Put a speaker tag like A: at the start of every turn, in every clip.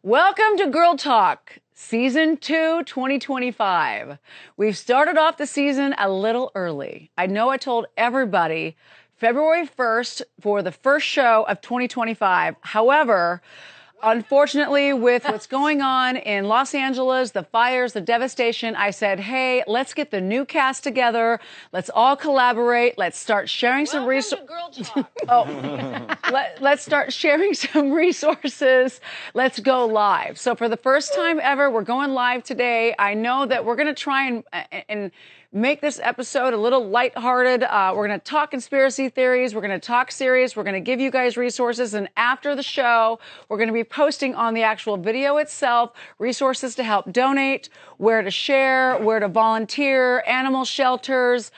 A: Welcome to Girl Talk, Season 2, 2025. We've started off the season a little early. I know I told everybody February 1st for the first show of 2025. However, unfortunately, with what's going on in Los Angeles, the fires, the devastation, I said, hey, let's get the new cast together. Let's all collaborate. Let's start sharing some resources. Let's start sharing some resources. Let's go live. So for the first time ever, we're going live today. I know that we're going to try and make this episode a little lighthearted. We're going to talk conspiracy theories. We're going to talk serious. We're going to give you guys resources. And after the show, we're going to be posting on the actual video itself resources to help donate, where to share, where to volunteer, animal shelters,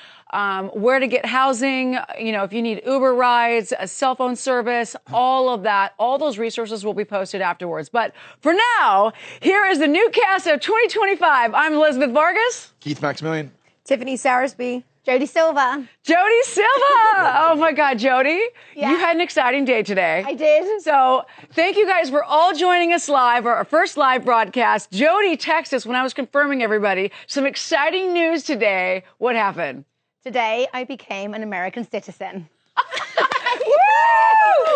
A: where to get housing, you know, if you need Uber rides, a cell phone service, all of that, all those resources will be posted afterwards. But for now, here is the new cast of 2025. I'm Elizabeth Vargas.
B: Keith Maximilian.
C: Tiffany Sarsby.
D: Jody Silva.
A: Jody Silva. Oh my God, Jody.
D: Yeah.
A: You had an exciting day today.
D: I did.
A: So thank you guys for all joining us live, our first live broadcast. Jody texted us when I was confirming everybody. Some exciting news today. What happened?
D: Today, I became an American citizen.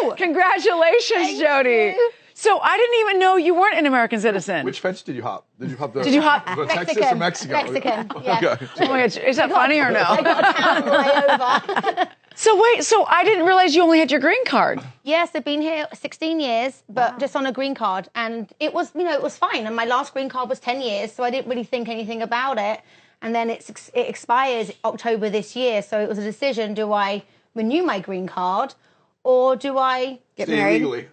A: Woo! Congratulations, Jody.
D: You.
A: So I didn't even know you weren't an American citizen.
B: Which fence did you hop? Did you hop
D: Mexican.
B: Texas or Mexico?
D: Mexican, yeah.
B: Okay.
A: Oh my God, is that funny or no?
D: I got a town right over.
A: So wait, so I didn't realize you only had your green card.
D: Yes, I've been here 16 years, but just on a green card. And it was, you know, it was fine. And my last green card was 10 years, so I didn't really think anything about it. And then it expires October this year. So it was a decision, do I renew my green card or do I
C: Get
B: Stay
C: married.
B: legally.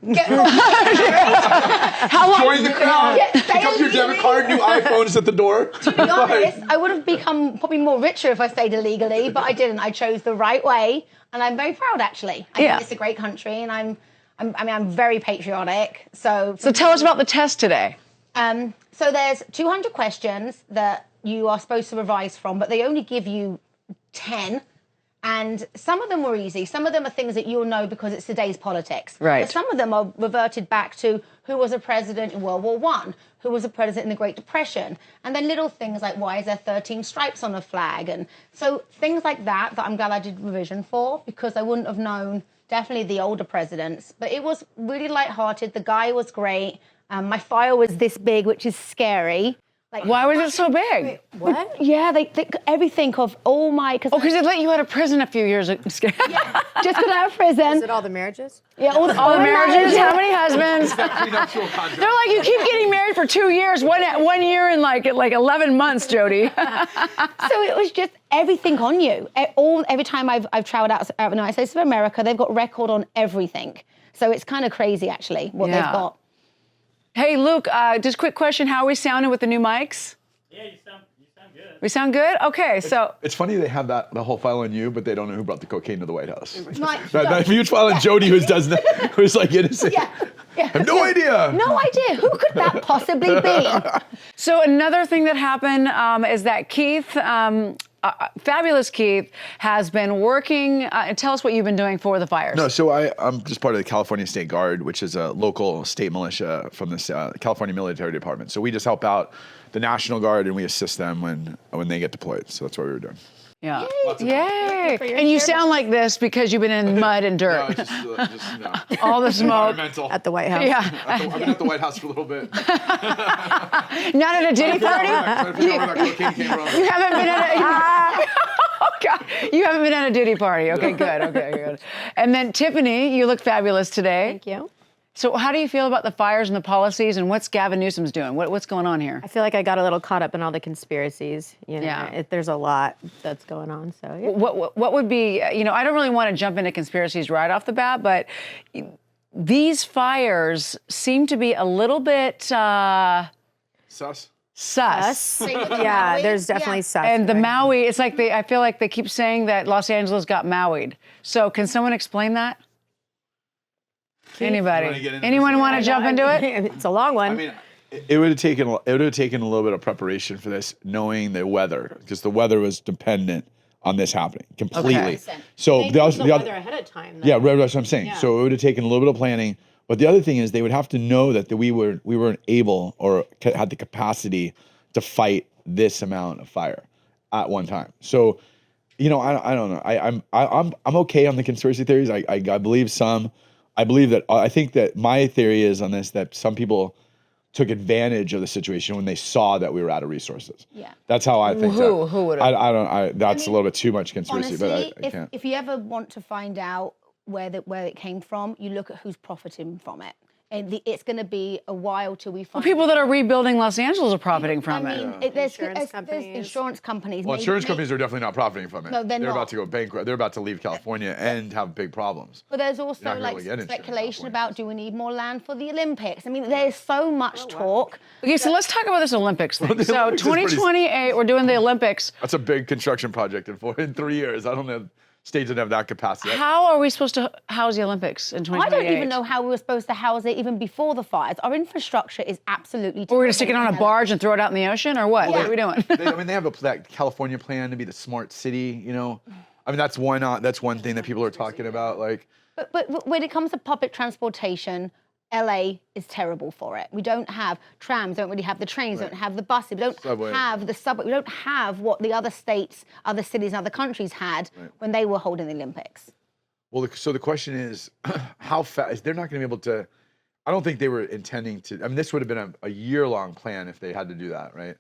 A: How long?
B: Join the crowd.
D: Yeah,
B: Pick up your debit card, new iPhone is at the door.
D: To be honest, I would have become probably more richer if I stayed illegally, but I didn't. I chose the right way, and I'm very proud, actually. I think it's a great country, and I'm very patriotic. So
A: tell us about the test today.
D: So there's 200 questions that you are supposed to revise from, but they only give you 10. And some of them were easy. Some of them are things that you'll know because it's today's politics.
A: Right.
D: But some of them are reverted back to who was a president in World War I, who was a president in the Great Depression, and then little things like why is there 13 stripes on a flag? And so things like that I'm glad I did revision for, because I wouldn't have known definitely the older presidents. But it was really lighthearted. The guy was great. My file was this big, which is scary. Like,
A: Why was it so big?
D: Wait, what? Yeah, they think everything of all my...
A: Because they let you out of prison a few years ago.
D: Yeah, just got out of prison.
C: Is it all the marriages?
D: Yeah, all the
A: marriages. How many husbands?
B: Prenuptial contract.
A: They're like, you keep getting married for 2 years, one year and like 11 months, Jody.
D: So it was just everything on you. Every time I've traveled out of the United States of America, they've got record on everything. So it's kind of crazy, actually, what they've got.
A: Hey, Luke, just quick question. How are we sounding with the new mics?
E: Yeah, you sound good.
A: We sound good? Okay, so...
B: It's funny they have the whole file on you, but they don't know who brought the cocaine to the White House.
D: Right.
B: Huge file on Jody, who's like innocent.
D: Yeah.
B: I have no idea.
D: No idea. Who could that possibly be?
A: So another thing that happened is that Keith... Fabulous Keith has been working. Tell us what you've been doing for the fires.
B: No, so I'm just part of the California State Guard, which is a local state militia from the California Military Department. So we just help out the National Guard and we assist them when they get deployed. So that's what we were doing.
A: Yeah.
D: Yay.
A: And you sound like this because you've been in mud and dirt. All the smoke.
C: At the White House.
A: Yeah.
B: I've been at the White House for a little bit.
A: Not at a ditty party?
B: You
A: haven't been at a... Oh, God. You haven't been at a ditty party. Okay, good. Okay, good. And then Tiffany, you look fabulous today.
C: Thank you.
A: So how do you feel about the fires and the policies, and what's Gavin Newsom's doing? What's going on here?
C: I feel like I got a little caught up in all the conspiracies. You know,
A: Yeah.
C: there's a lot that's going on. So yeah.
A: What would be, I don't really want to jump into conspiracies right off the bat, but these fires seem to be a little bit
B: Sus.
A: sus.
C: Yeah, there's definitely sus.
A: And the
C: right?
A: Maui, it's like I feel like they keep saying that Los Angeles got Maui'd. So can someone explain that? Anybody? Anyone want to jump into it?
C: It's a long one.
B: I mean, it would have taken a little bit of preparation for this, knowing the weather, because the weather was dependent on this happening completely.
A: Okay.
B: So
C: the weather ahead of time.
B: yeah, that's what I'm saying.
C: Yeah.
B: So it would have taken a little bit of planning, But the other thing is they would have to know that we weren't able or had the capacity to fight this amount of fire at one time. So, you know, I don't know. I'm okay on the conspiracy theories. I believe some. I think that my theory is on this that some people took advantage of the situation when they saw that we were out of resources.
D: Yeah.
B: That's how I think.
A: Who would have?
B: That's a little bit too much conspiracy,
D: Honestly,
B: but I can't.
D: if you ever want to find out where it came from, you look at who's profiting from it. And it's going to be a while till we find
A: People that are rebuilding Los Angeles are profiting from
D: I
A: it.
D: mean, there's
C: Insurance companies.
D: insurance companies.
B: Well, insurance companies are definitely not profiting from it.
D: No, they're
B: about
D: not.
B: to go bankrupt. They're about to leave California and have big problems.
D: But there's
B: You're
D: also
B: not gonna
D: like
B: really get insurance in
D: speculation
B: California.
D: about do we need more land for the Olympics? I mean, there's so much talk.
A: Okay, so let's talk about this Olympics thing.
B: The
A: So
B: Olympics is pretty-
A: 2028, we're doing the Olympics.
B: That's a big construction project in 3 years. I don't know. States didn't have that capacity.
A: How are we supposed to house the Olympics in 2028?
D: I don't even know how we were supposed to house it even before the fires. Our infrastructure is absolutely.
A: We're going to stick it on a barge and throw it out in the ocean, or what?
D: Yeah.
A: What are we doing?
B: They have that California plan to be the smart city. You know, I mean that's one thing that people are talking about. Like,
D: But when it comes to public transportation, LA is terrible for it. We don't have trams, don't really have the trains, don't have the buses, we don't
B: Subway.
D: have the subway, we don't have what the other states, other cities, and other countries had when they were holding the Olympics.
B: well, so the question is, how fast? They're not going to be able to. I don't think they were intending to. I mean, this would have been a year-long plan if they had to do that, right?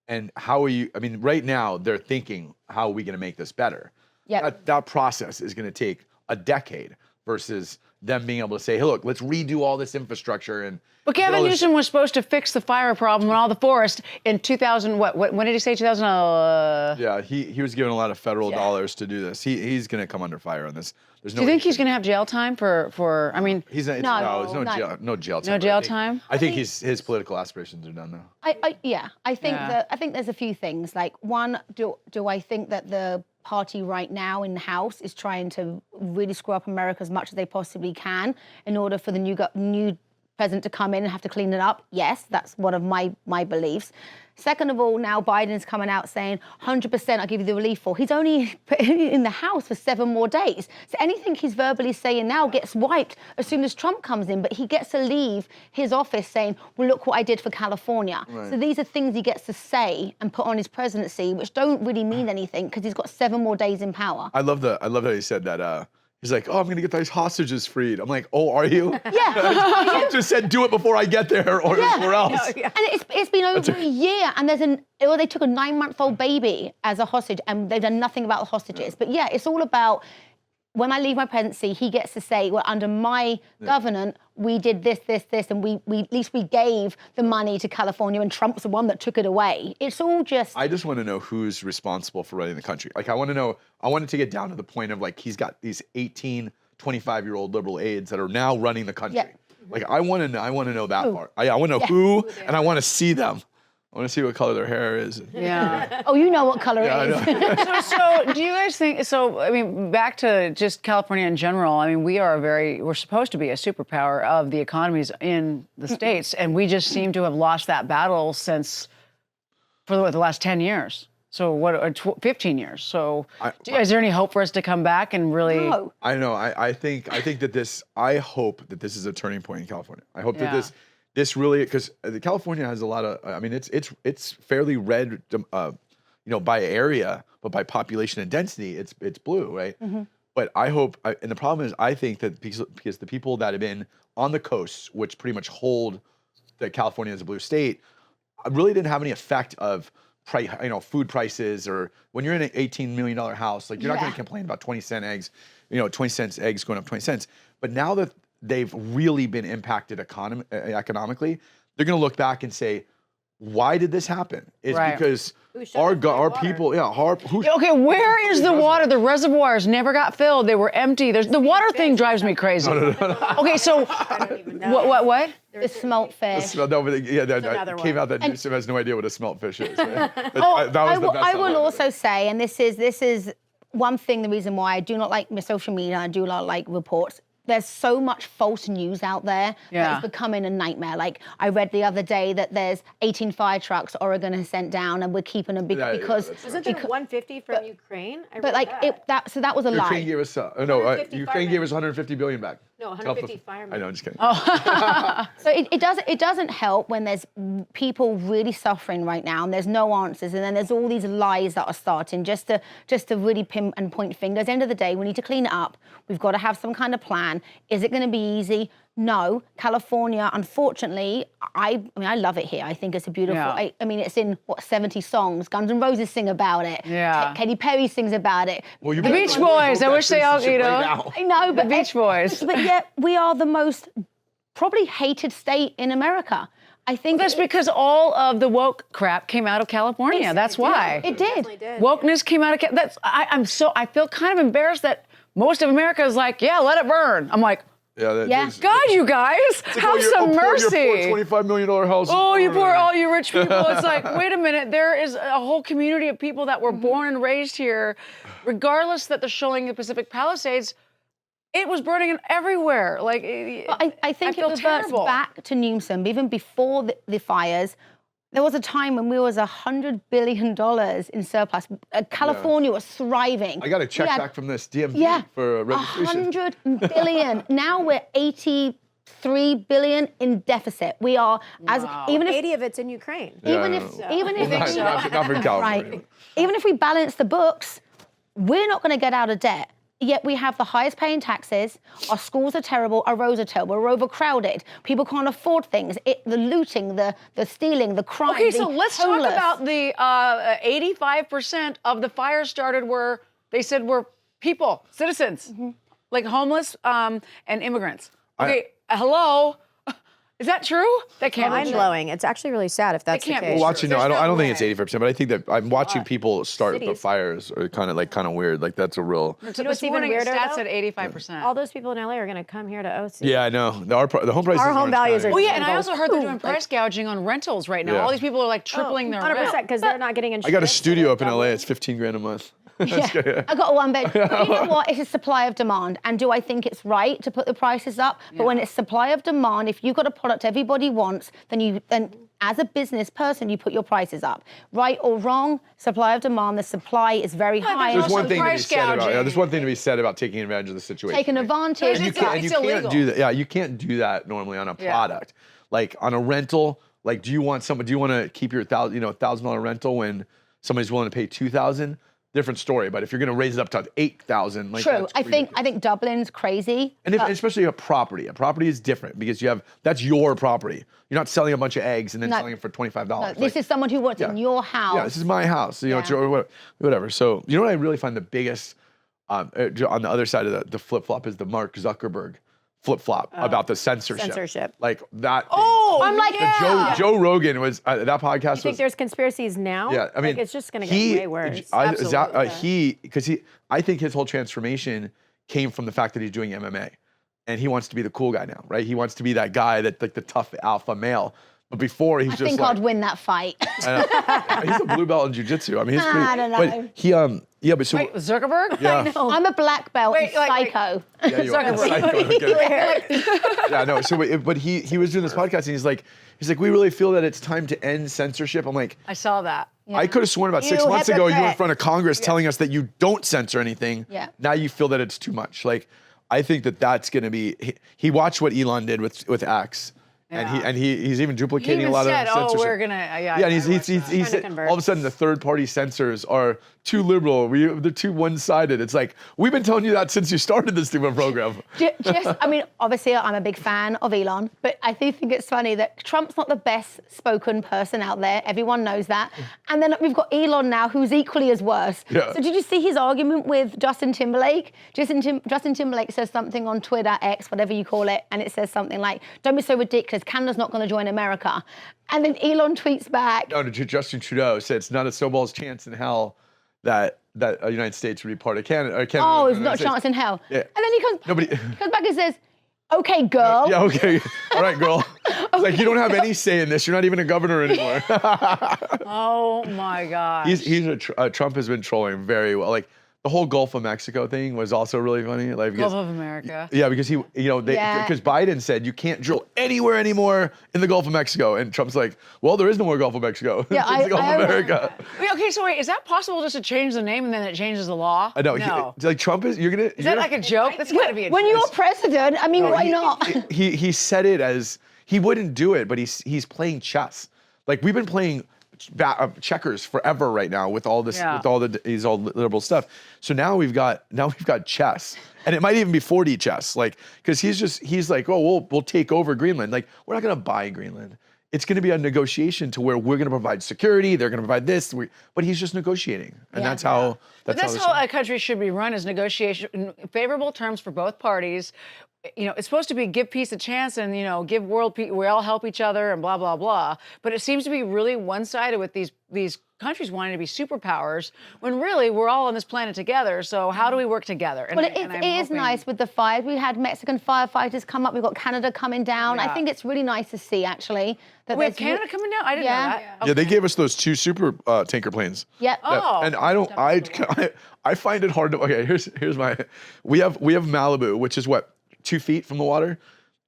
B: And how are you? I mean, right now they're thinking, how are we going to make this better?
D: Yeah.
B: That process is going to take a decade versus them being able to say, hey, look, let's redo all this infrastructure and.
A: But Gavin
B: all this-
A: Newsom was supposed to fix the fire problem in all the forest in 2000. When did he say 2000?
B: Yeah, he was given a lot of federal dollars to do this. He's going to come under fire on this. There's no.
A: Do you think he's going to have jail time for? I mean,
B: He's
D: No,
B: there's no
D: no.
B: jail, no jail time.
A: No
B: but
A: jail
B: I think-
A: time?
B: I think his political aspirations are done now.
D: I think
A: Yeah.
D: that I think there's a few things. Like one, do I think that the party right now in the House is trying to really screw up America as much as they possibly can in order for the new president to come in and have to clean it up? Yes, that's one of my beliefs. Second of all, now Biden's coming out saying 100% I'll give you the relief for. He's only in the House for 7 more days. So anything he's verbally saying now gets wiped as soon as Trump comes in, but he gets to leave his office saying, well, look what I did for California.
B: Right.
D: So these are things he gets to say and put on his presidency, which don't really mean anything because he's got 7 more days in power.
B: I love how he said that. He's like, oh, I'm going to get these hostages freed. I'm like, oh, are you?
D: Yeah.
B: Trump just said, do it before I get there or else.
D: And it's been over a year, and they took a 9-month-old baby as a hostage, and they've done nothing about the hostages. But yeah, it's all about when I leave my presidency, he gets to say, well, under my governance, we did this, and we at least we gave the money to California, and Trump's the one that took it away. It's all just.
B: I just want to know who's responsible for running the country. Like, I want to take it down to the point of like, he's got these 18, 25-year-old liberal aides that are now running the country.
D: Yeah.
B: Like, I want to know that part. I want to know who, and I want to see them. I want to see what color their hair is.
A: yeah.
D: Oh, you know what color
B: Yeah, I
D: it is.
B: know.
A: So do you guys think, I mean, back to just California in general, I mean, we're supposed to be a superpower of the economies in the States, and we just seem to have lost that battle for the last 10 years. So 15 years. So is there any hope for us to come back and really?
D: No.
B: I know. I think that I hope that this is a turning point in California. I hope that this really, because California has a lot of. I mean, it's fairly red, by area, but by population and density, it's blue, right?
D: Mm-hmm.
B: But I hope, and the problem is, I think that because the people that have been on the coasts, which pretty much hold that California as a blue state, really didn't have any effect of food prices, or when you're in an $18 million house, like you're not going to complain about 20-cent eggs, 20 cents eggs going up 20 cents. But now that they've really been impacted economically, they're going to look back and say, why did this happen? It's because our people,
A: Okay, where is the water? The reservoirs never got filled. They were empty. The water thing drives me crazy. No. Okay, so what?
D: The smelt fish.
B: No, but it came out that Newsom has no idea what a smelt fish is. Right?
D: I will also say, and this is one thing, the reason why I do not like social media, I do not like reports. There's so much false news out there that it's becoming a nightmare. Like, I read the other day that there's 18 fire trucks Oregon has sent down, and we're keeping them because...
C: Wasn't there 150 from Ukraine?
D: But like, that was a lie.
B: Ukraine gave us Ukraine gave us 150 billion back.
C: No, 150 firemen.
B: I know, I'm just kidding.
D: So it doesn't help when there's people really suffering right now and there's no answers, and then there's all these lies that are starting just to really pin and point fingers. At the end of the day, we need to clean it up. We've got to have some kind of plan. Is it going to be easy? No. California, unfortunately, I mean, I love it here. I think it's a beautiful.
A: Yeah.
D: I mean, it's in 70 songs. Guns N' Roses sing about it.
A: Yeah.
D: Katy Perry sings about it.
B: Well,
A: The Beach Boys. I wish they all, you know.
D: I know, but
A: Beach Boys.
D: But yet we are the most probably hated state in America. I think
A: That's because all of the woke crap came out of California. That's why.
D: it did.
C: Definitely did.
A: Wokeness came out of I feel kind of embarrassed that most of America is like, yeah, let it burn. I'm like,
D: Yeah.
A: God, you guys, have some mercy.
B: Your $25 million house.
A: Oh, you poor, all you rich people. It's like, wait a minute, there is a whole community of people that were born and raised here, regardless that they're showing the Pacific Palisades, it was burning everywhere. Like,
D: I think it
A: feel
D: reverts
A: terrible.
D: back to Newsom. Even before the fires, there was a time when we was $100 billion in surplus. California was thriving.
B: I got a check
D: We had-
B: back from this DMV
D: Yeah,
B: for registration.
D: 100 billion. Now we're 83 billion in deficit. We are even if
C: 80 of it's in Ukraine.
D: even
B: Yeah,
D: if
B: I
D: even if
B: not for California.
D: right, even if we balance the books, we're not going to get out of debt. Yet we have the highest paying taxes, our schools are terrible, our roads are terrible, we're overcrowded, people can't afford things, the looting, the stealing, the crime,
A: okay,
D: the
A: so let's
D: homeless.
A: talk about the 85% of the fires started were people, citizens, like homeless and immigrants. Okay, hello? Is that true? That can't be
C: Mind
A: true.
C: blowing. It's actually really sad if that's the
A: can't be
C: case.
A: true.
B: Watching, no,
A: There's
B: I don't
A: no
B: think it's
A: way.
B: 85%, but I think that I'm watching people start the
C: Cities.
B: fires are kind of weird. Like that's a real.
A: So
C: know
A: this
C: what's even
A: morning,
C: weirder,
A: stats
C: though?
A: at 85%.
C: All those people in LA are going to come here to OC.
B: Yeah, I know. The home prices.
C: Our home
B: in Orange
C: values
B: County-
C: are-
A: Oh yeah, and I
C: Go
A: also heard they're
C: boom,
A: doing
C: like-
A: price gouging on rentals right now.
B: Yeah.
A: All these people are like tripling their
C: 100%
A: rent.
C: because they're not getting
B: I
C: insurance.
B: got a
C: so
B: studio
C: they're
B: up in LA.
C: doubling.
B: It's $15,000 a month.
D: Yeah, I got a one bed. You know what? It's a supply of demand. And do I think it's right to put the prices up? But when it's supply of demand, if you've got a product everybody wants, then as a business person, you put your prices up. Right or wrong, supply of demand, the supply is very high.
A: there's
B: There's
A: Also
B: one thing to be
A: price
B: said about. Yeah,
A: gouging.
B: there's one thing to be said about taking advantage of the situation.
D: Taking
B: right?
D: advantage.
A: It's illegal.
B: do that. Yeah, you can't do that normally on a
A: Yeah.
B: product. Like on a rental, like do you want to keep your $1,000 rental when somebody's willing to pay $2,000? Different story. But if you're going to raise it up to $8,000, like
D: True.
B: that's
D: I think
B: ridiculous.
D: Dublin's crazy.
B: And especially a property. A property is different because that's your property. You're not selling a bunch of eggs and then
D: No.
B: selling it for $25.
D: No,
B: Like,
D: this is someone who wants in your house.
B: yeah, this is my house. You know, it's
D: Yeah.
B: your, whatever. So you know what I really find the biggest on the other side of the flip flop is the Mark Zuckerberg flip flop about the censorship.
C: Censorship.
B: Like that.
A: Oh,
D: I'm like,
B: Joe Rogan was that podcast
C: You think
B: was.
C: there's conspiracies now?
B: Yeah, I mean,
C: like, it's just going to get way worse.
B: I think his whole transformation came from the fact that he's doing MMA, and he wants to be the cool guy now, right? He wants to be that guy that like the tough alpha male. But before he's
D: I
B: just
D: think
B: like,
D: I'd win that fight.
B: he's a blue belt in jiu-jitsu. I mean, he's pretty,
D: I don't know.
B: But he but so
A: Wait, Zuckerberg?
B: yeah.
D: I'm a black belt
A: Wait,
D: in
A: like-
D: psycho.
B: Yeah, you are.
A: Zuckerberg.
B: Psycho, okay. Yeah, no. So, but he was doing this podcast, and he's like, we really feel that it's time to end censorship. I'm like,
A: I saw that.
B: I could have sworn about 6
D: You
B: months ago you were in
D: hypocrite.
B: front of Congress telling us that you don't censor anything.
D: Yeah.
B: Now you feel that it's too much. Like, I think that's going to be. He watched what Elon did with X, and he's even
A: He
B: duplicating
A: even
B: a lot
A: said,
B: of
A: "Oh,
B: censorship.
A: we're gonna."
B: Yeah, and he's
C: Trying to
B: said,
C: convert.
B: all of a sudden the third-party censors are too liberal. They're too one-sided. It's like we've been telling you that since you started this stupid program.
D: I mean, obviously, I'm a big fan of Elon, but I do think it's funny that Trump's not the best spoken person out there. Everyone knows that. And then we've got Elon now, who's equally as worse.
B: Yeah.
D: So did you see his argument with Justin Timberlake? Justin Timberlake says something on Twitter, X, whatever you call it, and it says something like, "Don't be so ridiculous. Canada's not going to join America." And then Elon tweets back,
B: No, Justin Trudeau said it's not a snowball's chance in hell that the United States would be part of Canada. Or Canada
D: "Oh,
B: would
D: it's
B: be
D: not a
B: the United
D: chance in hell."
B: Yeah.
D: And then he
B: Nobody-
D: comes back and says, "Okay, girl."
B: Yeah, okay. All right, girl. It's like, you don't have any say in this. You're not even a governor anymore.
A: Oh my God.
B: Trump has been trolling very well. Like, the whole Gulf of Mexico thing was also really funny. Like because,
A: Gulf of America.
B: Yeah, because he, because Biden said you can't drill anywhere anymore in the Gulf of Mexico, and Trump's like, well, there is no more Gulf of Mexico.
D: Yeah,
B: it's the Gulf of America.
A: Wait, okay, so wait, is that possible just to change the name and then it changes the law?
B: I know.
A: No.
B: Like Trump is.
A: Is that like a joke? That's got to be a
D: When you're president, I mean, why not?
B: He said it as he wouldn't do it, but he's playing chess. Like we've been playing checkers forever right now with all this with all liberal stuff. So now we've got chess, and it might even be 4D chess. Like because he's like, oh, we'll take over Greenland. Like we're not gonna buy Greenland. It's going to be a negotiation to where we're going to provide security. They're going to provide this, but he's just negotiating, and that's how.
A: That's how a country should be run: is negotiation, favorable terms for both parties. You know, it's supposed to be give peace a chance and, give world peace. We all help each other and blah, blah, blah. But it seems to be really one-sided with these countries wanting to be superpowers when really we're all on this planet together. So how do we work together? And,
D: well, it is nice with the fires. We had Mexican firefighters come up. We've got Canada coming down. I think it's really nice to see, actually.
A: Wait, Canada coming down? I didn't know that.
B: Yeah, they gave us those 2 super tanker planes.
D: Yep.
A: Oh.
B: And I find it hard to. Okay, here's my. We have Malibu, which is what 2 feet from the water,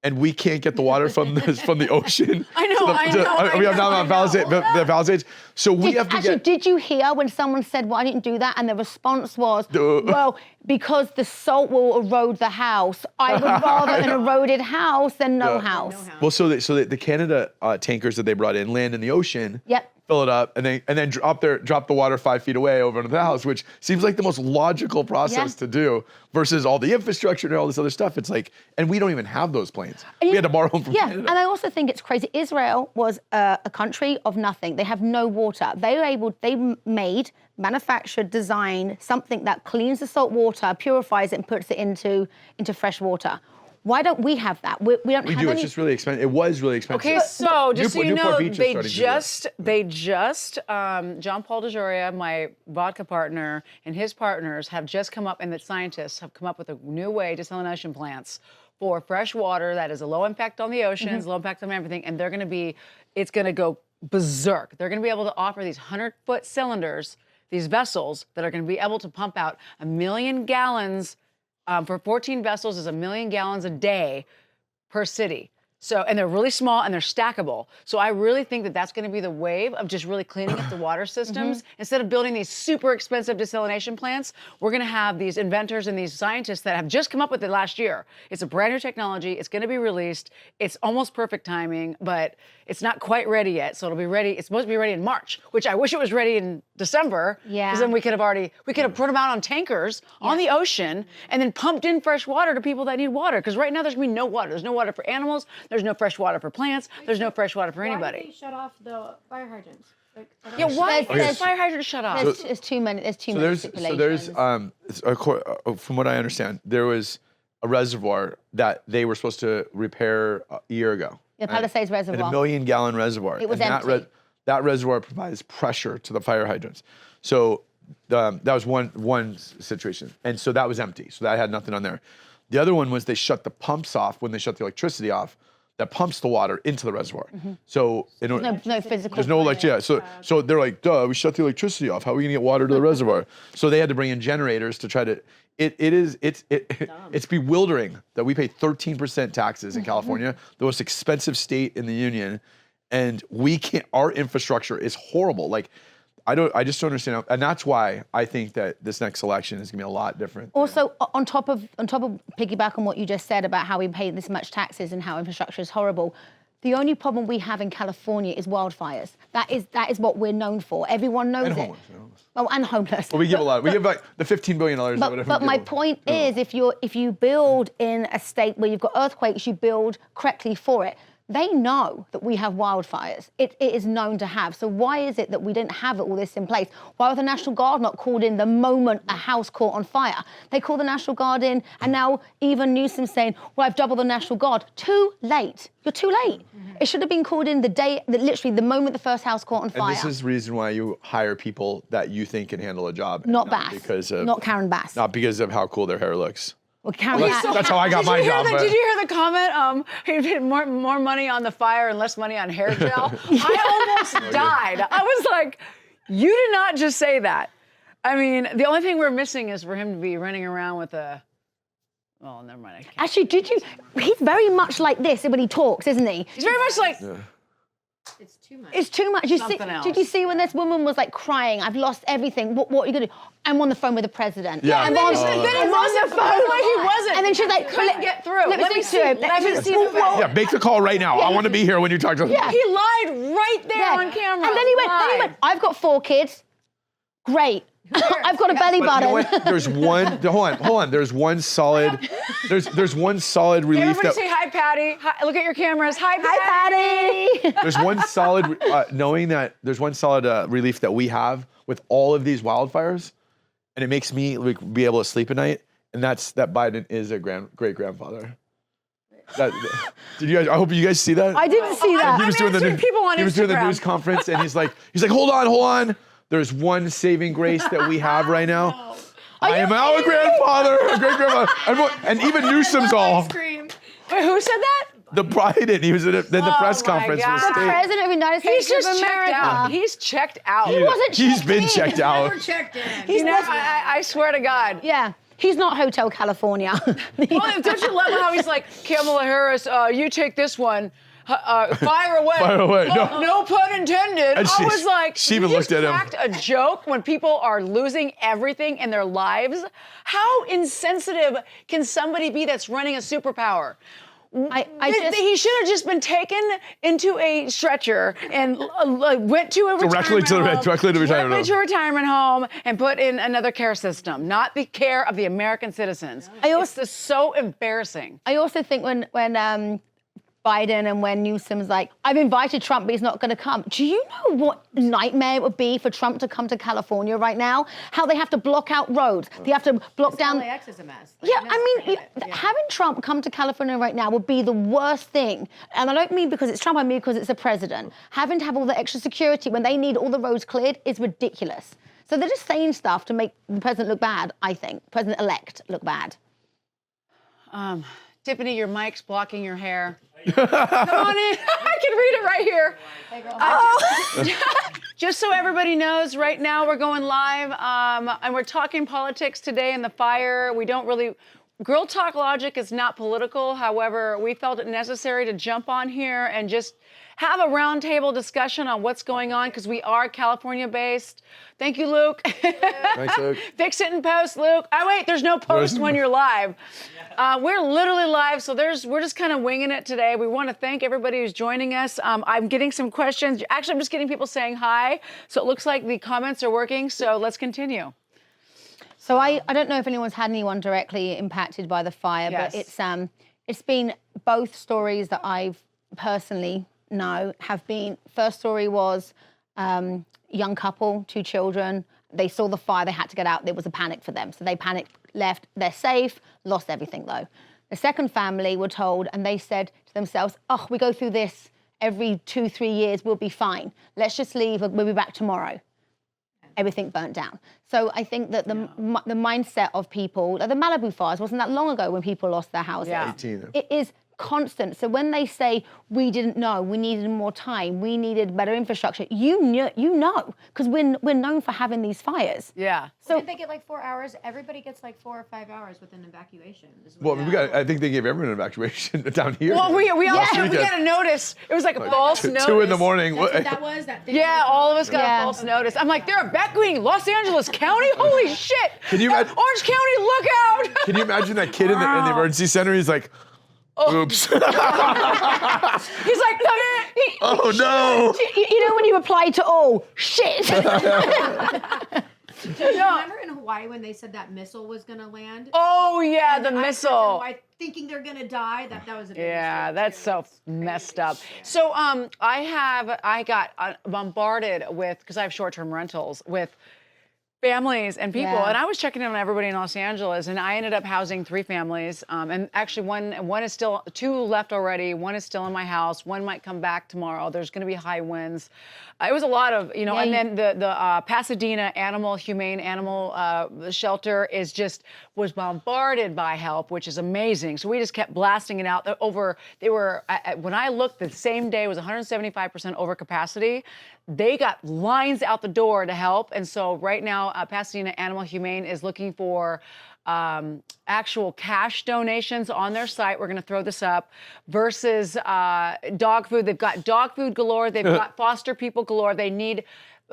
B: and we can't get the water from the ocean.
A: I know.
B: We have now the Palisades. So we have to get.
D: Did you hear when someone said, "Why didn't you do that?" And the response was, "Well, because the salt will erode the house. I would rather an eroded house than no house."
B: Well, so the Canada tankers that they brought in land in the ocean.
D: Yep.
B: Fill it up and then drop the water 5 feet away over into the house, which seems like the most logical process to do versus all the infrastructure and all this other stuff. It's like, and we don't even have those planes. We had to borrow them from Canada.
D: And I also think it's crazy. Israel was a country of nothing. They have no water. They manufactured, designed something that cleans the salt water, purifies it, and puts it into fresh water. Why don't we have that? We don't have any.
B: It's just really expensive. It was really expensive.
A: Okay, so just so you know, they just John Paul DeJoria, my vodka partner, and his partners have just come up, and the scientists have come up with a new way to desalination plants for fresh water that is a low impact on the oceans, low impact on everything, and it's going to go berserk. They're going to be able to offer these 100-foot cylinders, these vessels that are going to be able to pump out 1 million gallons. For 14 vessels is 1 million gallons a day per city. So, and they're really small and they're stackable. So I really think that that's going to be the wave of just really cleaning up the water systems. Instead of building these super expensive desalination plants, we're going to have these inventors and these scientists that have just come up with it last year. It's a brand new technology. It's going to be released. It's almost perfect timing, but it's not quite ready yet. So it'll be ready. It's supposed to be ready in March, which I wish it was ready in December.
D: Yeah.
A: Because then we could have put them out on tankers on the ocean and then pumped in fresh water to people that need water. Because right now there's going to be no water. There's no water for animals. There's no fresh water for plants. There's no fresh water for anybody.
C: Why did they shut off the fire hydrants?
A: Why is fire hydrant shut off?
D: There's too many stipulations.
B: From what I understand, there was a reservoir that they were supposed to repair a year ago.
D: The Palisades
B: And
D: Reservoir.
B: a 1 million gallon reservoir.
D: It was
B: and
D: empty.
B: That reservoir provides pressure to the fire hydrants. So that was one situation. And so that was empty. So that had nothing on there. The other one was they shut the pumps off when they shut the electricity off. That pumps the water into the reservoir. So
D: no physical.
B: there's no electricity. So they're like, duh, we shut the electricity off. How are we gonna get water to the reservoir? So they had to bring in generators to try to. It's bewildering that we pay 13% taxes in California, the most expensive state in the union, and we can't. Our infrastructure is horrible. Like, I just don't understand, and that's why I think that this next election is gonna be a lot different.
D: Also, on top of piggyback on what you just said about how we pay this much taxes and how infrastructure is horrible, the only problem we have in California is wildfires. That is what we're known for. Everyone knows
B: And
D: it.
B: homeless.
D: Oh, and homeless.
B: Well, we give a lot. We give like the $15 billion.
D: But my point is, if you build in a state where you've got earthquakes, you build correctly for it. They know that we have wildfires. It is known to have. So why is it that we didn't have all this in place? Why was the National Guard not called in the moment a house caught on fire? They called the National Guard in, and now even Newsom saying, well, I've doubled the National Guard. Too late. You're too late. It should have been called in literally the moment the first house caught on fire.
B: And this is the reason why you hire people that you think can handle a job.
D: Not Bass. Not Karen Bass.
B: Not because of how cool their hair looks.
D: Well, Karen
B: That's how I got my job.
A: Did you hear the comment? He paid more money on the fire and less money on hair gel. I almost died. I was like, you did not just say that. I mean, the only thing we're missing is for him to be running around with a. Well, never mind. I can't.
D: Actually, did you? He's very much like this when he talks, isn't he?
A: He's very much like.
C: It's too much.
D: It's too much.
A: Something else.
D: Did you see when this woman was like crying? I've lost everything. What are you gonna do? I'm on the phone with the president.
B: Yeah.
A: And then
D: I'm
A: he
D: on
A: wasn't.
D: the phone.
A: He wasn't.
D: And then she's like,
A: couldn't get through.
D: Let me see it.
A: Let me see the
D: Well,
B: Yeah, make the call right now. I want to be here when you talk to us.
D: Yeah.
A: He lied right there on camera.
D: And then he went, I've got 4 kids. Great. I've got a belly
B: But you know
D: button.
B: what? There's one. Hold on. There's one solid. There's one solid relief
A: Everybody
B: that.
A: say hi, Patty. Hi, look at your cameras. Hi,
D: Hi,
A: Patty.
D: Patty.
B: There's one solid knowing that there's one solid relief that we have with all of these wildfires, and it makes me like be able to sleep at night. And that's that Biden is a great grandfather. Did you guys? I hope you guys see that.
D: I didn't see that.
B: He was doing the
A: answering people on
B: he was doing the
A: Instagram.
B: news conference, and he's like, hold on. There's one saving grace that we have right now. I am now a grandfather, a great grandfather, and even Newsom's all.
A: Wait, who said that?
B: The Biden, he was in the press
A: my
B: conference for
A: God.
B: the
D: The
B: state.
D: president of the United
A: He's
D: States
A: just
D: of
A: checked
D: America.
A: out. He's checked out.
D: He wasn't
B: He's been
D: checked
B: checked out.
C: Never checked in.
A: You know, I swear to God.
D: Yeah. He's not Hotel California.
A: Well, don't you love how he's like, Kamala Harris, you take this one. Fire away.
B: Fire away.
A: Oh, no pun intended.
B: And
A: I was like,
B: she even
A: you
B: looked at him.
A: cracked a joke when people are losing everything in their lives. How insensitive can somebody be that's running a superpower? He should have just been taken into a stretcher and went to a
B: Directly to
A: a retirement home and put in another care system, not the care of the American citizens. It's just so embarrassing.
D: I also think when Biden and when Newsom's like, I've invited Trump, but he's not going to come. Do you know what nightmare it would be for Trump to come to California right now? How they have to block out roads. They have to block down.
C: LAX is a mess. Like,
D: Yeah,
C: no,
D: I mean,
C: yeah.
D: having Trump come to California right now would be the worst thing. And I don't mean because it's Trump, I mean because it's the president. Having to have all the extra security when they need all the roads cleared is ridiculous. So they're just saying stuff to make the president look bad, I think. President-elect look bad.
A: Tiffany, your mic's blocking your hair. Come on in. I can read it right here. Just so everybody knows, right now we're going live, and we're talking politics today in the fire. We don't really. Girl Talk Logic is not political. However, we felt it necessary to jump on here and just have a roundtable discussion on what's going on because we are California-based. Thank you, Luke.
B: Thanks, Luke.
A: Fix it and post, Luke. Oh, wait, there's no post when you're live. We're literally live, so we're just kind of winging it today. We want to thank everybody who's joining us. I'm getting some questions. Actually, I'm just getting people saying hi, so it looks like the comments are working, so let's continue.
D: So I don't know if anyone's had anyone directly impacted by the fire,
A: Yes.
D: but it's been both stories that I've personally know have been. First story was young couple, 2 children. They saw the fire, they had to get out. There was a panic for them. So they panicked, left, they're safe, lost everything though. The second family were told, and they said to themselves, oh, we go through this every 2-3 years, we'll be fine. Let's just leave, we'll be back tomorrow. Everything burnt down. So I think that the mindset of people, like the Malibu fires wasn't that long ago when people lost their houses.
A: Yeah.
B: 18.
D: It is constant. So when they say we didn't know, we needed more time, we needed better infrastructure, you know, because we're known for having these fires.
A: Yeah.
C: So did they get like 4 hours? Everybody gets like 4 or 5 hours with an evacuation.
B: Well, I think they gave everyone an evacuation down here.
A: Well, we
B: weekend.
A: got a notice. It was like a false notice.
B: 2 in the morning.
C: That's what that was? That thing
A: Yeah, all of us got
D: Yeah.
A: a false notice. I'm like, they're evacuating Los Angeles County? Holy shit!
B: Can you imagine-
A: Orange County, look out!
B: Can you imagine that kid in the emergency center? He's like, oops.
A: He's like,
B: Oh no.
D: You know when you reply to all, shit.
C: Do you remember in Hawaii when they said that missile was going to land?
A: oh yeah, the
C: I was in
A: missile.
C: Hawaii thinking they're going to die. That was a big
A: Yeah,
C: mistake,
A: that's
C: too.
A: so messed up. So I got bombarded with, because I have short-term rentals, with families and people,
D: Yeah.
A: and I was checking in on everybody in Los Angeles, and I ended up housing 3 families, and actually one is still, 2 left already, 1 is still in my house, 1 might come back tomorrow. There's going to be high winds. It was a lot of,
D: Yeah,
A: and then the Pasadena humane animal shelter was bombarded by help, which is amazing. So we just kept blasting it out. When I looked the same day, it was 175% over capacity. They got lines out the door to help, and so right now now, Pasadena Animal Humane is looking for actual cash donations on their site. We're going to throw this up versus dog food. They've got dog food galore. They've got foster people galore. They need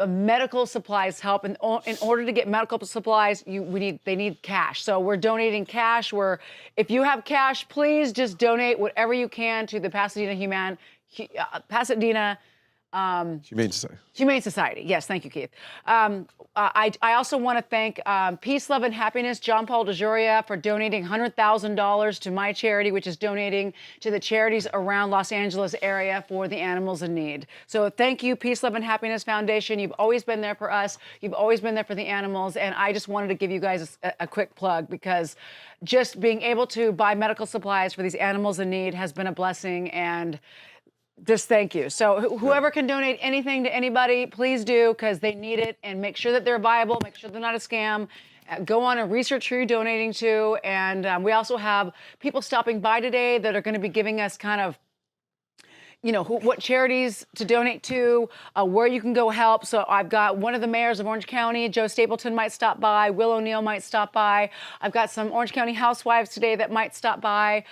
A: medical supplies help. And in order to get medical supplies, they need cash. So we're donating cash. If you have cash, please just donate whatever you can to the Pasadena
B: Humane Society.
A: Humane Society. Yes, thank you, Keith. I also want to thank Peace, Love, and Happiness, John Paul DeJoria, for donating $100,000 to my charity, which is donating to the charities around Los Angeles area for the animals in need. So thank you, Peace, Love, and Happiness Foundation. You've always been there for us. You've always been there for the animals. And I just wanted to give you guys a quick plug, because just being able to buy medical supplies for these animals in need has been a blessing. And just thank you. So whoever can donate anything to anybody, please do, because they need it, and make sure that they're viable, make sure they're not a scam. Go on and research who you're donating to. And we also have people stopping by today that are going to be giving us kind of, what charities to donate to, where you can go help. So I've got one of the mayors of Orange County, Joe Stapleton, might stop by. Will O'Neill might stop by. I've got some Orange County housewives today that might stop by.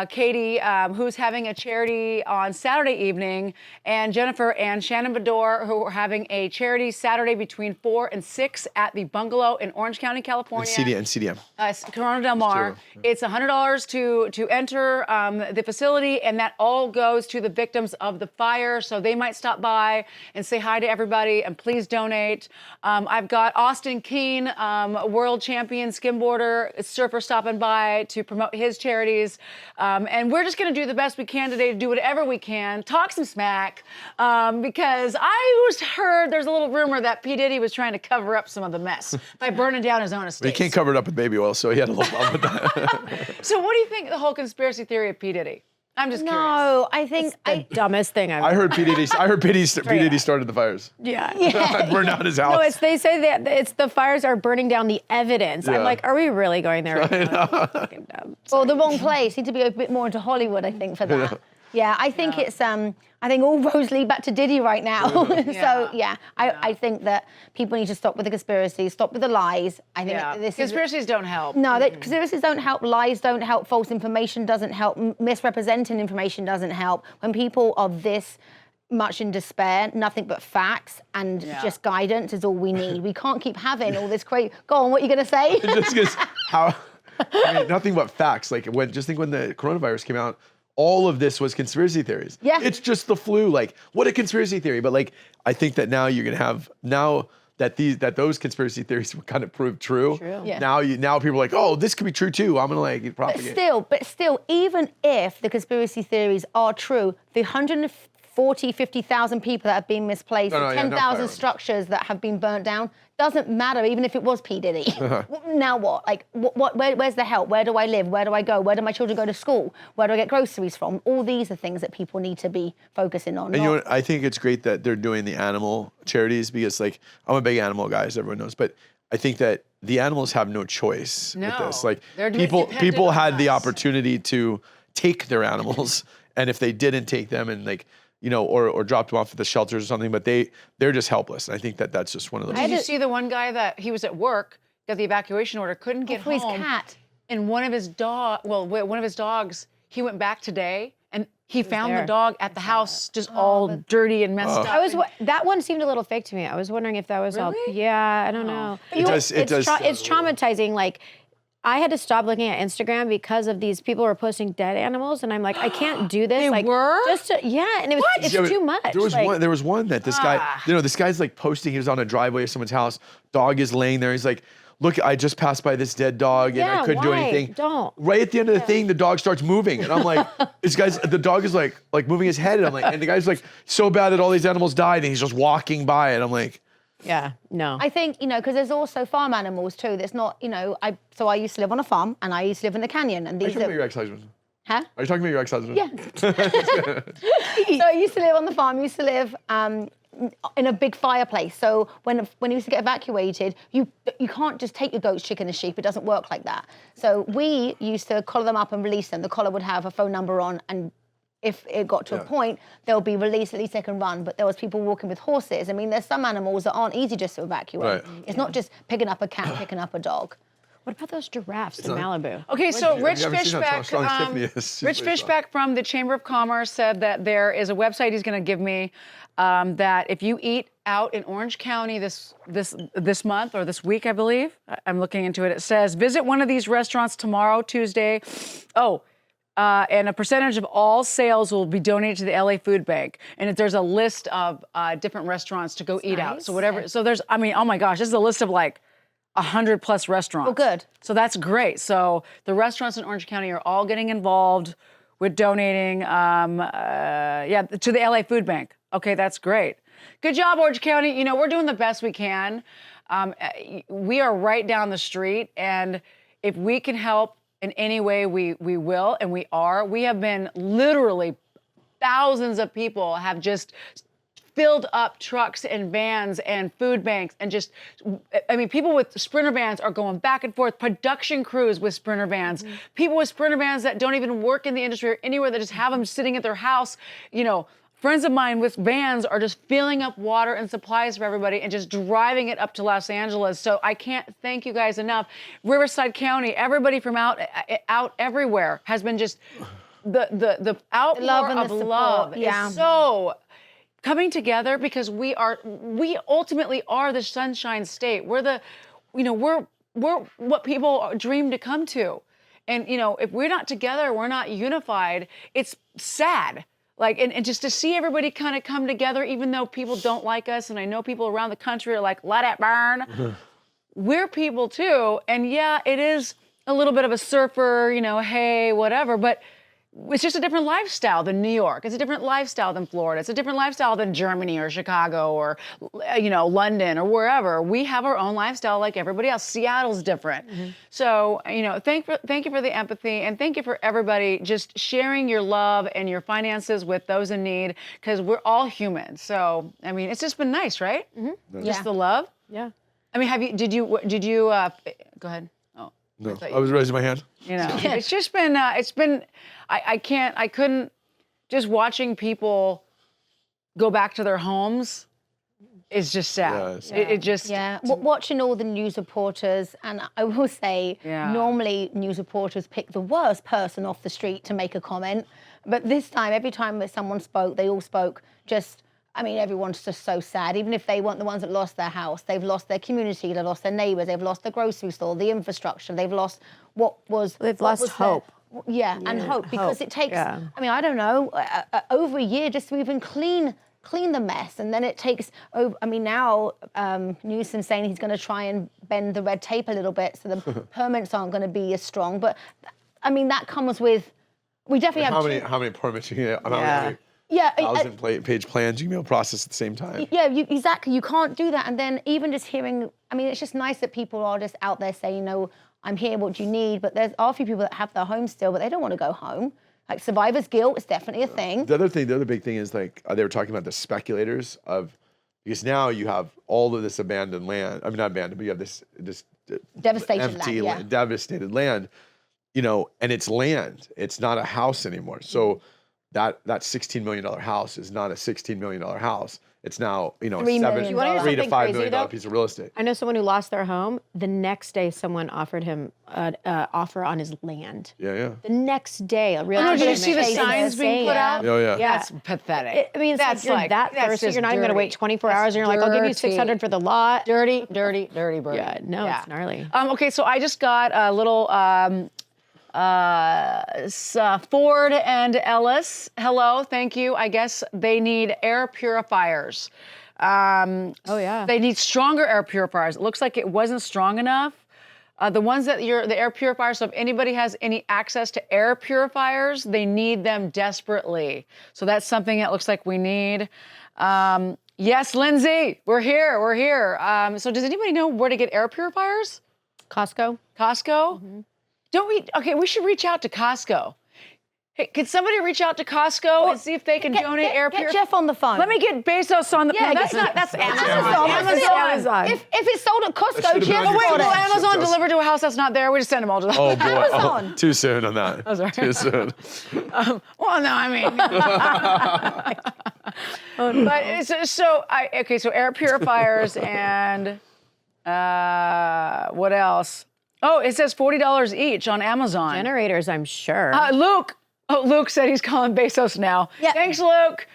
A: Katie, who's having a charity on Saturday evening, and Jennifer and Shannon Bador, who are having a charity Saturday between 4 and 6 at the Bungalow in Orange County, California.
B: And CDM.
A: Corona Del Mar. It's $100 to enter the facility, and that all goes to the victims of the fire. So they might stop by and say hi to everybody, and please donate. I've got Austin Keane, world champion skimboarder, surfer, stopping by to promote his charities. And we're just going to do the best we can today to do whatever we can, talk some smack, because I heard there's a little rumor that P. Diddy was trying to cover up some of the mess by burning down his own estate.
B: He can't cover it up with baby oil, so he had a little problem with that.
A: So what do you think of the whole conspiracy theory of P. Diddy? I'm just curious.
F: No, I think the dumbest thing I've
B: I heard P. Diddy started the fires.
F: Yeah.
B: Burned down his house.
F: No, they say that it's the fires are burning down the evidence.
B: Yeah.
F: I'm like, are we really going there right now? Fucking dumb.
D: Well, the wrong place. Need to be a bit more into Hollywood, I think, for that. Yeah, I think it's I think all roads lead back to Diddy right now. So I think that people need to stop with the conspiracies, stop with the lies. I think
A: Conspiracies don't help.
D: No, conspiracies don't help. Lies don't help. False information doesn't help. Misrepresenting information doesn't help. When people are this much in despair, nothing but facts and just guidance is all we need. We can't keep having all this crazy. Go on, what are you going to say?
B: Just because nothing but facts. Like when the coronavirus came out, all of this was conspiracy theories.
D: Yeah.
B: It's just the flu. Like, what a conspiracy theory. But like, I think that now you're gonna have that those conspiracy theories were kind of proved true.
D: Yeah.
B: Now people are like, oh, this could be true too. I'm gonna propagate.
D: But still, even if the conspiracy theories are true, the 50,000 people that have been misplaced, 10,000 structures that have been burnt down, doesn't matter, even if it was P. Diddy. Now what? Like, where's the help? Where do I live? Where do I go? Where do my children go to school? Where do I get groceries from? All these are things that people need to be focusing on.
B: And you know what? I think it's great that they're doing the animal charities, because like, I'm a big animal guy, as everyone knows, but I think that the animals have no choice with this. Like, people had the opportunity to take their animals, and if they didn't take them and or dropped them off at the shelters or something, but they're just helpless. And I think that's just one of those.
A: Did you see the one guy that he was at work, got the evacuation order, couldn't get home?
D: His cat.
A: And one of his dogs, he went back today, and he found the dog at the house, just all dirty and messed up.
F: That one seemed a little fake to me. I was wondering if that was all. Yeah, I don't know.
B: It does.
F: It's traumatizing. Like, I had to stop looking at Instagram because of these people who were posting dead animals, and I'm like, I can't do this.
A: They were?
F: And it's too much.
B: There was one that this guy, this guy's like posting. He was on a driveway of someone's house. Dog is laying there. He's like, look, I just passed by this dead dog and I couldn't do anything.
F: Don't.
B: Right at the end of the thing, the dog starts moving, and I'm like, the dog is like moving his head, and I'm like, and the guy's like, so bad that all these animals died, and he's just walking by, and I'm like.
F: Yeah, no.
D: I think, because there's also farm animals too. That's not, I used to live on a farm, and I used to live in the canyon. And
B: Are you talking about your ex-husband?
D: Huh?
B: Are you talking about your ex-husband?
D: Yeah. So I used to live on the farm. I used to live in a big fireplace. So when you used to get evacuated, you can't just take your goats, chicken, and sheep. It doesn't work like that. So we used to collar them up and release them. The collar would have a phone number on, and if it got to a point, they'll be released, at least they can run. But there was people walking with horses. I mean, there's some animals that aren't easy just to evacuate.
B: Right.
D: It's not just picking up a cat, picking up a dog.
F: What about those giraffes in Malibu?
A: Okay, so Rich
B: You haven't seen how strong
A: Fishback,
B: Tiffany is. She's
A: Rich
B: really strong.
A: Fishback from the Chamber of Commerce said that there is a website he's going to give me that if you eat out in Orange County this month or this week, I believe, I'm looking into it. It says visit one of these restaurants tomorrow, Tuesday. And a percentage of all sales will be donated to the LA Food Bank. And there's a list of different restaurants to go eat out. So whatever. So there's, I mean, oh my gosh, this is a list of like 100+ restaurants.
D: Well, good.
A: So that's great. So the restaurants in Orange County are all getting involved with donating, to the LA Food Bank. Okay, that's great. Good job, Orange County. You know, we're doing the best we can. We are right down the street, and if we can help in any way, we will, and we are. We have been literally thousands of people have just filled up trucks and vans and food banks and just, I mean, people with Sprinter vans are going back and forth, production crews with Sprinter vans, people with Sprinter vans that don't even work in the industry or anywhere, that just have them sitting at their house. You know, friends of mine with vans are just filling up water and supplies for everybody and just driving it up to Los Angeles. So I can't thank you guys enough. Riverside County, everybody from out everywhere has been just, the outpour
D: and
A: of
D: the support,
A: love
D: yeah.
A: is so coming together, because we ultimately are the Sunshine State. We're what people dream to come to. And, you know, if we're not together, we're not unified, it's sad. Like, and just to see everybody kind of come together, even though people don't like us, and I know people around the country are like, let it burn. We're people too. And yeah, it is a little bit of a surfer, you know, hey, whatever, but it's just a different lifestyle than New York. It's a different lifestyle than Florida. It's a different lifestyle than Germany or Chicago or, you know, London or wherever. We have our own lifestyle like everybody else. Seattle's different. So, you know, thank you for the empathy, and thank you for everybody just sharing your love and your finances with those in need, because we're all human. So, I mean, it's just been nice, right? Just the love.
F: Yeah.
A: I mean, did you go ahead.
B: No, I was raising my hand.
A: You know, it's just been, I couldn't, just watching people go back to their homes is just sad. It just.
D: Yeah, watching all the news reporters, and I will say, normally news reporters pick the worst person off the street to make a comment. But this time, every time that someone spoke, they all spoke just, I mean, everyone's just so sad. Even if they weren't the ones that lost their house, they've lost their community, they've lost their neighbors, they've lost the grocery store, the infrastructure, they've lost
F: They've lost hope.
D: And hope, because it takes,
F: yeah.
D: I mean, I don't know, over a year just to even clean the mess. And then it takes, I mean, now Newsom's saying he's going to try and bend the red tape a little bit so the permits aren't going to be as strong. But, I mean, that comes with, we definitely have
B: How many permits you get?
D: Yeah,
B: 1,000-page plans you can process at the same time.
D: Yeah, exactly. You can't do that. And then even just hearing, I mean, it's just nice that people are just out there saying, you know, I'm here, what do you need? But there are a few people that have their home still, but they don't want to go home. Like, survivor's guilt is definitely a thing.
B: The other big thing is, like, they were talking about the speculators because now you have all of this abandoned land. I mean, not abandoned, but you have this
D: Devastation
B: empty
D: land,
B: devastated land, you know, and it's land. It's not a house anymore. So that $16 million house is not a $16 million house. It's now, you know,
D: $3 million.
B: $3 to $5
F: crazy,
B: million
F: though?
B: piece of real estate.
F: I know someone who lost their home. The next day, someone offered him an offer on his land.
B: Yeah.
F: The next day, a real.
A: Oh, did you
F: estate
A: see the
F: agent
A: signs being put out?
B: Oh, yeah.
A: That's pathetic.
F: I mean, it's
A: That's
F: like, you're that
A: that's
F: thirsty.
A: just
F: You're not even going to
A: dirty.
F: wait 24 hours, and you're like, I'll give you $600 for the lot.
A: Dirty birdie.
F: Yeah, no, it's gnarly.
A: Okay, so I just got a little Ford and Ellis. Hello, thank you. I guess they need air purifiers.
F: Oh, yeah.
A: They need stronger air purifiers. It looks like it wasn't strong enough. The ones that the air purifiers, so if anybody has any access to air purifiers, they need them desperately. So that's something that looks like we need. Yes, Lindsay, we're here. So does anybody know where to get air purifiers?
F: Costco.
A: Costco? Don't we? Okay, we should reach out to Costco. Hey, could somebody reach out to Costco and see if they can donate air
D: Get
A: purifiers?
D: Jeff on the phone.
A: Let me get Bezos on the phone. That's Amazon.
F: Amazon.
D: If it's sold at Costco,
B: should've been
D: Jeff
B: on your
A: Wait,
D: bought
A: will
D: it.
A: Amazon deliver to a house that's not there? We just send them all to the
B: Oh boy,
D: Amazon.
B: too soon on that.
A: sorry.
B: Too soon.
A: Well, no, I mean. But so air purifiers and what else? Oh, it says $40 each on Amazon.
F: Generators, I'm sure.
A: Luke said he's calling Bezos now.
D: Yeah.
A: Thanks, Luke.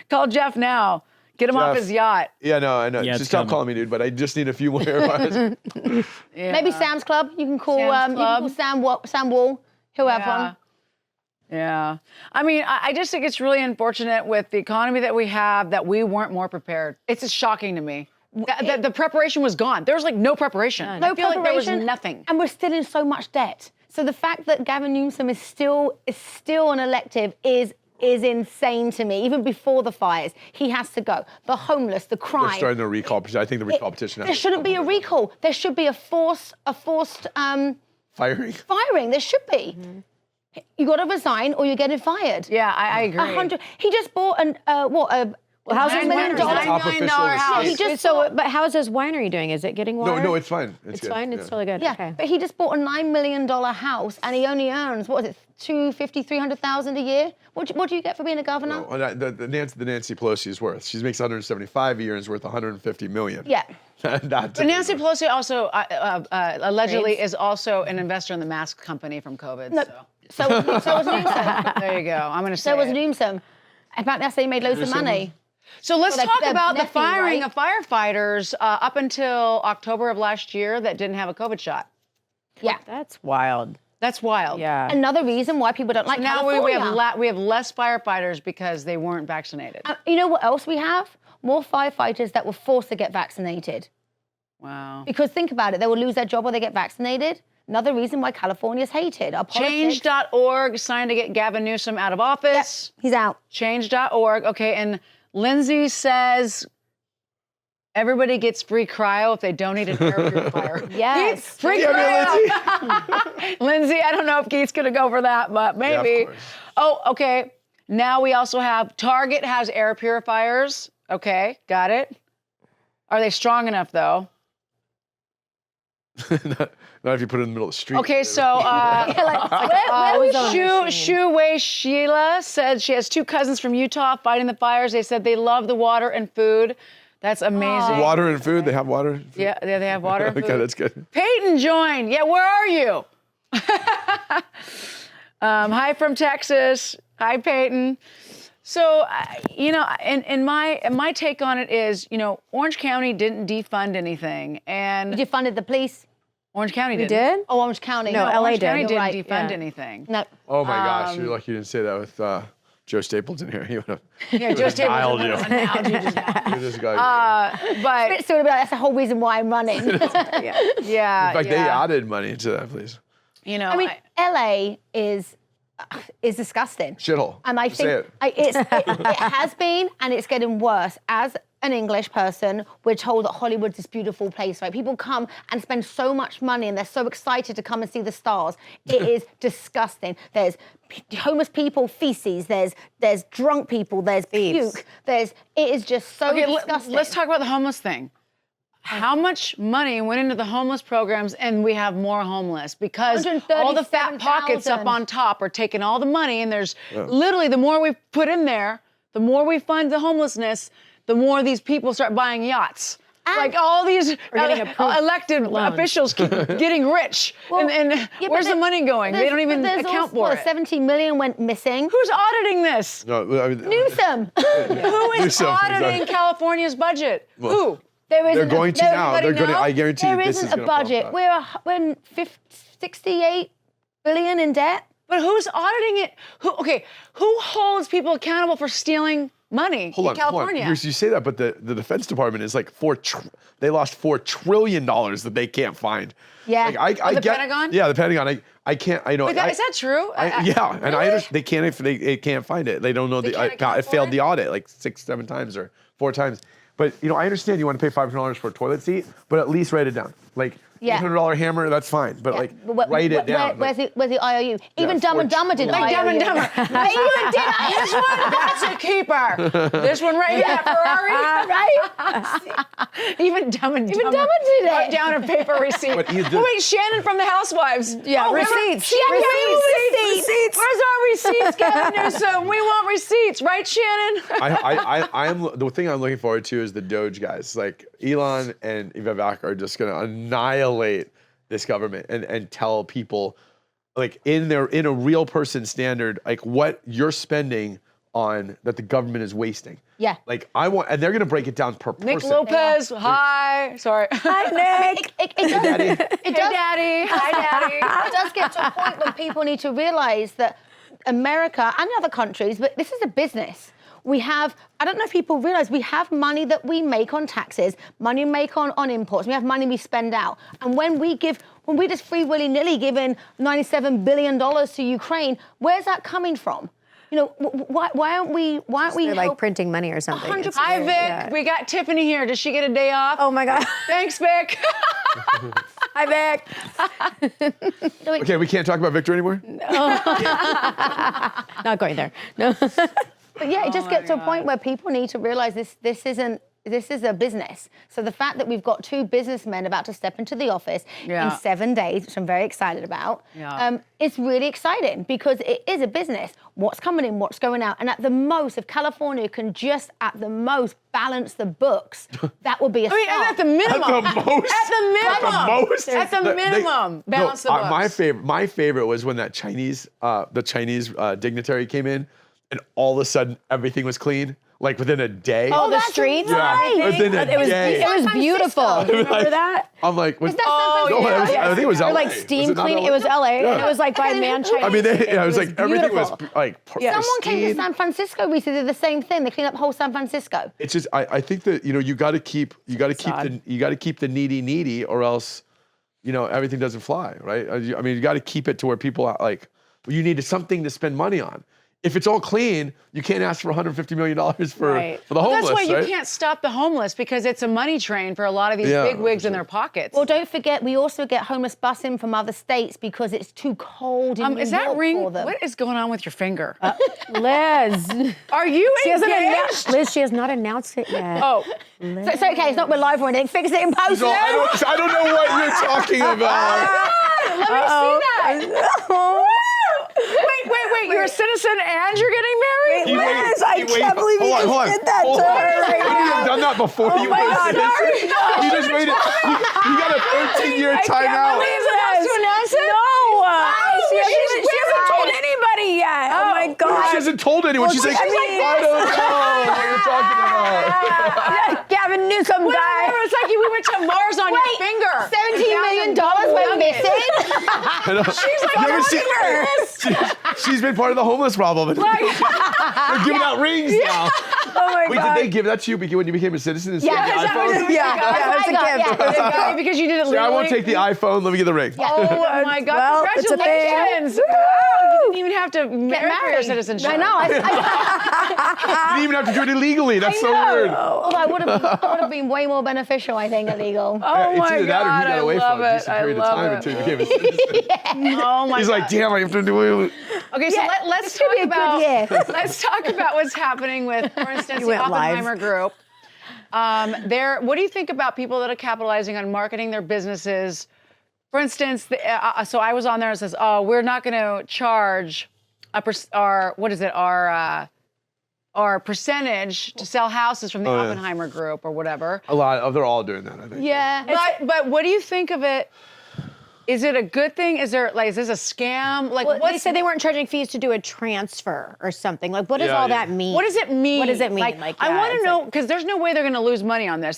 A: Call Jeff now. Get him off
B: Jeff.
A: his yacht.
B: Yeah, no, I know.
E: Yeah,
B: Just
E: it's
B: stop
E: coming.
B: calling me, dude. But I just need a few more AirPods.
A: Yeah.
D: Maybe Sam's Club. You can call.
A: Sam's Club.
D: You can call Sam Wall. He'll have one.
A: Yeah. I mean, I just think it's really unfortunate with the economy that we have that we weren't more prepared. It's just shocking to me. The preparation was gone. There was like no preparation.
D: No
A: I feel like there was
D: preparation,
A: nothing.
D: and we're still in so much debt. So the fact that Gavin Newsom is still an elective is insane to me. Even before the fires, he has to go. The homeless, the crime.
B: They're starting the recall petition. I think the recall petition.
D: There shouldn't be a recall. There should be a forced
B: firing.
D: firing. There should be. You got to resign or you're getting fired.
A: Yeah, I agree.
D: 100. He just bought
F: how's
D: $9
F: his
D: million
F: winery?
B: Top official of the
A: house.
B: state.
D: He just
F: But how's his winery doing? Is it getting water?
B: No, it's fine.
F: It's
B: good.
F: fine. It's totally good.
D: Yeah,
F: Okay.
D: but he just bought a $9 million house and he only earns, what is it, $300,000 a year? What do you get for being a governor?
B: No, the Nancy Pelosi is worth. She makes 175 a year and is worth 150 million.
D: Yeah.
A: But Nancy Pelosi also allegedly is also an investor in the mask company from COVID.
D: No, so was Newsom.
A: There you go. I'm going to say
D: So was
A: it.
D: Newsom. In fact, that's how he made loads of money.
A: So let's
D: Well,
A: talk
D: their
A: about the
D: nephew,
A: firing
D: right?
A: of firefighters up until October of last year that didn't have a COVID shot.
D: Yeah.
F: That's wild.
A: That's wild.
F: Yeah.
D: Another reason why people don't like
A: Now
D: California.
A: we have less firefighters because they weren't vaccinated.
D: You know what else we have? More firefighters that were forced to get vaccinated.
A: Wow.
D: Because think about it, they will lose their job or they get vaccinated. Another reason why California's hated. Our politics.
A: Change.org signed to get Gavin Newsom out of office.
D: He's out.
A: Change.org. Okay, and Lindsay says everybody gets free cryo if they donate an air purifier.
D: Yes.
A: Free cryo. Lindsay, I don't know if Keith's going to go for that, but maybe.
B: Yeah, of course.
A: Oh, okay. Now we also have Target has air purifiers. Okay, got it. Are they strong enough though?
B: Not if you put it in the middle of the street.
A: Okay, so
F: ozone
A: Shu Wei Sheila said she has two cousins from Utah fighting the fires. They said they love the water and food. That's amazing.
B: Water and food. They have water. And food?
A: Yeah, they have water and food.
B: Okay, that's good.
A: Peyton joined. Yeah, where are you? Hi from Texas. Hi, Peyton. So, and my take on it is, Orange County didn't defund anything, and
D: You funded the police?
A: Orange County
F: We
A: didn't.
F: did?
D: Oh, Orange County.
F: No, LA
A: Orange
F: did.
A: County
F: You're
A: didn't
D: right,
A: defund
F: yeah.
A: anything.
D: No.
B: Oh my gosh, you're lucky you didn't say that with Joe Stapleton here. He would have.
A: Yeah, Joe
E: dialed you.
A: Stapleton just now.
B: This guy.
A: But
D: It's sort of like, that's the whole reason why I'm running.
A: yeah,
B: In fact, they
A: yeah.
B: added money into that, please.
D: I mean, LA is disgusting.
B: Shithole.
D: And I
B: Just say
D: think it has been, and it's getting worse. As an English person, we're told that Hollywood's this beautiful place, right? People come and spend so much money, and they're so excited to come and see the stars. It is disgusting. There's homeless people, feces. There's drunk people. There's puke. It is just so disgusting.
A: Let's talk about the homeless thing. How much money went into the homeless programs and we have more homeless? Because all the fat pockets up
D: 137,000.
A: on top are taking all the money, and there's literally the more we put in there, the more we fund the homelessness, the more these people start buying yachts. Like all these
F: getting approved
A: elected
F: loans.
A: officials keep getting rich.
D: Well,
A: and
D: yeah, but
A: where's the money going? They don't even
D: there's
A: account
D: also,
A: for
D: what,
A: it.
D: 17 million went missing.
A: Who's auditing this?
B: No, I mean,
D: Newsom.
A: Who is
B: Newsom,
A: auditing
B: exactly.
A: California's budget? Who?
B: they're going to now. They're going to. I guarantee you
D: There
B: this is
D: isn't a
B: going to fall
D: budget.
B: apart.
D: We're 68 billion in debt.
A: But who's auditing it? Who holds people accountable for stealing money in California?
B: You say that, but the Defense Department is like they lost $4 trillion that they can't find.
D: Yeah.
B: Like, I
A: the
B: get,
A: Pentagon?
B: Yeah, the Pentagon. I can't. I know.
A: Is that true?
B: Yeah, and I understand they can't. They can't find it. They don't know.
A: can't account
B: It
A: for
B: failed
A: it?
B: the audit like 6, 7 times or 4 times. But I understand you want to pay $500 for a toilet seat, but at least write it down. Like
D: Yeah.
B: $800 hammer, that's fine. But like, write it down.
D: Where's the IOU? Even Dumb and Dumber did
A: Like Dumb and
D: IOU.
A: Dumber. They even did this one. That's a keeper. This one right here, Ferrari.
D: Right?
A: Even Dumb and Dumber.
D: Even Dumber did
A: Wrote
D: it.
A: down a paper receipt.
B: But he's
A: Oh, wait, Shannon from the Housewives.
F: Yeah, receipts.
A: Receipts. Where's our receipts, Gavin Newsom? We want receipts, right, Shannon?
B: I am the thing I'm looking forward to is the Doge guys. Like Elon and Vivek are just gonna annihilate this government and tell people, like in a real person standard, like what you're spending on that the government is wasting.
D: Yeah.
B: Like and they're gonna break it down per
A: Nick
B: person.
A: Lopez, hi. Sorry.
F: Hi, Nick.
D: It does,
B: Daddy.
D: it does,
A: Daddy. Hi, Daddy.
D: it does get to a point when people need to realize that America and other countries, but this is a business. We have, I don't know if people realize, we have money that we make on taxes, money we make on imports, we have money we spend out. And when we just free willy-nilly giving $97 billion to Ukraine, where's that coming from? You know, why aren't we
F: They're like printing money or something.
D: 100%.
F: It's
A: Hi,
F: weird,
A: Vic.
F: yeah.
A: We got Tiffany here. Does she get a day off?
F: Oh my God.
A: Thanks, Vic.
F: Hi, Vic.
B: Okay, we can't talk about Victor anymore.
F: Not going there. No.
D: But yeah, it just gets to a point where people need to realize this is a business. So the fact that we've got two businessmen about to step into the office in 7 days, which I'm very excited about, it's really exciting because it is a business. What's coming in, what's going out. And at the most, if California can just at the most balance the books, that will be a start.
A: And at the minimum.
B: At the most.
A: At the minimum.
B: At the most.
A: At the minimum. Balance the books.
B: My favorite was when that Chinese dignitary came in, and all of a sudden everything was clean, like within a day.
F: Oh, the
D: that's
F: streets?
B: Yeah, within a day.
F: It was beautiful. Remember that?
B: I'm like,
D: Is that San Francisco?
B: I think it was LA.
F: Or like
B: Was
F: steam
B: it not
F: cleaning.
B: LA?
F: It was LA,
B: Yeah.
F: and it was like by man Chinese.
B: I mean, it was like everything was
F: beautiful.
B: like
D: Someone came to
B: pristine.
D: San Francisco recently, did the same thing. They cleaned up whole San Francisco.
B: It's just I think that you got to keep the needy, or else everything doesn't fly, right? I mean, you got to keep it to where people are like, well, you need something to spend money on. If it's all clean, you can't ask for $150 million for the homeless.
A: That's why you
B: right?
A: can't stop the homeless because it's a money train for a lot of these big wigs in their pockets.
D: Well, don't forget, we also get homeless busing from other states because it's too cold in New
A: is that
D: York
A: ring?
D: for them.
A: What is going on with your finger?
F: Liz.
A: Are you
F: She hasn't
A: engaged?
F: announced. Liz, she has not announced it yet.
A: Oh,
D: So it's okay, it's not we're live or anything. Fix it in post.
B: No, I don't know what you're talking about.
A: let me see that. Wait, you're a citizen and you're getting married?
F: Liz, I can't believe you just did that to her right
B: You
F: now.
B: have done that before you were a citizen. You just waited. You got a 13-year timeout.
A: Liz supposed to announce it?
F: No. She hasn't told anybody yet. Oh my God.
B: She hasn't told anyone. She's like,
F: I mean-
B: I don't know what you're talking about.
F: Gavin Newsom guy.
A: It's like we went to Mars on your finger.
D: $17 million went missing.
B: She's been part of the homeless problem. They're giving out rings now.
F: Oh my
B: Wait,
F: God.
B: did they give that to you when you became a citizen? Instead
D: Yeah,
B: of the
D: that
B: iPhone?
D: was-
F: Yeah, it's a gift.
D: Yeah.
A: Because you did it
B: See,
A: legally.
B: I won't take the iPhone. Let me get the ring.
A: Oh my God!
F: Well, it's a thing.
A: Congratulations! You didn't even have to marry for your citizenship.
D: I know.
B: You didn't even have to do it illegally. That's so weird.
D: Although I would have been way more beneficial, I think, illegal.
A: Oh
B: It's
A: my
B: either that or
A: God!
B: he got away
A: I love
B: from it
A: it.
B: just a
A: I
B: period of
A: love
B: time
A: it.
B: until he became a citizen.
A: Oh my
B: He's
A: God!
B: like, damn, I have to do it.
A: Okay, so let's talk
D: be a good
A: about
D: year.
A: let's talk about what's happening with, for instance, the
F: went live.
A: Oppenheimer Group. What do you think about people that are capitalizing on marketing their businesses? For instance, so I was on there and says, "Oh, we're not going to charge our percentage to sell houses from the Oppenheimer Group or whatever."
B: They're all doing that, I think.
D: Yeah.
A: But what do you think of it? Is it a good thing? Is this a scam? Like,
F: Well, they said they weren't charging fees to do a transfer or something. Like, what does
B: Yeah,
F: all
B: yeah.
F: that mean?
A: what does it mean?
F: What does it mean?
A: Like, I want to
F: it's
A: know
F: like-
A: because there's no way they're going to lose money on this.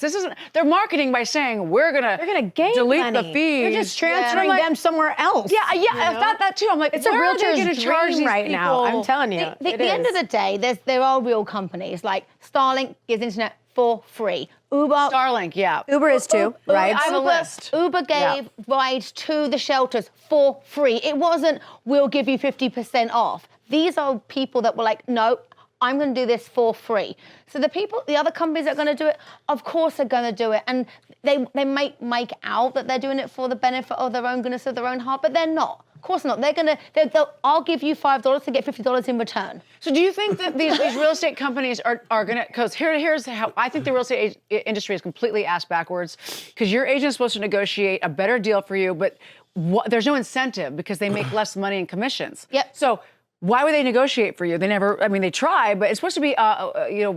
A: They're marketing by saying we're going
F: They're gonna gain
A: delete
F: money.
A: the fees.
F: You're just transferring
A: And I'm like,
F: them somewhere else.
A: Yeah, I thought that too. I'm like,
F: It's a
A: where are they
F: realtor's
A: going to charge
F: dream
A: these
F: right now.
A: people?
F: I'm telling you.
D: At the end of the day, there are real companies like Starlink gives internet for free. Uber.
A: Starlink, yeah.
F: Uber is too, right?
A: I have a list.
D: Uber gave rides to the shelters for free. It wasn't, we'll give you 50% off. These are people that were like, no, I'm going to do this for free. So the other companies that are going to do it, of course they're going to do it. And they might make out that they're doing it for the benefit of their own goodness of their own heart, but they're not. Of course not. I'll give you $5 to get $50 in return.
A: So do you think that these real estate companies are going to, because here's how I think the real estate industry is completely ass backwards, because your agent is supposed to negotiate a better deal for you, but there's no incentive because they make less money in commissions.
D: Yep.
A: So why would they negotiate for you? They never, I mean, they try, but it's supposed to be,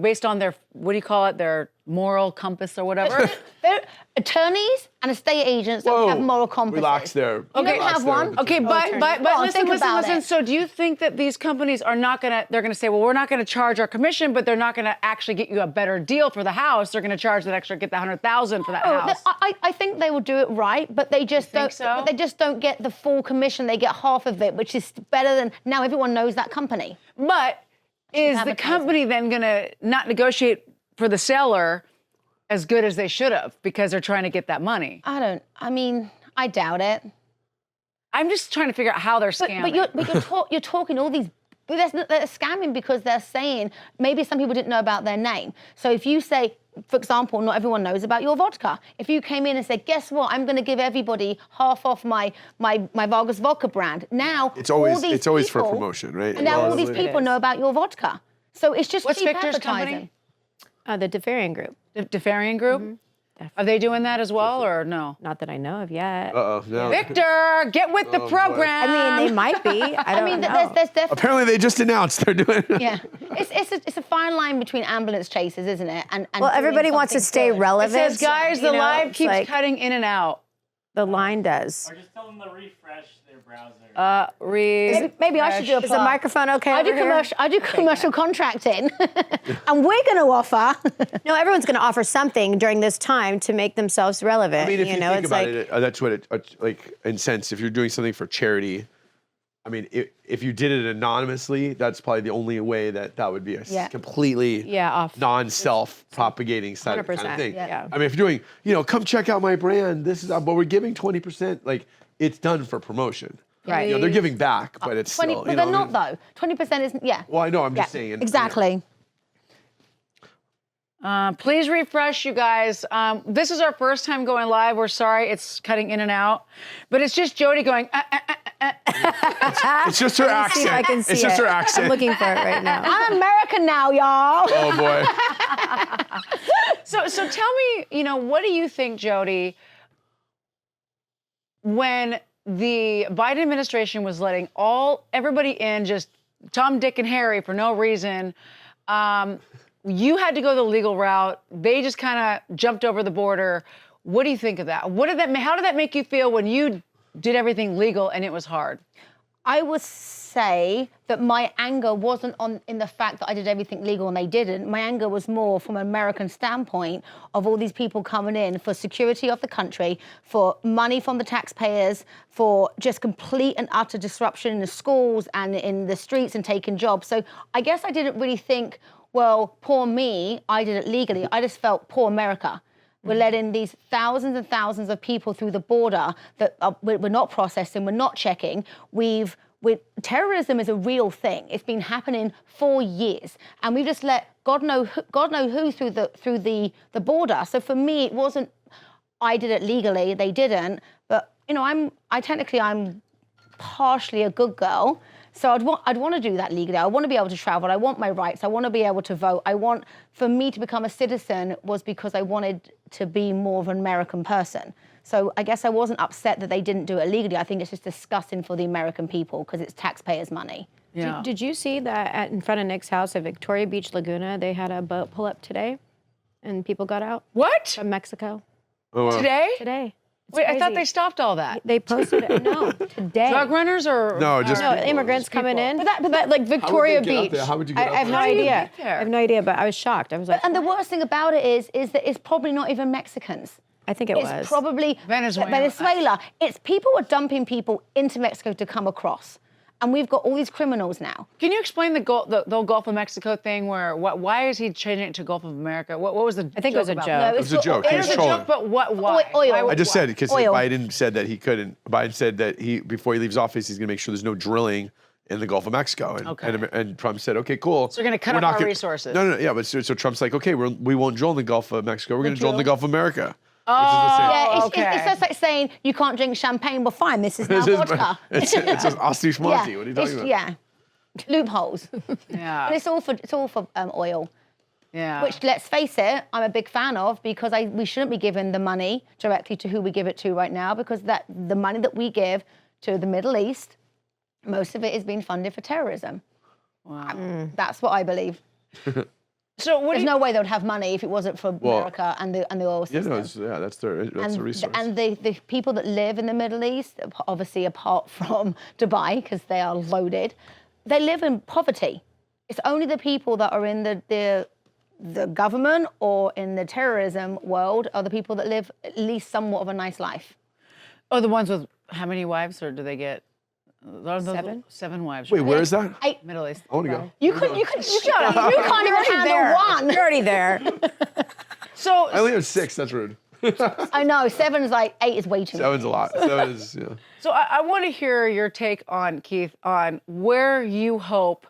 A: based on their, what do you call it, their moral compass or whatever.
D: They're attorneys and estate agents don't have moral compasses.
B: Relax there.
D: You don't have one?
A: Okay, but listen.
D: It.
A: So do you think that these companies are not going to, they're going to say, well, we're not going to charge our commission, but they're not going to actually get you a better deal for the house. They're going to charge that extra, get the $100,000 for that house.
D: I think they will do it right, but they just don't.
A: so?
D: But they just don't get the full commission. They get half of it, which is better than now everyone knows that company.
A: But is the company then going to not negotiate for the seller as good as they should have because they're trying to get that money?
D: I doubt it.
A: I'm just trying to figure out how they're scamming.
D: You're talking all these. They're scamming because they're saying maybe some people didn't know about their name. So if you say, for example, not everyone knows about your vodka. If you came in and said, guess what? I'm going to give everybody half off my Vargas vodka brand. Now
G: it's always for promotion, right?
D: And now all these people know about your vodka. So it's just
A: What's
D: cheap
A: Victor's
D: advertising.
A: company?
F: The Defarian Group.
A: Defarian Group?
F: Mm-hmm.
A: Are they doing that as well, or no?
F: Not that I know of yet.
G: No.
A: Victor, get with the program.
F: I mean, they might be. I don't know.
D: There's definitely.
G: Apparently, they just announced they're doing it.
D: Yeah, it's a fine line between ambulance chasers, isn't it? And
F: Well, everybody wants to stay
A: It
F: relevant.
A: says, guys, the
F: you know,
A: live
F: it's
A: keeps
F: like
A: cutting in and out.
F: The line does.
E: Or just tell them to refresh their browser.
D: Maybe I should do a
F: Is the microphone okay
D: I do
F: over here?
D: commercial. I do commercial contracting, and we're going to offer.
F: No, everyone's going to offer something during this time to make themselves relevant.
G: I mean, if you
F: know,
G: think
F: it's
G: about
F: like,
G: it, that's what it like. In sense, if you're doing something for charity, I mean, if you did it anonymously, that's probably the only way that would be a completely
A: off.
G: non-self-propagating kind of
F: 100%,
G: thing.
F: yeah.
G: I mean, if you're doing, come check out my brand. This is, but we're giving 20%. Like, it's done for promotion.
F: Right.
G: They're giving back, but it's
D: 20,
G: still.
D: but they're not though. 20% isn't. Yeah.
G: Well, I know. I'm just saying.
D: Exactly.
A: Please refresh, you guys. This is our first time going live. We're sorry it's cutting in and out, but it's just Jody going.
G: It's just her accent.
F: see if I can see
G: it's just
F: it.
G: her accent.
F: I'm looking for it right now.
D: I'm American now, y'all.
G: Oh boy.
A: So tell me, what do you think, Jody, when the Biden administration was letting everybody in, just Tom, Dick, and Harry for no reason? You had to go the legal route. They just kind of jumped over the border. What do you think of that? How did that make you feel when you did everything legal and it was hard?
D: I would say that my anger wasn't in the fact that I did everything legal and they didn't. My anger was more from an American standpoint of all these people coming in for security of the country, for money from the taxpayers, for just complete and utter disruption in the schools and in the streets and taking jobs. So I guess I didn't really think, well, poor me, I did it legally. I just felt poor America. We're letting these thousands and thousands of people through the border that we're not processing, we're not checking. Terrorism is a real thing. It's been happening for years, and we've just let God know who through the border. So for me, it wasn't I did it legally, they didn't. But I'm partially a good girl. So I'd want to do that legally. I want to be able to travel. I want my rights. I want to be able to vote. For me to become a citizen was because I wanted to be more of an American person. So I guess I wasn't upset that they didn't do it legally. I think it's just disgusting for the American people because it's taxpayers' money.
A: Yeah.
F: Did you see that in front of Nick's house at Victoria Beach Laguna, they had a boat pull up today and people got out
A: What?
F: from Mexico
G: Oh, wow.
A: Today?
F: today? It's
A: Wait, I thought
F: crazy.
A: they stopped all that.
F: They posted it. No, today.
A: Drug runners or?
G: No, just
F: No,
G: people.
F: immigrants coming in.
A: But like Victoria Beach.
G: How would you get
F: I have
G: out
F: no
G: there?
A: do you
F: idea.
A: get there?
F: I have no idea, but I was shocked. I was like,
D: And the worst thing about it is that it's probably not even Mexicans.
F: I think it
D: It's
F: was.
D: probably
A: Venezuela.
D: It's people are dumping people into Mexico to come across. And we've got all these criminals now.
A: Can you explain the whole Gulf of Mexico thing? Why is he changing it to Gulf of America? What was the?
F: I think it was a
A: about
F: joke.
A: that?
D: No,
G: It was a joke. He
A: It
G: was
A: was a
G: trolling.
A: joke, but what? Why?
D: Oil.
A: Why would-
G: I just said because
D: Oil.
G: Biden said that he couldn't. Biden said that before he leaves office, he's going to make sure there's no drilling in the Gulf of Mexico. And,
A: Okay.
G: and Trump said, okay, cool.
A: So we're gonna cut
G: We're
A: off
G: not
A: our
G: gonna-
A: resources.
G: No, yeah, but so Trump's like, okay, we won't drill in the Gulf of Mexico. We're going to drill in the
D: drill.
G: Gulf of America.
A: Oh,
D: Yeah,
A: okay.
D: it's just like saying you can't drink champagne. Well, fine, this is now
G: It's just-
D: vodka.
G: It's just Asti Schmonti. What are you
D: it's-
G: talking about?
D: Yeah, loopholes.
A: Yeah.
D: But it's all for oil.
A: Yeah.
D: Which, let's face it, I'm a big fan of, because we shouldn't be giving the money directly to who we give it to right now, because the money that we give to the Middle East, most of it is being funded for terrorism.
A: Wow.
D: That's what I believe.
A: So what
D: There's no way they would have money if it wasn't for America and the oil
G: Yeah,
D: system.
G: no, that's the resource.
D: And the people that live in the Middle East, obviously apart from Dubai, because they are loaded, they live in poverty. It's only the people that are in the government or in the terrorism world are the people that live at least somewhat of a nice life.
A: Oh, the ones with how many wives, or do they get? Are those
F: 7?
A: 7 wives.
G: Wait,
A: right?
G: where is that?
A: Middle East.
G: I want to go.
D: You can't even handle one.
F: You're already there.
A: So
G: I only have 6. That's rude.
D: I know, 7 is like, 8 is way too many.
G: 7's a lot. 7 is, yeah.
A: So I want to hear your take on, Keith, on where you hope.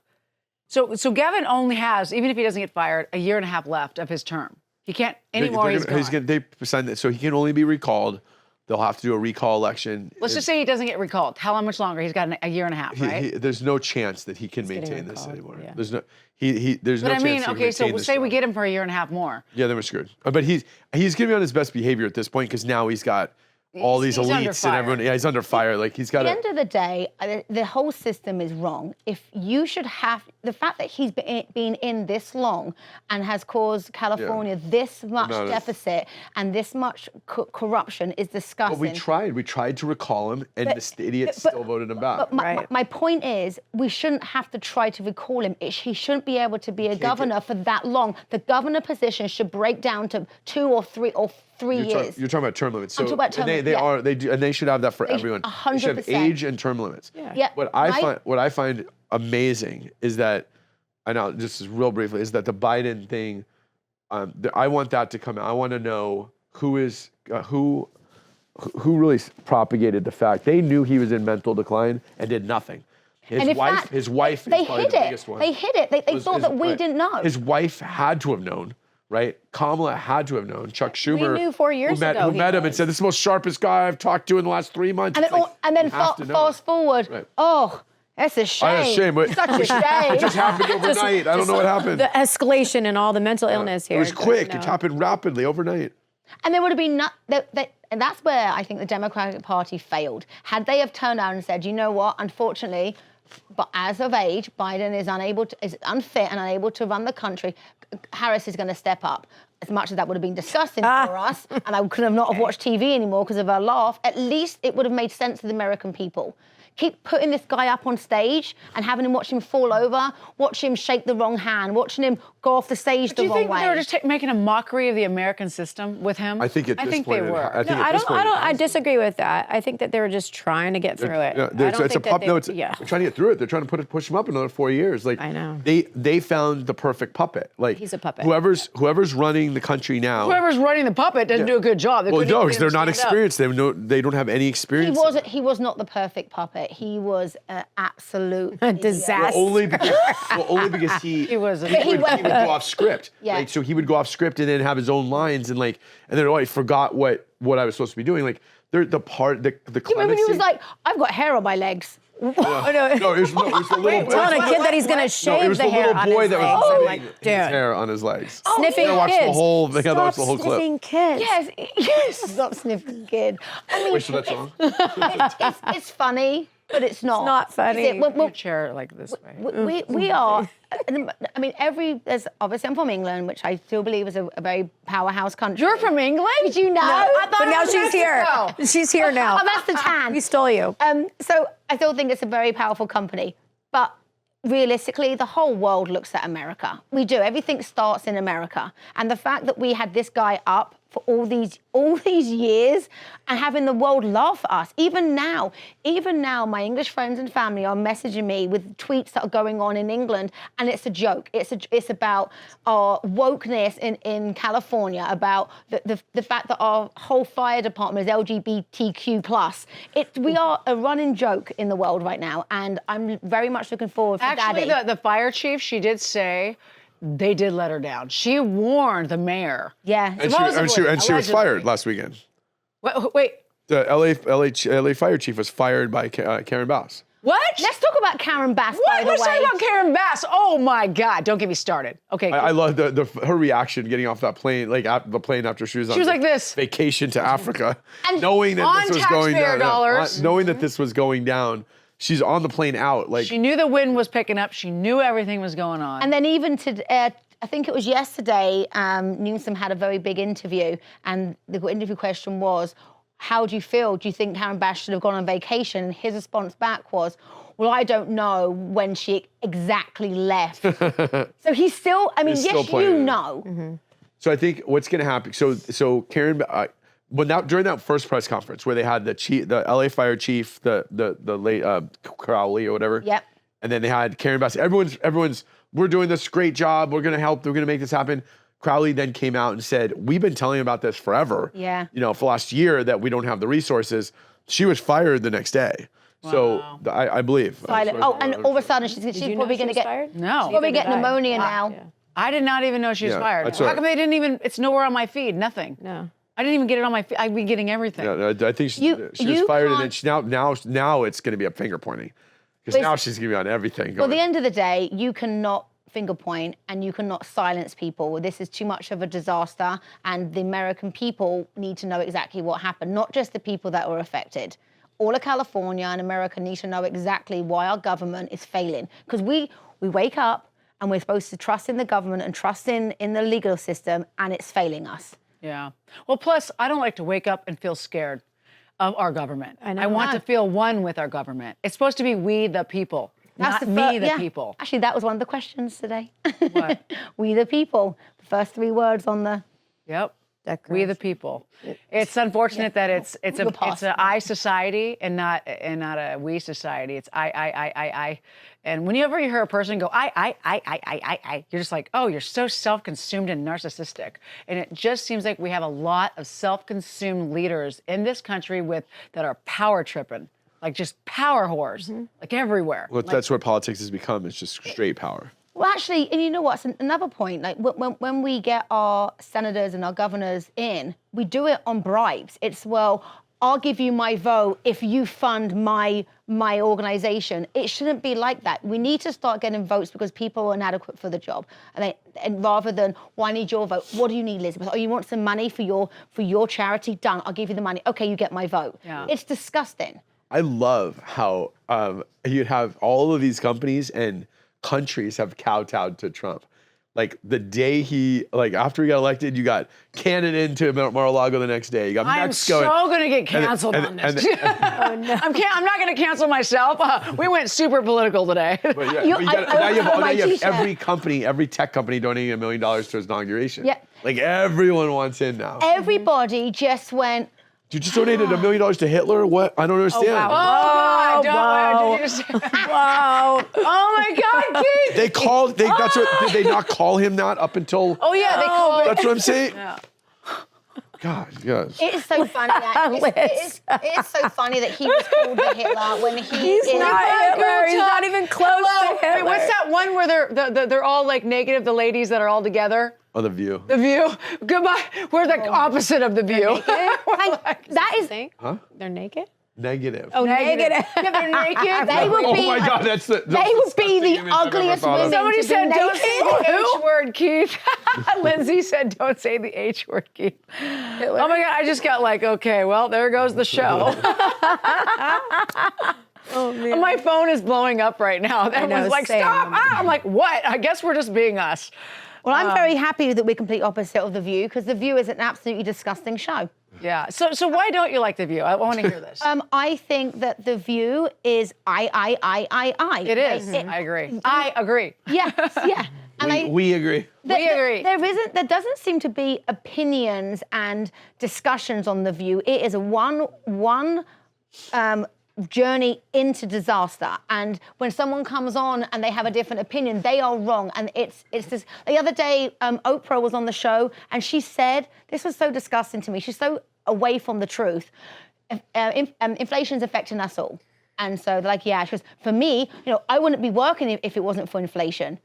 A: So Gavin only has, even if he doesn't get fired, a year and a half left of his term. He can't anymore.
G: They signed it, so he can only be recalled. They'll have to do a recall election.
A: Let's just say he doesn't get recalled. How much longer? He's got a year and a half, right?
G: There's no chance that he can
F: getting
G: maintain this
F: recalled,
G: anymore.
F: yeah.
G: There's no
A: But
G: no
A: I
G: chance
A: mean,
G: he can
A: okay, so
G: maintain
A: we'll
G: this
A: say we
G: job.
A: get him for a year and a half more.
G: Yeah, then we're screwed. But he's going to be on his best behavior at this point because now he's got all these
A: He's under
G: elites and
A: fire.
G: everyone. Yeah, he's under fire. Like he's got
D: At the
G: to.
D: end of the day, the whole system is wrong. If you should have the fact that he's been in this long and has caused California this much
G: amount of-
D: deficit and this much corruption is disgusting.
G: But we tried to recall him, and this idiot still voted him back.
D: But my point is, we shouldn't have to try to recall him. He shouldn't be able to be a governor for that long. The governor position should break down to 2 or 3 or 3 years.
G: You're talking about term limits. So
D: talking about term
G: and
D: limits,
G: they do, and they should have that for everyone. They should have
D: 100%.
G: age and term limits.
D: Yeah.
G: What I find amazing is that, I know just real briefly, is that the Biden thing. I want that to come out. I want to know who really propagated the fact they knew he was in mental decline and did nothing.
D: And in fact,
G: his wife
D: they
G: is probably
D: hid
G: the
D: it.
G: biggest one.
D: They hid it. They thought that we didn't know.
G: His wife had to have known, right? Kamala had to have known. Chuck Schumer,
F: knew 4 years ago
G: who
F: he
G: met him and
F: was.
G: said, "This is the most sharpest guy I've talked to in the last 3 months."
D: And
G: It's
D: then,
G: like,
D: and then
G: you have to know.
D: fast forward.
G: Right.
D: Oh, that's a shame.
G: That's a shame. But
D: Such a shame.
G: it just happened overnight. I don't know what happened.
F: The escalation and all the mental illness here.
G: It was quick.
F: No.
G: It happened rapidly overnight.
D: And there would have been and that's where I think the Democratic Party failed. Had they have turned out and said, you know what, unfortunately, but as of age, Biden is unfit and unable to run the country. Harris is going to step up. As much as that would have been disgusting for us, and I could have not have watched TV anymore because of our laugh, at least it would have made sense to the American people. Keep putting this guy up on stage and having him watch him fall over, watch him shake the wrong hand, watching him go off the stage
A: Do
D: the
A: you
D: wrong
A: think
D: way.
A: they were just making a mockery of the American system with him?
G: I think at this point,
A: they were.
G: I think
F: No,
G: at this point,
F: I disagree with that. I think that they were just trying to get through it.
G: Yeah,
F: I don't
G: it's a
F: think that
G: pup.
F: they-
G: No, it's
F: yeah.
G: they're trying to get through it. They're trying to push him up another 4 years. Like
F: I know.
G: They found the perfect puppet. Like
F: He's a puppet.
G: Whoever's running the country now.
A: Whoever's running the puppet doesn't do a good job. They
G: Well,
A: couldn't
G: no,
A: even
G: because they're
A: get him
G: not
A: to stand up.
G: experienced. They don't have any experience.
D: He was not the perfect puppet. He was an absolute
F: disaster.
G: Only because he
A: was a-
G: would go off script.
D: Yeah.
G: Like, so he would go off script and then have his own lines and then I forgot what I was supposed to be doing. Like the
D: You remember when he was like, I've got hair on my legs.
G: no, it was the little
F: Telling a kid that he's going to
G: No,
F: shave
G: it was
F: the
G: the
F: hair
G: little
F: on
G: boy
F: his
G: that
F: legs.
G: was
F: I'm
G: sniffing
F: like,
G: his
F: dude.
G: hair on his legs.
F: Sniffing
G: I watched
F: kids.
G: the whole thing. I
F: Stop
G: watched the whole clip.
F: sniffing kids.
D: Yes. Stop sniffing, kid. I mean,
G: Wait, so that song?
D: it's funny, but it's not.
F: It's not funny.
D: Is it?
A: Your chair like this way.
D: We are. I mean, there's obviously I'm from England, which I still believe is a very powerhouse country.
A: You're from England?
D: Did you know? I thought
F: But
D: it
F: now
D: was
F: she's here.
D: Mexico.
F: She's here now.
D: Oh, that's the tan.
F: We stole you.
D: So I still think it's a very powerful company, but realistically, the whole world looks at America. We do. Everything starts in America. And the fact that we had this guy up for all these years and having the world laugh at us. Even now, my English friends and family are messaging me with tweets that are going on in England, and it's a joke. It's about our wokeness in California, about the fact that our whole fire department is LGBTQ+. We are a running joke in the world right now, and I'm very much looking forward for
A: Actually,
D: Daddy.
A: the fire chief, she did say they did let her down. She warned the mayor.
D: Yeah.
G: And she was fired last weekend.
A: Wait.
G: The LA fire chief was fired by Karen Bass.
A: What?
D: Let's talk about Karen Bass, by the
A: Let's
D: way.
A: talk about Karen Bass. Oh my God! Don't get me started. Okay.
G: I love her reaction getting off that plane, like the plane after she was on
A: like this.
G: vacation to Africa,
D: And
G: knowing that
A: on
G: this was going
A: taxpayer
G: down.
A: dollars.
G: Knowing that this was going down, she's on the plane out. Like
A: She knew the wind was picking up. She knew everything was going on.
D: And then even to, I think it was yesterday, Newsom had a very big interview, and the interview question was, how do you feel? Do you think Karen Bass should have gone on vacation? And his response back was, well, I don't know when she exactly left. So he's still, I mean,
G: He's
D: yes,
G: still playing
D: you
G: it.
D: know.
G: So I think what's going to happen. So Karen, during that first press conference where they had the LA fire chief, the late Crowley or whatever.
D: Yep.
G: And then they had Karen Bass. Everyone's. We're doing this great job. We're going to help. We're going to make this happen. Crowley then came out and said, we've been telling you about this forever.
D: Yeah.
G: You know, for the last year that we don't have the resources. She was fired the next day.
A: Wow.
G: So I believe.
D: Silent. Oh, and all of a sudden she's
F: Did you know
D: probably
F: she
D: going to
F: was
D: get
F: fired?
A: No.
F: She
D: probably
F: either
D: get
F: died.
D: pneumonia now.
F: Yeah.
A: I did not even know she was
G: Yeah,
A: fired.
G: that's
A: How
G: right.
A: come they didn't even? It's nowhere on my feed. Nothing.
F: No.
A: I didn't even get it on my feed. I'd be getting everything.
G: Yeah, I think she was
D: You
G: fired, and then
D: can't-
G: now it's going to be a finger pointing, because
D: But
G: now
D: it's-
G: she's going to be on everything.
D: Well, at
G: Going,
D: the end of the day, you cannot finger point and you cannot silence people. This is too much of a disaster, and the American people need to know exactly what happened, not just the people that were affected. All of California and America need to know exactly why our government is failing. Because we wake up and we're supposed to trust in the government and trust in the legal system, and it's failing us.
A: Yeah. Well, plus, I don't like to wake up and feel scared of our government.
F: I know.
A: I want to feel one with our government. It's supposed to be we the people, not me the people.
D: Actually, that was one of the questions today.
A: What?
D: We the people. The first 3 words on the
A: Yep. We
F: Declaration.
A: the people. It's unfortunate that it's
D: We'll pass.
A: a I society and not a we society. It's I. And whenever you hear a person go I, you're just like, oh, you're so self-consumed and narcissistic. And it just seems like we have a lot of self-consumed leaders in this country that are power tripping, like just power whores, like everywhere.
G: well, that's what politics has become. It's just straight power.
D: Well, actually, and you know what's another point? Like when we get our senators and our governors in, we do it on bribes. It's, well, I'll give you my vote if you fund my organization. It shouldn't be like that. We need to start getting votes because people are inadequate for the job, and rather than, well, I need your vote. What do you need, Elizabeth? Oh, you want some money for your charity? Done. I'll give you the money. Okay, you get my vote.
A: Yeah.
D: It's disgusting.
G: I love how you'd have all of these companies and countries have kowtowed to Trump. Like the day after he got elected, you got Canada into Mar-a-Lago the next day. You got
A: I'm
G: Mexico.
A: so going to get canceled on this. I'm not going to cancel myself. We went super political today.
G: But yeah,
D: You-
G: but you got-
D: I
G: now you have,
D: opened my
G: now you have
D: t-shirt.
G: every company, every tech company donating $1 million to his inauguration.
D: Yeah.
G: Like everyone wants in now.
D: Everybody just went,
G: You just donated $1 million to Hitler? What? I don't understand.
A: Oh, God.
F: wow.
A: Did you just-
F: Wow.
A: Oh, my God, Keith.
G: Did they not call him that up until?
A: Oh, yeah, they called
G: That's what I'm saying.
A: Yeah.
G: God, yes.
D: it's so funny that it is so funny that he was called the Hitler when
F: He's
D: is
F: not Hitler. He's not even close to
A: Wait,
F: Hitler.
A: what's that one where they're all like negative, the ladies that are all together?
G: On The View.
A: The View. Goodbye. We're the opposite of The View.
D: Like, that is
F: Think?
G: Huh?
F: They're naked?
G: Negative.
F: Oh, negative.
A: Yeah, they're naked.
D: they would
G: Oh
D: be
G: my God, that's the.
D: they would be the ugliest women.
A: Somebody
D: to be
A: said, don't say
D: naked.
A: the H word, Keith. Lindsay said, don't say the H word, Keith. Oh my God, I just got like, okay, well, there goes the show.
F: Oh, man.
A: My phone is blowing up right now. Everyone's like,
F: same.
A: stop. I'm like, what? I guess we're just being us.
D: Well, I'm very happy that we're complete opposite of The View, because The View is an absolutely disgusting show.
A: Yeah. So why don't you like The View? I want to hear this.
D: I think that The View is I.
A: It is. I agree. I agree.
D: Yes, yeah. And
G: We agree.
A: We agree.
D: There doesn't seem to be opinions and discussions on The View. It is a one journey into disaster. And when someone comes on and they have a different opinion, they are wrong. And it's this. The other day, Oprah was on the show and she said, this was so disgusting to me. She's so away from the truth. Inflation's affecting us all. And so they're like, yeah, she goes, for me, I wouldn't be working if it wasn't for inflation.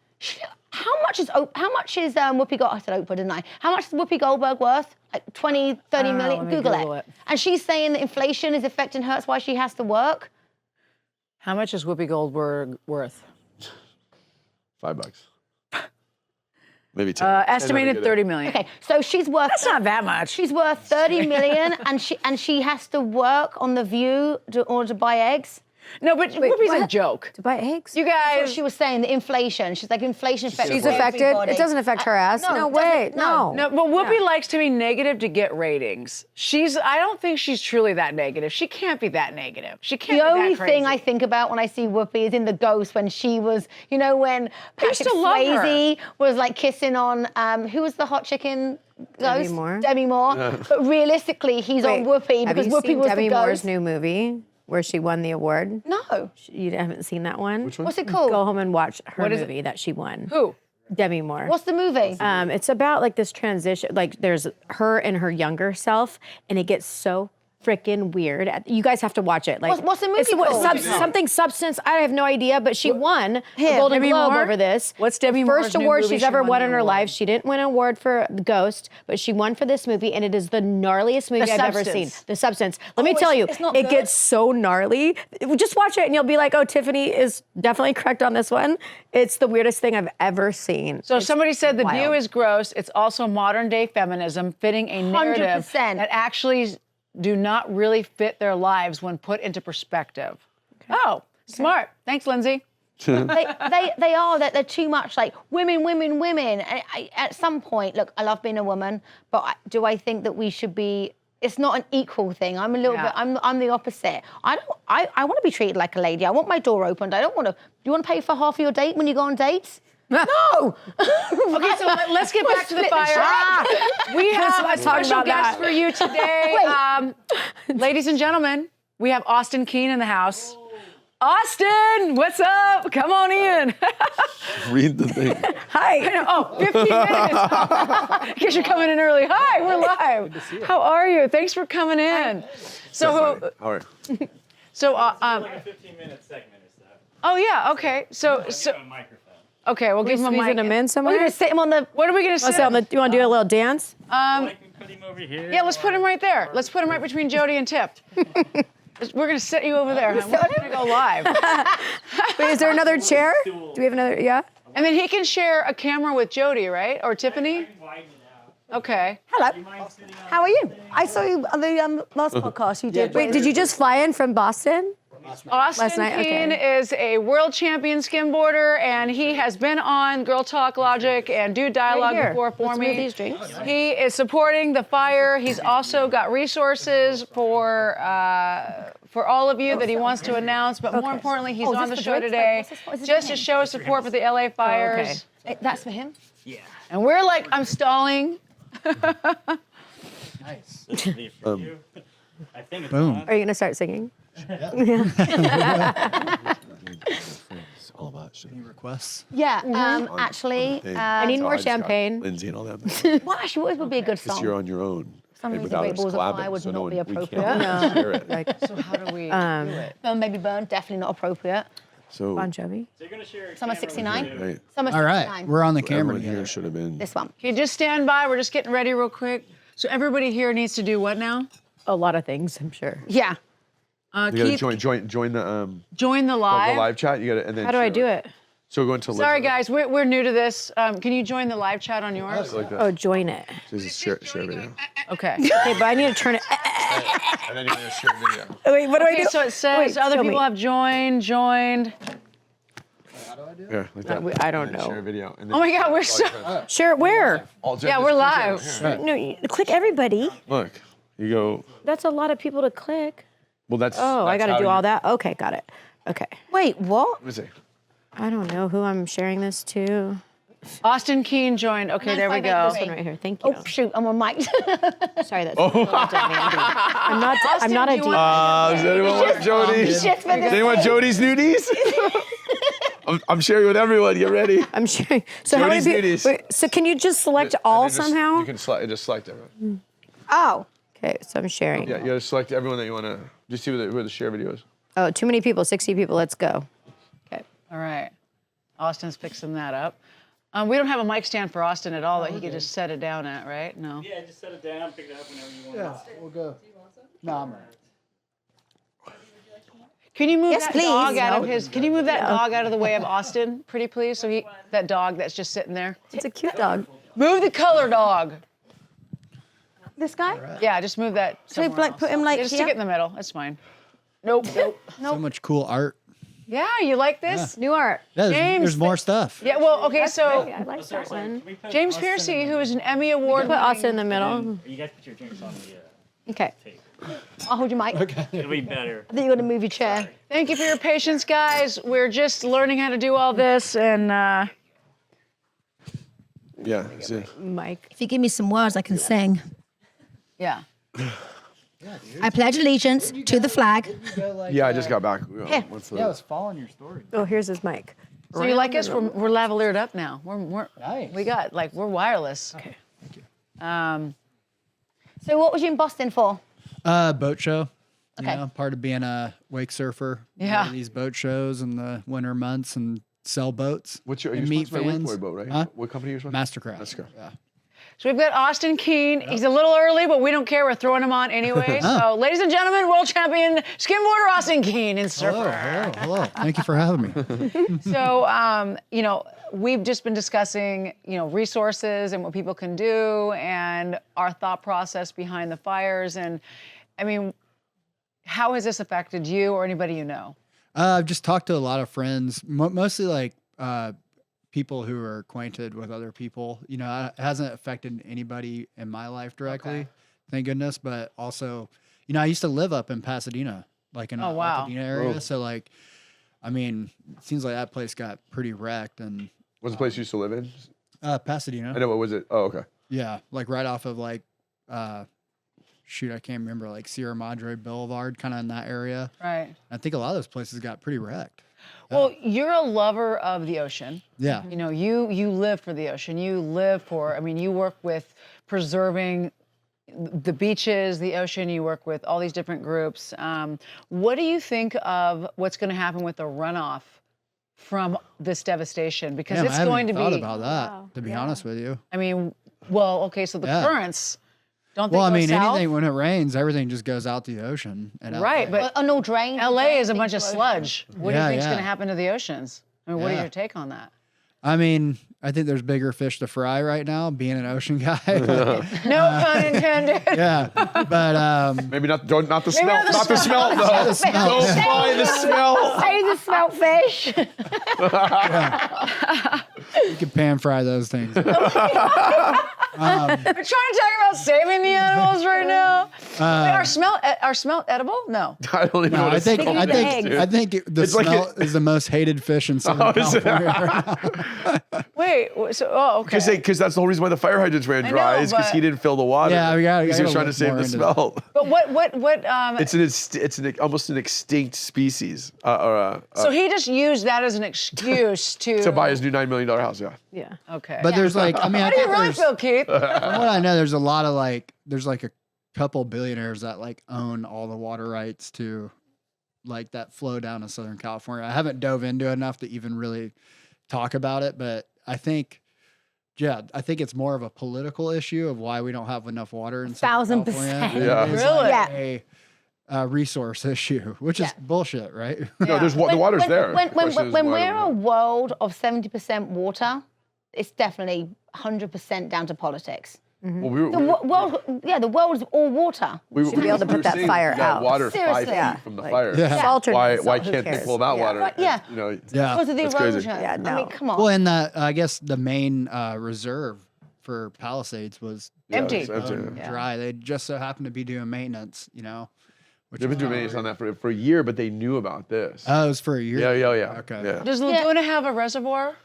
D: How much is Whoopi Goldberg? I said Oprah, didn't I? How much is Whoopi Goldberg worth? Like 20, 30 million?
A: let me
D: Google it. And she's saying that inflation is affecting her, that's why she has to work.
A: How much is Whoopi Goldberg worth?
G: $5. Maybe 10.
A: Estimated 30 million.
D: Okay, so she's worth.
A: That's not that much.
D: She's worth 30 million, and she has to work on The View in order to buy eggs.
A: No, but Whoopi's a joke.
F: To buy eggs?
A: You
D: That's what
A: guys.
D: she was saying, the inflation. She's like, inflation affects
F: She's affected?
D: everybody.
F: It doesn't affect her ass.
D: no,
F: No
D: it
F: way.
D: doesn't. No.
F: No.
A: No, but Whoopi likes to be negative to get ratings. I don't think she's truly that negative. She can't be that negative. She can't
D: The
A: be that
D: only
A: crazy.
D: thing I think about when I see Whoopi is in The Ghost when she was, when Patrick
A: used to love her.
D: Swayze was like kissing on, who was the hot chicken ghost?
F: Moore.
D: Debbie Moore. But realistically, he's on Whoopi
F: have
D: because
F: you
D: Whoopi
F: seen
D: was
F: Debbie
D: the
F: Moore's
D: ghost.
F: new movie where she won the award?
D: No.
F: You haven't seen that one?
G: Which one?
D: What's it called?
F: Go home and watch her
A: What is it?
F: movie that she won.
A: Who?
F: Debbie Moore.
D: What's the movie?
F: It's about like this transition, like there's her and her younger self, and it gets so freaking weird. You guys have to watch it. Like,
D: What's the movie
F: it's
D: called?
F: something substance. I have no idea, but she won a
D: Here,
F: Golden
A: Debbie
F: Globe
A: Moore?
F: over this.
A: What's Debbie
F: the
A: Moore's
F: first
A: new
F: award
A: movie
F: she's
A: she
F: ever
A: won
F: won
A: the
F: in her
A: award?
F: life? She didn't win an award for Ghost, but she won for this movie, and it is the gnarliest movie I've ever seen.
A: Substance.
F: The Substance. Let me tell
D: it's-
F: you,
D: it's not
F: it
D: good?
F: gets so gnarly. Just watch it, and you'll be like, "Oh, Tiffany is definitely correct on this one." It's the weirdest thing I've ever seen.
A: So
F: It's
A: somebody said The View
F: wild.
A: is gross. It's also modern day feminism fitting a narrative
D: 100%.
A: that actually do not really fit their lives when put into perspective. Oh, smart. Thanks, Lindsay.
D: they are. They're too much like women. And at some point, look, I love being a woman, but do I think that we should be? It's not an equal thing. I'm a little
A: Yeah.
D: bit. I'm the opposite. I want to be treated like a lady. I want my door opened. I don't want to. Do you want to pay for half of your date when you go on dates? No.
A: Okay, so let's get back to the fire. We have a
F: talk
A: special
F: about
A: guest
F: that.
A: for you today. Ladies and gentlemen, we have Austin Keane in the house. Austin, what's up? Come on in.
G: Read the thing.
A: Hi. Oh, 15 minutes. In case you're coming in early. Hi, we're live. How are you? Thanks for coming in.
G: How are you?
A: So,
E: Like a 15-minute segment or so.
A: oh yeah, okay. So,
E: Give him a microphone.
A: okay, we'll give him a
F: Squeezing
A: mic.
F: him in somewhere.
D: We're gonna sit him on the.
A: What are we gonna
F: Let's
A: sit?
F: sit on the, you want to do a little dance?
E: I can put him over here.
A: Yeah, let's put him right there. Let's put him right between Jody and Tip. We're gonna sit you over there. We're gonna go live,
F: Wait, is there another chair? Do we have another? Yeah.
A: and then he can share a camera with Jody, right? Or Tiffany?
E: I can widen it out.
A: Okay.
D: Hello.
E: Do you mind sitting on
D: How are you? I saw you on the last podcast you did.
F: Wait, did you just fly in from Boston?
A: Austin
F: Last night,
A: Keane
F: okay.
A: is a world champion skimboarder, and he has been on Girl Talk Logic and Do Dialogue
F: here.
A: before for
F: Let's
A: me.
F: move these drinks.
A: He is supporting the fire. He's also got resources for all of you that he wants to announce. But more importantly, he's
D: Oh, is
A: on
D: this
A: the
D: for
A: show
D: drinks?
A: today
D: What's this for? Is this
A: just
D: for
A: to
D: him?
A: show his support for the LA fires.
D: That's for him.
E: Yeah.
A: And we're like, I'm stalling.
E: Nice. This will be for you. I think it's
H: Boom.
E: on.
F: Are you gonna start singing?
G: It's all about shit.
H: Any requests?
D: Yeah. Actually,
G: Thing.
F: I need
G: So
F: more
G: just got
F: champagne.
G: Lindsay and all that.
D: well, actually, what would be a good
G: Because
D: song?
G: you're on your own.
D: Some
G: and
D: reason
G: without
D: Great
G: us
D: Balls of
G: collabing,
D: Fire would
G: so
D: not
G: no
D: be
G: one- we
D: appropriate.
G: can't share it.
F: Like
A: So how do we do it?
D: Burn Baby Burn, definitely not appropriate.
G: So
F: Bon Jovi.
E: So you're going to share a
D: Summer
E: camera with
D: 69?
E: you.
G: right,
D: Summer
H: All right,
D: 69.
H: we're on the
G: so
H: camera
G: everyone
H: together.
G: here should have been.
D: This one.
A: Okay, just stand by. We're just getting ready real quick. So everybody here needs to do what now?
F: A lot of things, I'm sure.
D: Yeah.
G: You gotta
A: Keith,
G: join the
A: join the live.
G: live chat. You gotta and then.
F: How do I
G: share
F: do it?
G: So go into.
A: Sorry, guys, we're new to this. Can you join the live chat on yours?
G: Like that.
F: Oh, join it.
G: Just share video.
A: Okay.
F: Okay, but I need to turn it.
G: And then you're gonna share video.
F: Wait, what do I
A: Okay,
F: do?
A: so it says
F: Wait,
A: other
F: show
A: people
F: me.
A: have joined.
G: Yeah, like that.
F: I don't
G: And then
F: know.
G: Share video. And then
A: Oh my God, we're so.
F: Sure, where?
A: Yeah, we're live.
F: No, click everybody.
G: Look, you go.
F: That's a lot of people to click.
G: Well, that's.
F: Oh, I got to do all that? Okay, got it. Okay.
D: Wait, what?
G: Let me see.
F: I don't know who I'm sharing this to.
A: Austin Keane joined. Okay, there we go.
F: 958, this one right here. Thank you.
D: Oh shoot, I'm on mic.
F: Sorry, that's I'm not a
A: do you
F: deep.
A: want-
B: Does anyone want Jody's?
D: Just for
B: Does
D: this.
B: anyone want Jody's nudies? I'm sharing with everyone. Get ready.
F: I'm sure. So how many
B: Jody's
F: people?
B: nudies.
F: Wait, so can you just select all somehow?
B: You can just select everyone.
F: Oh. Okay, so I'm sharing.
B: Yeah, you gotta select everyone that you wanna. Just see where the share video is.
F: Oh, too many people. 60 people. Let's go. Okay.
A: All right. Austin's fixing that up. We don't have a mic stand for Austin at all that he could just set it down at, right? No.
E: Yeah, just set it down, pick it up whenever you want.
H: Yeah, we'll go. No, I'm right.
A: Can you move
D: Yes,
A: that
D: please.
A: dog out of his? Can you move that dog out of the way of Austin, pretty please? So that dog that's just sitting there.
F: It's a cute dog.
A: Move the color dog.
D: This guy?
A: Yeah, just move that.
D: So we,
A: somewhere
D: like,
A: else.
D: put him, like,
A: Yeah, just stick
D: here?
A: it in the middle. That's fine. Nope.
H: So much cool art.
A: Yeah, you like this?
F: New art.
H: Yeah,
A: James,
H: there's more stuff.
A: Yeah. Well, okay. So
F: I like that one.
E: Can we put
A: James
E: Austin
A: Piercy,
E: in
A: who
E: the-
A: is an Emmy Award.
F: Put Austin in the middle.
E: and You guys put your drinks on the
F: Okay.
E: tape.
D: I'll hold your mic.
E: It'll be better.
D: I think you're gonna move your chair.
A: Thank you for your patience, guys. We're just learning how to do all this, and
B: Yeah. See.
F: Mike.
D: If you give me some words, I can sing.
A: yeah.
D: I pledge allegiance to the flag.
B: Yeah, I just got back.
D: Here.
B: What's the-
H: Yeah, I was following your story.
F: Oh, here's his mic.
A: So you like us? We're lavaliered up now. We're
H: Nice.
A: we got we're wireless.
F: Okay.
D: So what was you in Boston for?
H: Boat show. You
D: Okay.
H: know, part of being a wake surfer.
A: Yeah.
H: Go to these boat shows in the winter months and sell boats.
B: What's your?
H: and
B: You're
H: meet
B: sponsored by
H: fans.
B: Wakeboard boat, right?
H: Huh?
B: What company are you sponsored?
H: Mastercraft.
B: Mastercraft.
H: Yeah.
A: So we've got Austin Keane. He's a little early, but we don't care. We're throwing him on anyway. So, ladies and gentlemen, world champion skimboarder Austin Keane and surfer.
H: Hello. Thank you for having me.
A: So, we've just been discussing, resources and what people can do and our thought process behind the fires. And I mean, how has this affected you or anybody you know?
H: I've just talked to a lot of friends, mostly like people who are acquainted with other people. You know, it hasn't affected anybody in my life directly,
A: Okay.
H: thank goodness. But also, I used to live up in Pasadena, like in the
A: Oh, wow.
H: Pasadena area.
B: Oh.
H: So like, I mean, it seems like that place got pretty wrecked. And
B: What's the place you used to live in?
H: Pasadena,
B: I know. What was it? Oh, okay.
H: yeah, like right off of like, shoot, I can't remember, like Sierra Madre Boulevard, kind of in that area.
A: Right.
H: I think a lot of those places got pretty wrecked.
A: Well, you're a lover of the ocean.
H: Yeah.
A: You live for the ocean. You work with preserving the beaches, the ocean. You work with all these different groups. What do you think of what's going to happen with the runoff from this devastation? Because
H: Damn,
A: it's
H: I haven't
A: going to
H: thought
A: be.
H: about that,
F: Wow.
H: to be
F: Yeah.
H: honest with you.
A: I mean, well, okay, so the
H: Yeah.
A: currents don't they
H: Well, I
A: go
H: mean,
A: south?
H: anything when it rains, everything just goes out the ocean. And out
A: Right,
H: there.
A: but
D: And all drain.
A: LA is a bunch of sludge. What do you
H: Yeah,
A: think's
H: yeah.
A: going to happen to the oceans? I mean, what are
H: Yeah.
A: your take on that?
H: I mean, I think there's bigger fish to fry right now, being an ocean guy.
A: No pun intended.
H: yeah, but
B: Maybe not. Not the smell.
A: not the
B: Not the smell. though.
H: the smell.
B: Don't fly the smell.
D: Say the smelt fish.
H: you can pan fry those things.
A: We're trying to talk about saving the animals right now. Wait, are smelt edible? No.
B: I don't even know
H: No,
B: what
H: I
B: it's
H: think
B: called.
H: I think the
B: It's like
H: smell is the most hated fish in Southern
B: is it?
H: California.
A: Wait. Okay.
B: Because that's the whole reason why the fire hydrants ran
A: I
B: dry
A: know,
B: is because
A: but-
B: he didn't fill the water.
H: Yeah, we gotta-
B: Because he was
H: gotta
B: trying to
H: look
B: save
H: more
B: the
H: into that.
B: smell.
A: But what?
B: It's almost an extinct species.
A: So he just used that as an excuse
B: To buy his new $9 million house. Yeah.
F: Yeah.
A: Okay.
H: But there's like, I mean,
A: how
H: I
A: do you
H: think
A: really
H: there's,
A: feel, Keith?
H: from what I know, there's a lot of there's a couple billionaires that own all the water rights to that flow down to Southern California. I haven't dove into it enough to even really talk about it, but I think it's more of a political issue of why we don't have enough water in Southern
D: 1000%.
H: California. than
B: Yeah.
H: it is
A: Really?
D: Yeah.
H: a resource issue, which is bullshit, right?
B: No, the water's there.
D: When
B: The question is why
D: we're
B: don't
D: a
B: we-
D: world of 70% water, it's definitely 100% down to politics.
B: Well, we were,
D: The world is all water.
B: we
F: should be able to put that
B: saying
F: fire
B: we got
F: out.
B: Water
D: Seriously.
B: 5 feet from the
F: Like-
B: fire.
H: Yeah.
F: Salt or
B: Why
F: salt, who
B: can't
F: cares?
B: they pull that
F: Yeah.
B: water?
D: Right, yeah.
B: You know,
H: Yeah.
D: Because of the
B: That's crazy.
D: erosion.
F: Yeah,
D: I
F: no.
D: mean, come on.
H: Well, and I guess the main reserve for Palisades was
A: Empty.
B: it's empty.
H: dry. They just so happened to be doing maintenance, which
B: They've been
H: is
B: doing maintenance on that for a year, but they knew about this.
H: Oh, it was for a year.
B: Yeah.
H: Okay.
B: Yeah.
A: Does Laguna have a reservoir?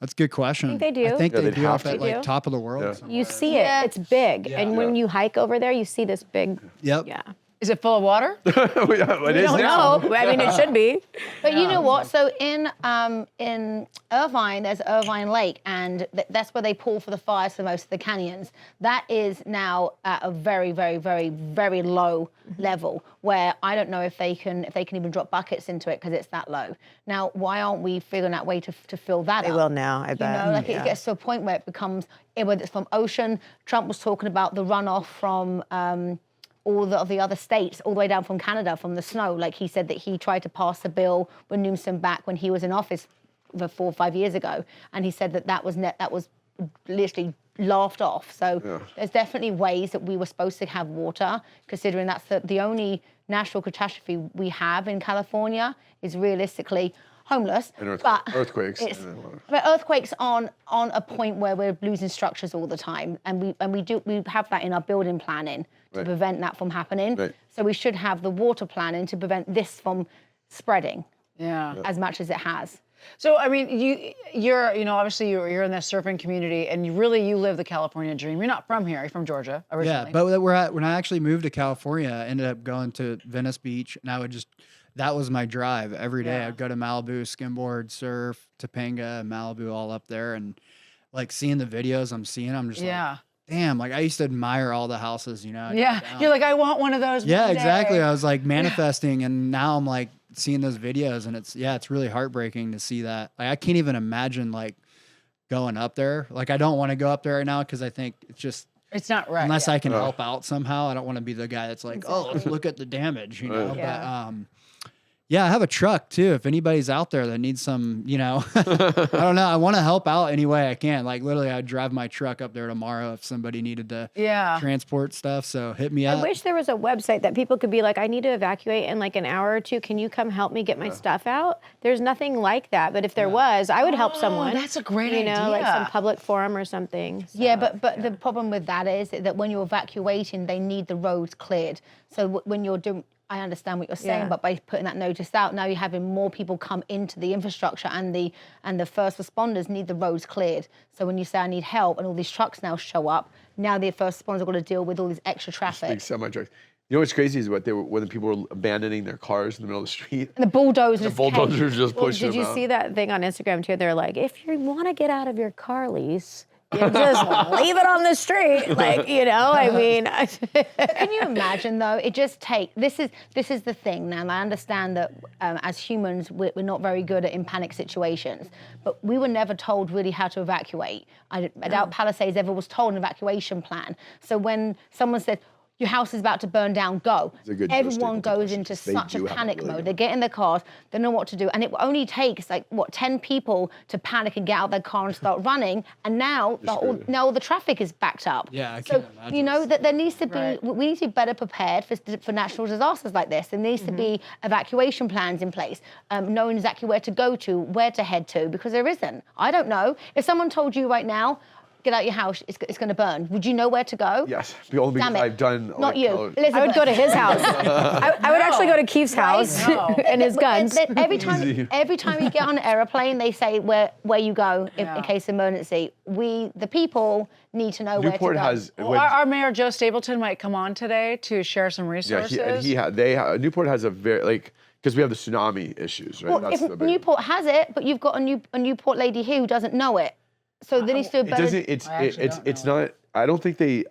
H: That's a good question.
F: think they do.
H: I think
B: Yeah,
H: they
B: they'd
H: do
B: have
H: up
B: to.
H: at
F: They do.
H: like top of the world.
B: Yeah.
H: somewhere.
F: You see
C: Yeah.
F: it. It's big.
H: Yeah.
F: And when you hike over there, you see this big.
H: Yep.
F: Yeah.
A: Is it full of water?
B: It
F: I
B: is
F: don't
B: now.
F: know. I mean, it should be.
D: But you know what? So in Irvine, there's Irvine Lake, and that's where they pull for the fires for most of the canyons. That is now at a very, very, very, very low level, where I don't know if they can even drop buckets into it because it's that low. Now, why aren't we figuring out a way to fill that
I: They
D: up?
I: will now, I bet.
D: You know, like
I: Yeah.
D: it gets to a point where it becomes, whether it's from ocean. Trump was talking about the runoff from all the other states, all the way down from Canada, from the snow. Like he said that he tried to pass a bill with Newsom back when he was in office 4 or 5 years ago, and he said that was literally laughed off. So there's definitely ways that we were supposed to have water, considering that's the only natural catastrophe we have in California is realistically homeless.
B: And
D: but
B: earthquakes.
D: But earthquakes on a point where we're losing structures all the time, and we have that in our building planning to prevent that from happening.
B: Right.
D: So we should have the water planning to prevent this from spreading
A: Yeah.
D: as much as it has.
A: So I mean, you're obviously you're in that surfing community, and you live the California dream. You're not from here. You're from Georgia originally.
H: Yeah, but when I actually moved to California, I ended up going to Venice Beach, and that was my drive every day.
A: Yeah.
H: I'd go to Malibu, skimboard, surf, Topanga, Malibu, all up there, and like seeing the videos I'm seeing, I'm just
A: Yeah.
H: like, damn, like I used to admire all the houses, you know. I'd go
A: Yeah.
H: down.
A: You're like, I want one of those.
H: Yeah,
A: one
H: exactly.
A: day.
H: I was like manifesting, and now I'm like seeing those videos, and it's really heartbreaking to see that. Like I can't even imagine like going up there. Like I don't want to go up there right now because I think it's just
A: It's not right.
H: unless
A: yeah.
H: I can help out somehow. I don't want to be the guy that's like, oh, let's look at the damage, you know.
A: Yeah.
H: But yeah, I have a truck too. If anybody's out there that needs some, I don't know. I want to help out any way I can. Like literally, I'd drive my truck up there tomorrow if somebody needed to transport stuff. So hit me up.
F: I wish there was a website that people could be like, I need to evacuate in like an hour or two. Can you come help me get my stuff out? There's nothing like that. But if there was, I would help someone.
A: That's a great
F: You know, like
A: idea.
F: some public forum or something.
D: Yeah, but the problem with that is that when you're evacuating, they need the roads cleared. So when you're doing, I understand what you're saying,
F: Yeah.
D: but by putting that notice out, now you're having more people come into the infrastructure, and the first responders need the roads cleared. So when you say I need help, and all these trucks now show up, now the first responders are going to deal with all this extra traffic.
B: Big semi-trucks. You know what's crazy is when the people were abandoning their cars in the middle of the street.
D: And the bulldozers.
B: The bulldozers just
F: Well,
B: pushing
F: did you
B: them out.
F: see that thing on Instagram too? They're like, if you want to get out of your car lease, you just leave it on the street. Like, I mean.
D: Can you imagine though? It just this is the thing now. And I understand that as humans, we're not very good in panic situations, but we were never told really how to evacuate. I doubt Palisades ever was told an evacuation plan. So when someone said, your house is about to burn down, go.
B: a good
D: Everyone
B: staple
D: goes
B: question.
D: into
B: They
D: such
B: do
D: a
B: have a
D: panic
B: really
D: mode.
B: good
D: They get in their cars, they know what to do. And it only takes 10 people to panic and get out of their car and start running. And now all the traffic is backed up.
H: Yeah, I
D: So,
H: can't imagine.
D: that there needs to be,
A: Right.
D: we need to be better prepared for natural disasters like this. There needs to be evacuation plans in place, knowing exactly where to go to, where to head to, because there isn't. I don't know. If someone told you right now, get out your house, it's going to burn, would you know where to go?
B: Yes, only because
D: Damn it.
B: I've done.
D: Not you. Elizabeth.
F: I would go to his house. I would actually go to Keith's house and his guns.
D: Every time you get on an airplane, they say where you go in case of emergency. We, the people, need to know
B: Newport
D: where to go.
B: has.
A: Well, our Mayor Joe Stapleton might come on today to share some
B: Yeah,
A: resources.
B: Newport has a very because we have the tsunami issues, right?
D: Well,
B: That's the
D: if
B: big-
D: Newport has it, but you've got a Newport lady here who doesn't know it. So there needs to be
B: It
D: better.
B: doesn't. It's not. I don't think they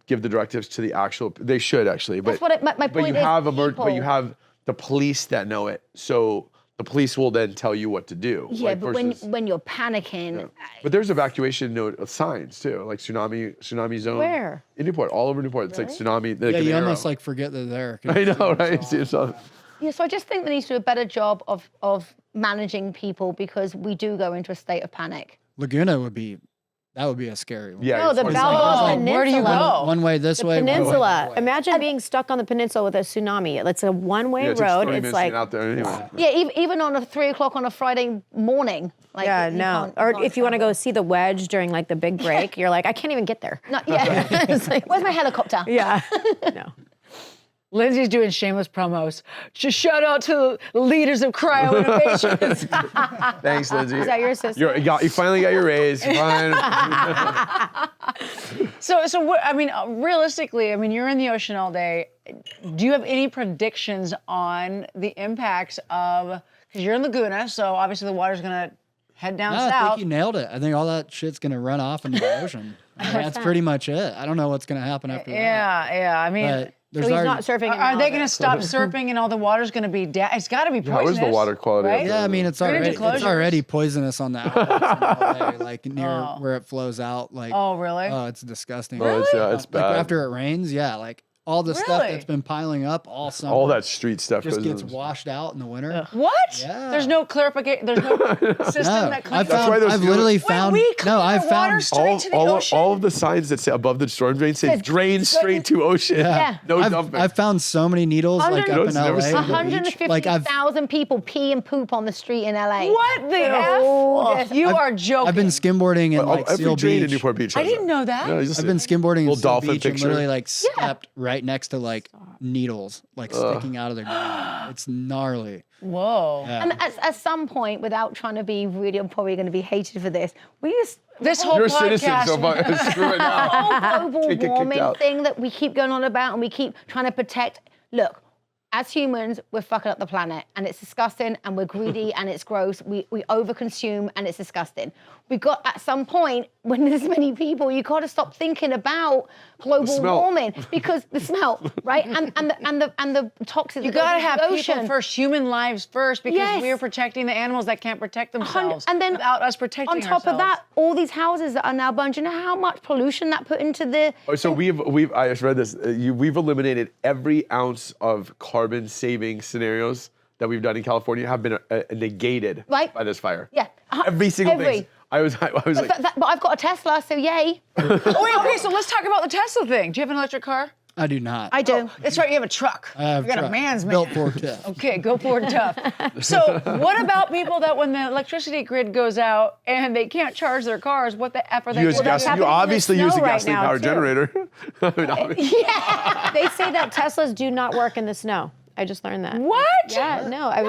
B: give the directives to the actual. They should actually, but
D: That's what my
B: but
D: point
B: you
D: is.
B: have but you
D: people.
B: have the police that know it, so the police will then tell you what to do.
D: Yeah,
B: like,
D: but
B: versus-
D: when you're panicking,
B: But there's evacuation note signs too, like tsunami zone.
F: Where?
B: In Newport, all over Newport. It's like tsunami. Like
H: Yeah,
B: an
H: you
B: arrow.
H: almost like forget they're there.
B: I know, right? See, so,
D: yeah. So I just think there needs to be a better job of managing people, because we do go into a state of panic.
H: Laguna would be a scary one.
B: yeah.
F: No,
B: it's
F: the
B: funny.
F: Balboa Peninsula.
A: where do you go?
H: One way this
F: The
H: way. one way
F: peninsula.
H: that way.
F: Imagine being stuck on the peninsula with a tsunami. It's a one-way
B: Yeah, it takes
F: road.
B: 30
F: It's
B: minutes to
F: like,
B: get out there anyway.
D: Yeah, even on a 3 o'clock on a Friday morning. Like,
F: yeah,
D: you
F: no.
D: can't-
F: Or
D: can't
F: if you want to
D: travel.
F: go see the wedge during like the big break, you're like, I can't even get there.
D: No, yeah.
F: It's like,
D: Where's my helicopter?
F: yeah. No.
A: Lindsay's doing shameless promos. Just shout out to the leaders of cryo innovations.
G: Thanks, Lindsay.
F: Is that your assistant?
G: You finally got your raise. Fine.
A: So what, I mean, realistically, I mean, you're in the ocean all day. Do you have any predictions on the impacts of, because you're in Laguna, so obviously the water's going to head down
H: No, I
A: south.
H: think you nailed it. I think all that shit's gonna run off into the ocean. I mean, that's pretty much it. I don't know what's gonna happen after that.
A: Yeah. I mean,
H: But
F: So
H: there's
F: he's
H: already,
F: not surfing.
A: are they going to stop surfing and all the water's going to be down? It's got to be
G: How
A: poisonous.
G: is the water quality?
A: right?
G: up
H: Yeah, I
G: there?
H: mean it's
A: Put it into
H: already
A: closures.
H: poisonous on the outlets in LA, like near where it flows out. Like
A: Oh, really?
H: it's disgusting.
G: Oh, it's
H: Like
G: bad.
H: after it rains, yeah, like all the stuff
A: Really?
H: that's been piling up all summer,
G: All that street stuff
H: just
G: goes
H: gets
G: in.
H: washed out in the winter.
A: What?
H: Yeah.
A: There's no clarification. There's no system
H: No,
A: that
H: I've
A: cleans.
G: why those
H: I've
G: dealers-
H: literally
A: Wait,
H: found
A: we clean
H: no,
A: our
H: I've
A: water
H: found
A: straight to the ocean.
G: all of the signs that say above the storm drain say drain straight to ocean.
F: Yeah.
G: No
H: I've,
G: dumping.
H: I've found so many needles like up in
G: I've never
H: LA.
G: seen
H: on the beach. Like I've
D: 150,000 people pee and poop on the street in LA.
A: What the
D: Oh,
A: F? You are joking.
H: I've been skimboarding in like
G: Every
H: Seal
G: drain in
H: Beach.
G: Newport Beach.
A: I
G: has
A: didn't know that.
G: Yeah, it's just
H: I've been skimboarding in
G: little
H: Seal
G: dolphin
H: Beach and
G: picture.
H: literally like stepped right next to like needles like sticking out of the ground. It's gnarly.
A: Whoa.
H: Yeah.
D: And at some point, without trying to be really, I'm probably going to be hated for this. We just
A: This whole
G: You're a
A: podcast.
G: citizen, so screw it now.
D: whole global
G: Can't get kicked
D: warming
G: out.
D: thing that we keep going on about and we keep trying to protect. Look, as humans, we're fucking up the planet and it's disgusting and we're greedy and it's gross. We overconsume and it's disgusting. We got at some point when there's many people, you got to stop thinking about global
G: smell.
D: warming because the smell, right? And the toxins.
A: You
D: that goes
A: got to
D: into
A: have
D: the
A: people
D: ocean.
A: first, human lives first, because
D: Yes.
A: we are protecting the animals that can't protect themselves
D: And then
A: without us protecting
D: on top of
A: ourselves.
D: that, all these houses that are now burned. Do you know how much pollution that put into the?
G: Oh, so I just read this. We've eliminated every ounce of carbon saving scenarios that we've done in California have been negated
D: Right.
G: by this fire.
D: Yeah,
G: Every single
D: every.
G: thing. I was like,
D: But I've got a Tesla, so yay.
A: Okay, so let's talk about the Tesla thing. Do you have an electric car?
H: I do not.
D: I do.
A: That's right, you have a truck.
H: I have
A: You got a
H: truck.
A: man's man.
H: built for TIFF.
A: Okay, go forward tough. So what about people that when the electricity grid goes out and they can't charge their cars, what the F are they
G: you,
A: doing?
F: happening
G: you
F: in the
G: obviously use a
F: snow right
G: gasoline
F: now,
G: powered
F: too.
G: generator. I mean, obviously.
F: They say that Teslas do not work in the snow. I just learned that.
A: What?
F: Yeah, no, I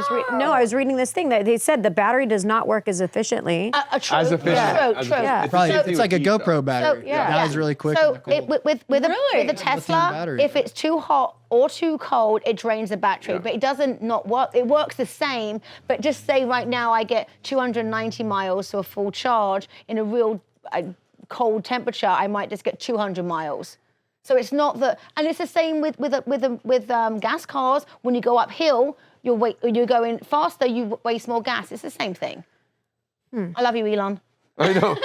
F: was reading this thing that they said the battery does not work as efficiently.
D: True.
G: As efficient.
F: Yeah.
G: as
D: True.
G: efficient.
F: Yeah.
G: It's
H: Probably,
G: the same
H: it's
G: thing
H: like a
G: with heat,
H: GoPro
G: though.
H: battery.
F: yeah.
H: It dies really quick.
D: So
H: in the cold.
D: with a
A: Really?
D: Tesla,
H: battery.
D: if it's too hot or too cold, it drains the battery.
G: Yeah.
D: But it doesn't not work. It works the same. But just say right now I get 290 miles to a full charge in a real cold temperature, I might just get 200 miles. So it's not that, and it's the same with gas cars. When you go uphill, you're going faster, you waste more gas. It's the same thing. I love you, Elon.
G: I know.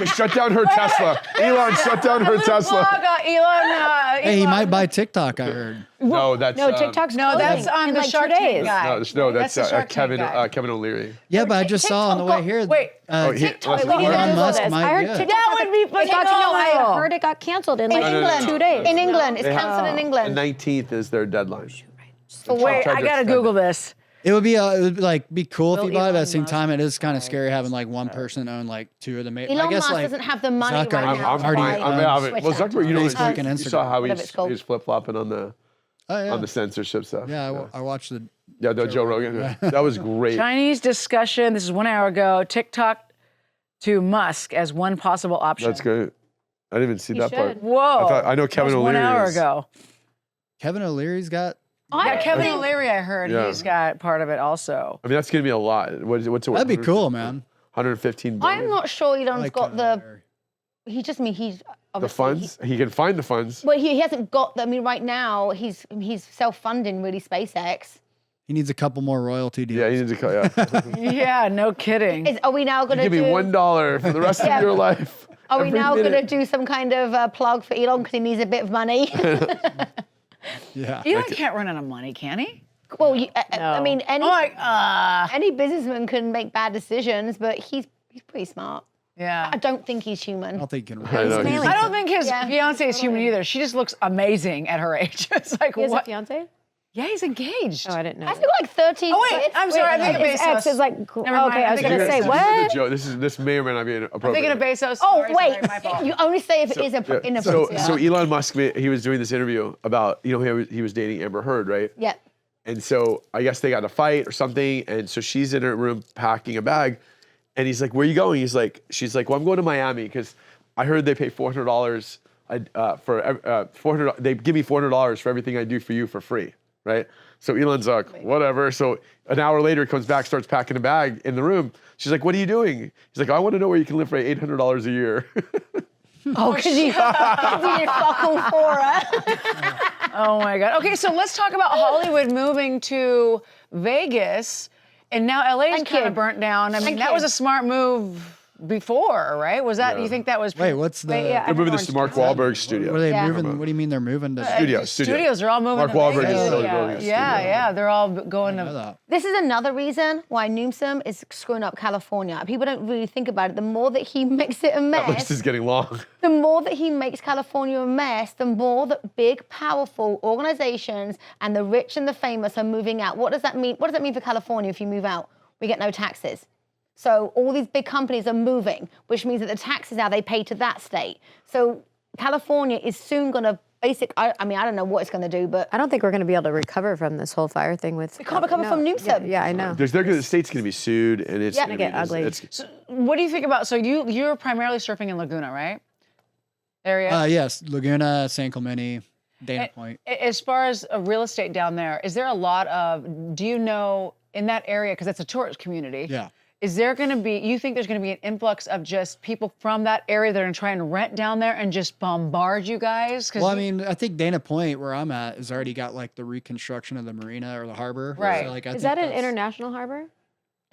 G: Shut down her Tesla. Elon, shut down her Tesla.
A: Elon,
H: Hey, he might buy TikTok, I heard.
G: No, that's
F: No, TikTok's
A: No, that's
F: closing in
A: the
F: like
A: Shark
F: 2
A: Tank
F: days.
A: guy.
G: No, that's
A: the Shark Tank guy.
G: Kevin O'Leary.
H: Yeah, but I just saw on the way
D: TikTok
H: here.
A: Wait.
G: TikTok.
F: We need to
H: Elon
F: Google
H: Musk
F: this.
H: might
F: I heard
H: do it.
F: TikTok.
A: That would be
F: It got, no, I
A: phenomenal.
F: heard it got canceled in
D: In
F: like
D: England.
F: 2 days.
D: In England. It's
G: They
D: cancelled in
G: The
D: England.
G: 19th is their deadline.
A: Wait,
G: Try
A: I
G: to
A: gotta
G: extend
A: Google
G: it.
A: this.
H: It would be like be cool if
A: Will
H: you bought it, but at
A: Elon
H: the same
A: Musk
H: time, it is kind of scary having like one person own like two of the main. I
D: Elon
H: guess
D: Musk
H: like
D: doesn't have the money
H: Zucker-
D: right now.
G: I'm
H: already
G: fine.
H: owns
G: Well,
D: Twitter.
G: Zuckerberg,
H: Facebook and
G: you saw
H: Instagram.
G: how
D: Whatever it's called.
G: he's flip flopping on the
H: Oh yeah.
G: on the censorship stuff.
H: Yeah, I watched the.
G: Yeah, the Joe Rogan. That was great.
A: Chinese discussion. This is 1 hour ago. TikTok to Musk as one possible option.
G: That's great. I didn't even see that part.
F: should.
A: Whoa.
G: I know Kevin
A: That was 1
G: O'Leary
A: hour
G: is-
A: ago.
H: Kevin O'Leary's got.
A: Yeah, Kevin
D: think-
A: O'Leary, I heard
G: Yeah.
A: he's got part of it also.
G: I mean, that's gonna be a lot. What's it?
H: That'd be cool, man.
G: 115 billion.
D: I'm not sure Elon's
H: Like
D: got
H: Kevin
D: the.
H: O'Leary.
D: He's
G: the
D: obviously.
G: funds. He can find the funds.
D: Well, he hasn't got. I mean, right now he's self-funding really SpaceX.
H: He needs a couple more royalty deals.
G: Yeah, he needs to cut. Yeah.
A: Yeah, no kidding.
D: Are we now going to
G: Give
D: do?
G: me $1 for the rest
D: Yeah.
G: of your life.
D: Are we
G: every
D: now going to
G: minute.
D: do some kind of plug for Elon because he needs a bit of money?
H: Yeah.
A: Elon can't run out of money, can he?
D: Well, I
F: No.
D: mean,
A: I'm like,
D: any businessman can make bad decisions, but he's pretty smart.
A: yeah.
D: I don't think he's
H: I
D: human.
H: don't think he can.
G: I know, he's-
A: I don't think his
D: Yeah.
A: fiance is human either. She just looks amazing at her age. It's like,
F: He has a
A: what?
F: fiance?
A: Yeah, he's engaged.
F: Oh, I didn't know.
D: I've
F: that.
D: got like 13
A: Oh, wait,
D: kids.
A: I'm sorry, I'm thinking
F: His
A: Bezos.
F: ex is like,
A: Never mind,
F: okay, I
A: I'm
F: was
A: thinking
F: gonna say
A: Bezos.
F: what?
G: This may or may not be inappropriate.
A: I'm thinking of Bezos.
D: Oh,
A: Sorry,
D: wait.
A: sorry, my fault.
D: You only say if it is
G: Yeah.
D: inappropriate.
G: So Elon Musk, he was doing this interview about, he was dating Amber Heard, right?
D: Yeah.
G: And so I guess they got in a fight or something. And so she's in her room packing a bag. And he's like, where are you going? She's like, well, I'm going to Miami because I heard they pay $400 for $400. They give me $400 for everything I do for you for free, right? So Elon's like, whatever. So an hour later, he comes back, starts packing a bag in the room. She's like, what are you doing? He's like, I want to know where you can live for $800 a year.
D: Oh, because you fucking for her.
A: Oh my God. Okay, so let's talk about Hollywood moving to Vegas, and now LA's
D: Thank
A: kind
D: you.
A: of burnt down. I mean,
D: Thank
A: that
D: you.
A: was a smart move before, right? Was that, you think that was?
H: Wait, what's the?
F: Wait, yeah.
G: They're moving this to Mark Wahlberg's studio.
H: What are they
D: Yeah.
H: moving? What do you mean they're moving to?
A: Studios are all moving
G: Mark
A: to
G: Wahlberg
A: Vegas.
G: is
H: totally
G: building a studio.
A: Yeah, they're all going
H: I know
A: to.
H: that.
D: This is another reason why Newsom is screwing up California. People don't really think about it. The more that he makes it a
G: That list
D: mess,
G: is getting long.
D: the more that he makes California a mess, the more that big, powerful organizations and the rich and the famous are moving out. What does that mean? What does that mean for California if you move out? We get no taxes. So all these big companies are moving, which means that the taxes now they pay to that state. So California is soon going to I mean, I don't know what it's going to do, but
F: I don't think we're going to be able to recover from this whole fire thing with.
D: We can't recover from Newsom.
F: Yeah, I know.
G: The state's going to be sued, and it's
D: Yeah.
G: going
F: Gonna get ugly.
A: What do you think about? So you're primarily surfing in Laguna, right? Area.
H: Yes, Laguna, San Clemente, Dana Point.
A: As far as real estate down there, is there a lot of? Do you know in that area because it's a tourist community?
H: Yeah.
A: Is there going to be? You think there's going to be an influx of just people from that area that are going to try and rent down there and just bombard you guys?
H: Well, I mean, I think Dana Point, where I'm at, has already got like the reconstruction of the marina or the harbor.
A: Right.
H: So, like, I
F: Is
H: think
F: that an
H: that's-
F: international harbor?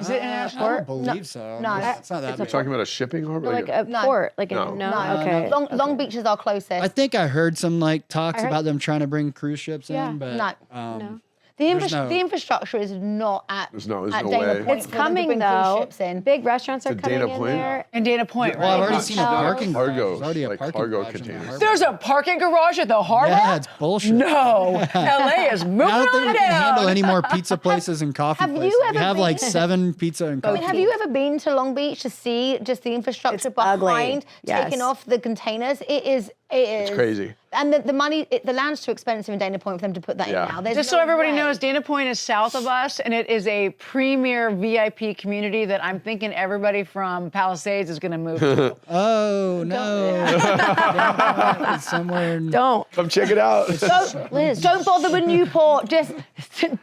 A: Is it international?
H: I don't believe so.
D: No,
H: It's not that
D: it's a
H: big.
G: Talking about a shipping harbor?
F: Like a
D: No.
F: port? Like a,
G: No.
F: no?
D: No.
F: Okay.
D: Long Beach is our closest.
H: I think I heard some like talks
F: I heard-
H: about them trying to bring cruise ships
F: Yeah.
H: in, but
D: No.
H: um,
D: The,
H: There's no-
D: the infrastructure is not at,
G: There's
D: at
G: no
D: Dana
G: way.
D: Point
F: It's
D: for them to
F: coming
D: bring cruise
F: though.
D: ships in.
F: Big restaurants are
G: To
F: coming
G: Dana
F: in
G: Point?
F: there.
A: In Dana Point,
H: well, I've
A: right?
H: already seen a
F: Hotels.
H: parking garage.
G: Cargo,
H: There's already a
G: like
H: parking
G: cargo
H: garage in the
G: containers.
H: harbor.
A: There's a parking garage at the harbor.
H: Yeah, it's bullshit.
A: No, LA is moving
H: I don't think
A: on
H: we can handle
A: down.
H: any more pizza places and coffee
D: Have you
H: places. We
D: ever
H: have like
D: been-
H: 7 pizza and
D: I
H: coffee.
D: mean, have you ever been to Long Beach to see just the infrastructure
F: It's ugly.
D: behind taking
F: Yes.
D: off the containers? It is.
G: It's crazy.
D: And the money, the land's too expensive in Dana Point for them to put that
G: Yeah.
D: in now. There's
A: Just so
D: no
A: everybody
D: way.
A: knows, Dana Point is south of us, and it is a premier VIP community that I'm thinking everybody from Palisades is going to move to.
H: Oh no! Somewhere in
F: Don't.
G: Come check it out.
F: Liz.
D: Don't bother with Newport. Just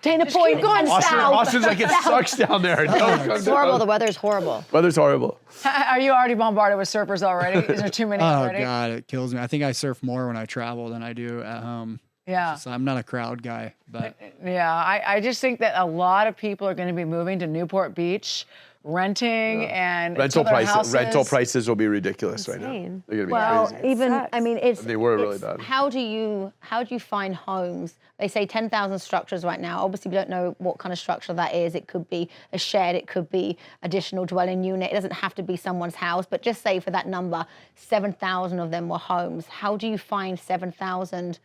D: Dana Point
A: keep going
D: and south.
G: Austin's like, it sucks down there. Don't come
F: It's horrible. The
G: down.
F: weather's horrible.
G: Weather's horrible.
A: Are you already bombarded with surfers already? Is there too many
H: Oh
A: already?
H: god, it kills me. I think I surf more when I travel than I do at home.
A: Yeah.
H: So I'm not a crowd guy, but
A: Yeah, I just think that a lot of people are going to be moving to Newport Beach, renting and
G: Rental
A: other
G: prices
A: houses.
G: will be ridiculous right now.
F: Insane.
G: They're gonna be
D: Well,
G: crazy.
D: even
F: sucks.
D: I mean, it's
G: They were really
D: it's
G: bad.
D: How do you find homes? They say 10,000 structures right now. Obviously, we don't know what kind of structure that is. It could be a shed. It could be additional dwelling unit. It doesn't have to be someone's house. But just say for that number, 7,000 of them were homes. How do you find 7,000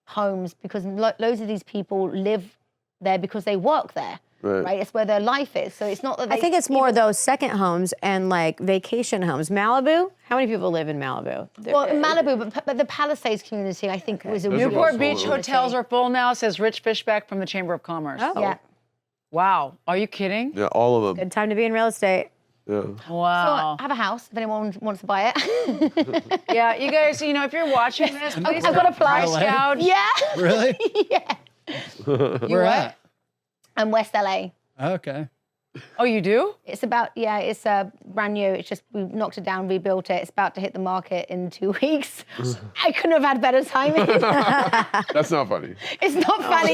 D: homes? Because loads of these people live there because they work there. Right. It's where their life is. So it's not that
F: I think it's more those second homes and like vacation homes. Malibu? How many people live in Malibu?
D: Well, in Malibu, but the Palisades community, I think, was a
G: Those are
D: really
A: Newport
G: full
A: Beach
G: of it.
A: hotels are full now, says Rich Fishback from the Chamber of Commerce.
F: Oh.
D: Yeah.
A: Wow. Are you kidding?
G: Yeah, all of them.
F: Good time to be in real estate.
G: Yeah.
D: So
A: Wow.
D: I have a house if anyone wants to buy it.
A: Yeah, you guys, if you're watching this, please
D: I've got a
A: don't price
D: plan.
A: gouge.
D: Yeah.
H: really,
D: Yeah.
H: where
A: what?
H: at?
D: And West LA.
H: Okay.
A: Oh, you do?
D: It's it's brand new. It's just, we knocked it down, rebuilt it. It's about to hit the market in 2 weeks. I couldn't have had better timing.
G: That's not funny.
D: It's not funny.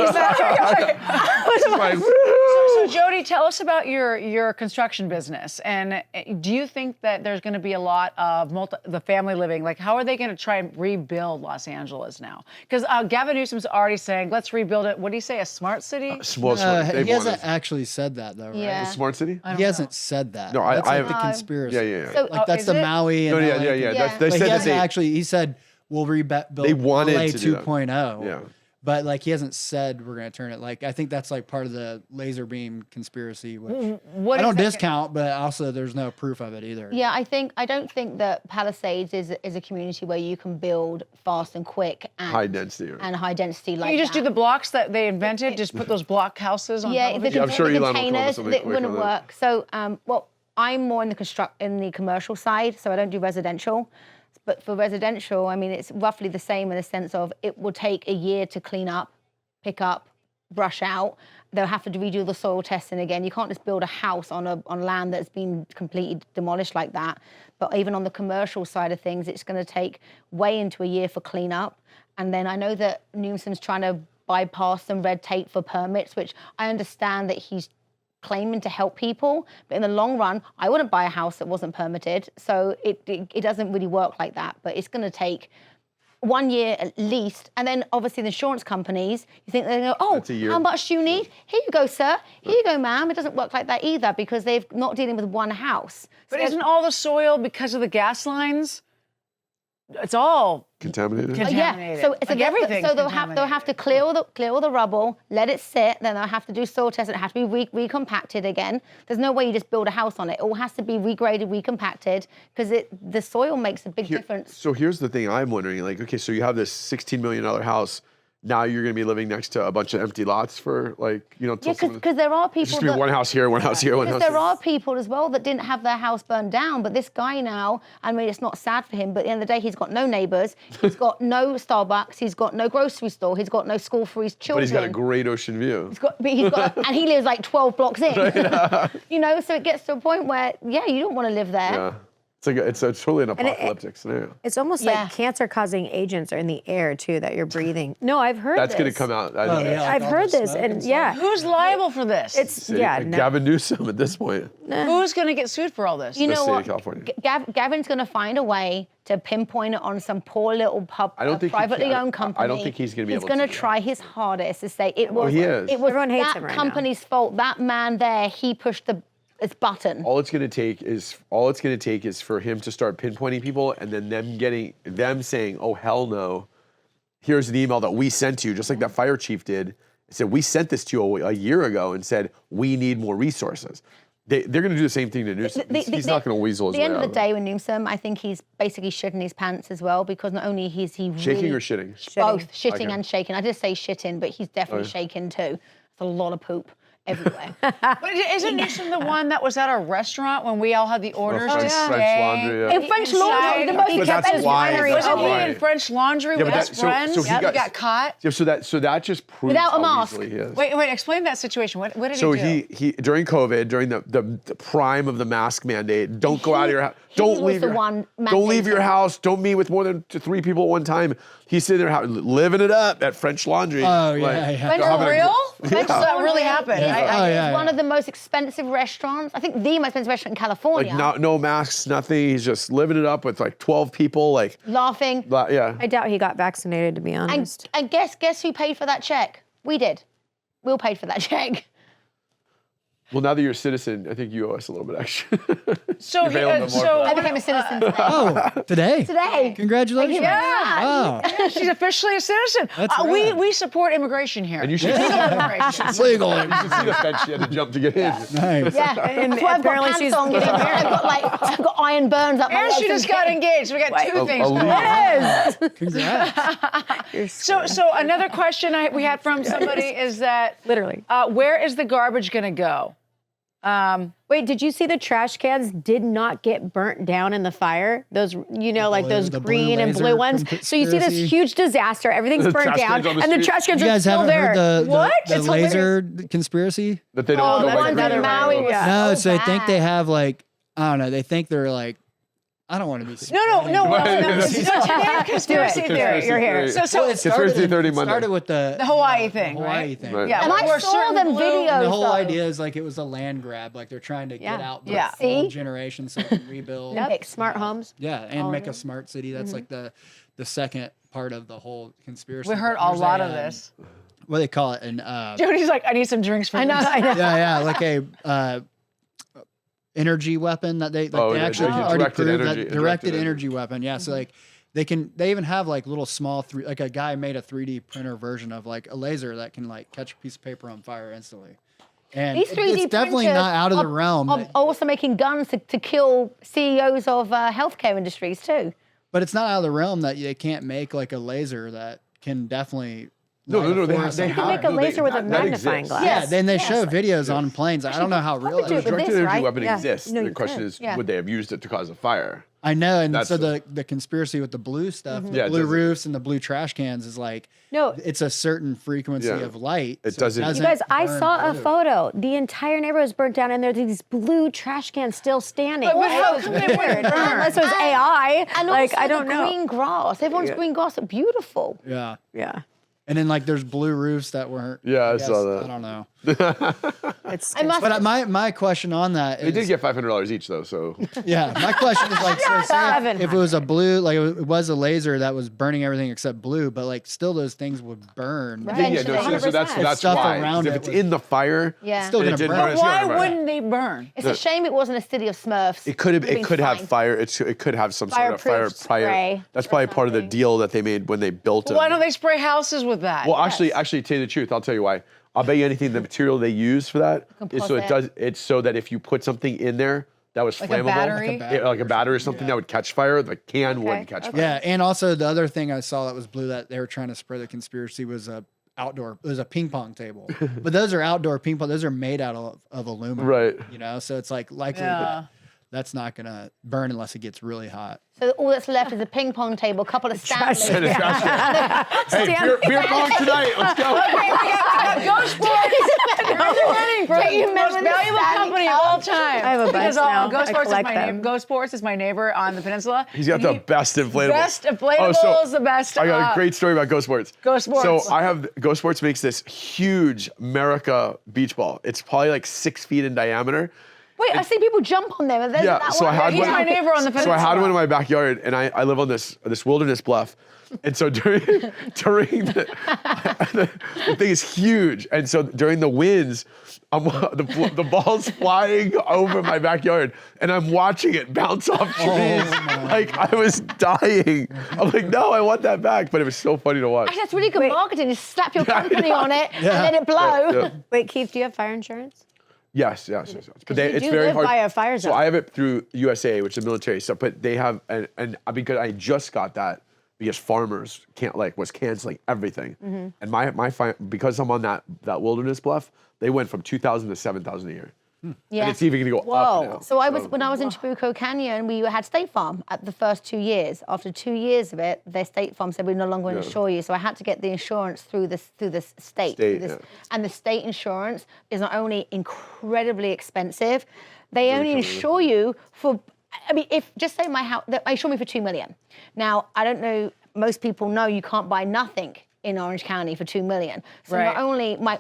A: So Jody, tell us about your construction business. And do you think that there's going to be a lot of the family living? Like, how are they going to try and rebuild Los Angeles now? Because Gavin Newsom's already saying, let's rebuild it. What do you say, a smart city?
G: Small,
H: He hasn't actually said that though, right?
D: Yeah.
G: Smart city?
H: He hasn't said that.
G: No,
H: that's like
G: I-
H: the conspiracy.
G: Yeah.
D: So,
H: Like that's
A: is
H: the
A: it?
H: Maui
G: No,
H: and
G: yeah.
H: LA.
G: They
H: But
G: said
H: he
G: that
H: hasn't actually. He said we'll rebuild
G: They wanted
H: LA
G: to do that.
H: 2.0.
G: Yeah.
H: but like he hasn't said we're going to turn it. Like I think that's like part of the laser beam conspiracy, which
A: What
H: I don't
A: is that-
H: discount, but also there's no proof of it either.
D: Yeah, I don't think that Palisades is a community where you can build fast and quick and
G: High density. Right?
D: and high density like
A: You just
D: that.
A: do the blocks that they invented. Just put those block houses on.
D: Yeah,
A: top of
D: the,
A: it?
G: Yeah, I'm sure
D: the
G: Elon will come up with
D: containers
G: something
D: that
G: quick
D: wouldn't
G: on that.
D: work. So, well, I'm more in the commercial side, so I don't do residential. But for residential, I mean, it's roughly the same in the sense of it will take a year to clean up, pick up, brush out. They'll have to redo the soil testing again. You can't just build a house on land that's been completely demolished like that. But even on the commercial side of things, it's going to take way into a year for cleanup. And then I know that Newsom's trying to bypass some red tape for permits, which I understand that he's claiming to help people, but in the long run, I wouldn't buy a house that wasn't permitted. So it doesn't really work like that. But it's going to take 1 year at least, and then obviously the insurance companies, you think they go, oh,
G: That's a year.
D: how much do you need? Here you go, sir. Here you go, ma'am. It doesn't work like that either because they're not dealing with one house.
A: But
D: So
A: isn't all the soil because of the gas lines? It's all
G: Contaminated.
A: contaminated.
D: yeah, so it's
A: like everything.
D: So they'll have to clear all the rubble, let it sit. Then they'll have to do soil tests. It has to be recompacted again. There's no way you just build a house on it. It all has to be regraded, recompacted, because the soil makes a big difference.
G: So here's the thing I'm wondering, like, okay, so you have this $16 million house. Now you're going to be living next to a bunch of empty lots for like, you know, till
D: Yeah,
G: someone-
D: because there are
G: It's
D: people
G: just gonna be
D: that,
G: one house here, one house here, one house
D: because there
G: here.
D: are people as well that didn't have their house burned down, but this guy now, I mean, it's not sad for him, but at the end of the day, he's got no neighbors, he's got no Starbucks, he's got no grocery store, he's got no school for his
G: But
D: children.
G: he's got a great ocean view.
D: And he lives like 12 blocks in. You know, so it gets to a point where, yeah, you don't want to live there.
G: Yeah. It's totally an apocalyptic scenario.
F: It's almost
D: Yeah.
F: like cancer-causing agents are in the air too that you're breathing. No, I've heard
G: That's
F: this.
G: going to come out.
H: Oh, yeah, like
F: I've
H: all
F: heard
H: the
F: this,
H: smoke
F: and
H: stuff.
F: yeah,
A: Who's liable for this?
F: it's yeah. No.
G: Gavin Newsom at this point.
A: Who's going to get sued for all this?
D: You
G: The
D: know
G: state of
D: what?
G: California.
D: Gavin's going to find a way to pinpoint it on some poor little
G: I don't think he
D: privately
G: can.
D: owned company.
G: I don't think he's gonna be able to
D: He's going
G: do
D: to
G: that.
D: try his hardest to say it was.
G: he is.
D: It was
F: Everyone hates
D: that
F: him right now.
D: company's fault. That man there, he pushed its button.
G: All it's going to take is for him to start pinpointing people, and then them saying, "Oh hell no, here's an email that we sent to you," just like that fire chief did. It said, "We sent this to you a year ago and said we need more resources." They're going to do the same thing to Newsom. He's not going to weasel his
D: At
G: way
D: the end
G: out
D: of the
G: of it.
D: day with Newsom, I think he's basically shitting his pants as well because not only is he
G: Shaking
D: really,
G: or shitting?
D: both shitting
G: Okay.
D: and shaking. I did say shitting, but he's definitely shaking too. It's a lot of poop everywhere.
A: But isn't Newsom the one that was at our restaurant when we all had the orders to
G: French
A: stay?
G: Laundry, yeah.
D: In French Laundry, the most
G: But that's
D: expensive
G: why-
D: winery
G: that's
A: Wasn't he
G: why.
A: in French Laundry
G: Yeah,
A: with
G: but
A: his
G: that- so
A: friends?
G: he got-
A: caught?
G: Yeah, so that just proves
D: Without a
G: how
D: mask.
G: weaselly he is.
A: Wait, explain that situation. What did
G: So
A: he do?
G: he during COVID, during the prime of the mask mandate, don't go out of your house. Don't
D: was
G: leave
D: the
G: your
D: one
G: don't leave your
D: mandating.
G: house. Don't meet with more than 3 people at one time. He's sitting there living it up at French Laundry.
H: Oh, yeah, yeah.
D: French
G: having a
A: For real?
G: gr-
A: French
G: Yeah.
A: that really happened.
H: Yeah. Oh, yeah,
D: It's one
H: yeah.
D: of the most expensive restaurants. I think the most expensive restaurant in California.
G: Like no masks, nothing. He's just living it up with like 12 people. Like
D: Laughing.
G: yeah.
F: I doubt he got vaccinated, to be honest.
D: And guess who paid for that check? We did. We all paid for that check.
G: Well, now that you're a citizen, I think you owe us a little bit extra.
A: So,
G: You bailed him more for
D: I
G: that.
D: became a citizen today.
H: Oh, today.
D: Today.
H: Congratulations.
A: Yeah.
H: Wow.
A: she's officially a citizen.
H: That's
A: we
H: rad.
A: we support immigration here.
G: And you should
A: Legal
G: see
A: immigration.
H: It's legal.
G: the fence she had to jump to get in.
H: Nice.
D: Yeah.
F: And
D: That's why I've got
F: apparently
D: pants
F: she's
D: on.
F: getting
D: I've got iron burns up my
A: And
D: legs.
A: she just got engaged. We got two things going on.
H: Congrats.
A: So another question we had from somebody is that
F: Literally.
A: where is the garbage going to go?
F: Wait, did you see the trash cans did not get burnt down in the fire? Those, like those
H: the blue
F: green and blue
H: laser
F: ones. So you see this
H: conspiracy.
F: huge disaster. Everything's
G: The
F: burnt
G: trash
F: down,
G: cans on the
F: and the
G: street.
F: trash cans
H: You
F: are
H: guys
F: still
H: haven't
F: there.
H: heard
F: What?
H: the
F: It's
H: laser conspiracy?
G: That they don't
D: Oh,
G: know
D: the
G: what
D: ones
G: they're
D: in
G: doing.
D: Maui was
H: No, so they think
D: bad.
H: they have like, I don't know, they think they're like, I don't want to be.
A: No. Today, conspiracy
F: Do it.
A: theory.
F: You're here.
A: So
G: Conspiracy 30
H: it
G: Monday.
H: started with the
A: Hawaii thing,
H: Hawaii
A: right?
H: thing.
G: Right.
A: Yeah,
D: And I
A: where
D: saw
A: certain
D: them
A: blue-
D: videos.
H: The whole
D: though.
H: idea is like it was a land grab, like they're trying to get out the
A: Yeah.
H: old
D: See?
H: generation so they can rebuild.
F: Yep. Smart homes.
H: Yeah, and make a smart city. That's like the second part of the whole conspiracy.
A: We heard a
H: There's
A: lot of this.
H: What do they call it? And
A: Jody's like, I need some drinks for
D: I know.
A: this.
D: I know.
H: yeah, like a energy weapon that they
G: Oh,
H: they
G: yeah,
H: actually
G: yeah,
H: already
G: directed
H: proved
G: energy-
H: that
G: directed
H: directed energy weapon. Yeah, so like They even have like little small like a guy made a 3D printer version of like a laser that can like catch a piece of paper on fire instantly. And
D: These 3D
H: it's definitely
D: printers
H: not out of the realm.
D: Are also making guns to kill CEOs of healthcare industries too.
H: But it's not out of the realm that they can't make like a laser that can definitely.
B: No, they
H: forest
B: have.
H: on
F: You can
H: fire.
F: make a laser with a magnifying glass.
H: Yeah, then they
D: Yes.
H: show videos on planes. I don't know how real
F: could do
H: it
F: it
H: is.
F: with
B: Directed
F: this,
B: energy
F: right?
B: weapon
F: Yeah.
B: exists.
F: No,
B: The
F: you
B: question
F: could.
B: is,
D: Yeah.
B: would they have used it to cause a fire?
H: I know, and
B: That's
H: so the conspiracy with the blue stuff,
B: Yeah,
H: the
B: it
H: blue
B: doesn't-
H: roofs and the blue trash cans is like,
F: No.
H: it's a certain frequency
B: Yeah.
H: of light.
B: It
H: so
B: doesn't-
F: You guys, I
H: burn
F: saw a
H: blue.
F: photo. The entire neighborhood was burnt down, and there's these blue trash cans still standing.
A: But
F: It
A: how
F: was
A: come they wouldn't
F: weird.
A: burn?
F: Unless it was AI.
D: And
F: Like,
D: also
F: I don't
D: the
F: know.
D: green grass. Everyone's green grass are beautiful.
H: Yeah.
F: Yeah.
H: And then like there's blue roofs that weren't.
B: Yeah, I
H: guess-
B: saw that.
H: I don't know.
F: It's,
D: I must.
H: But my question on that is,
B: They did get $500 each though, so
H: yeah, my question is like, so say if it was a blue, like it was a laser that was burning everything except blue, but like still those things would burn.
D: Right.
B: yeah,
D: Eventually.
B: no, so that's
F: 100%.
H: Stuff
B: why.
H: around
B: 'Cause if
H: it
B: it's
H: was-
B: in the fire,
D: Yeah.
H: Still
B: and it
H: gonna
B: didn't
H: burn.
B: burn, it's
A: Why
B: gonna burn.
A: wouldn't they burn?
D: It's a shame it wasn't a city of Smurfs.
B: It could have.
D: Would've
B: It
D: been
B: could have
D: fine.
B: fire. It could have some sort of fire
F: Fireproof
B: prior.
F: spray
B: That's probably part of the deal that they made when they built it.
A: Why don't they spray houses with that?
B: Well, actually, to tell you the truth, I'll tell you why. I'll bet you anything the material they use for that is so it
D: Composite.
B: does. It's so that if you put something in there that was
A: Like a
B: flammable,
A: battery?
B: like a battery or something that would catch fire, the can wouldn't catch fire.
H: Yeah, and also the other thing I saw that was blue that they were trying to spread the conspiracy was a outdoor. It was a ping pong table, but those are outdoor ping pong. Those are made out of aluminum,
B: Right.
H: You know, so it's like likely
A: Yeah.
H: that that's not gonna burn unless it gets really hot.
D: So all that's left is a ping pong table, a couple of Stanleys.
B: And it's hey, beer pong tonight. Let's go.
A: Go Sports! You're winning for
D: Don't you
A: the most
D: remember the
A: valuable
D: Stanley
A: company of
D: Cup?
A: all time.
F: I have a bunch
A: Because
F: now.
A: Go
F: I
A: Sports is
F: collect
A: my
F: them.
A: neighbor. Go Sports is my neighbor on the peninsula.
B: He's got
A: And
B: the
A: he-
B: best inflatable.
A: Best inflatables, the best.
B: I got a great story about Go Sports.
A: Go Sports.
B: So I have Go Sports makes this huge America beach ball. It's probably like 6 feet in diameter.
D: Wait, I see people jump on them. And
B: Yeah,
D: that
B: so I
D: one.
B: had
A: He's
B: one.
A: my neighbor on the
B: So I had
A: peninsula.
B: one in my backyard, and I live on this wilderness bluff, and so during the thing is huge, and so during the winds, the ball's flying over my backyard, and I'm watching it bounce off trees. Like I was dying. I'm like, no, I want that back, but it was so funny to watch.
D: Actually, that's really good marketing. Just slap your company on it and let it blow.
B: Yeah.
F: Wait, Keith, do you have fire insurance?
B: Yes. But
F: you
B: it's
F: do
B: very
F: live
B: hard.
F: by a fire
B: So
F: zone.
B: I have it through USA, which is military stuff, but they have, and because I just got that because farmers was canceling everything,
F: Mm-hmm.
B: and because I'm on that wilderness bluff, they went from 2,000 to 7,000 a year,
D: Yeah.
B: and it's even going to go
F: Whoa.
B: up now.
D: So when I was in Chabuco Canyon, we had State Farm at the first 2 years. After 2 years of it, their State Farm said we're no longer going to insure you. So I had to get the insurance through the state. And the state insurance is not only incredibly expensive, they only insure you for. I mean, if just say my house, they insure me for $2 million. Now I don't know. Most people know you can't buy nothing in Orange County for $2 million. So
A: Right.
D: not only my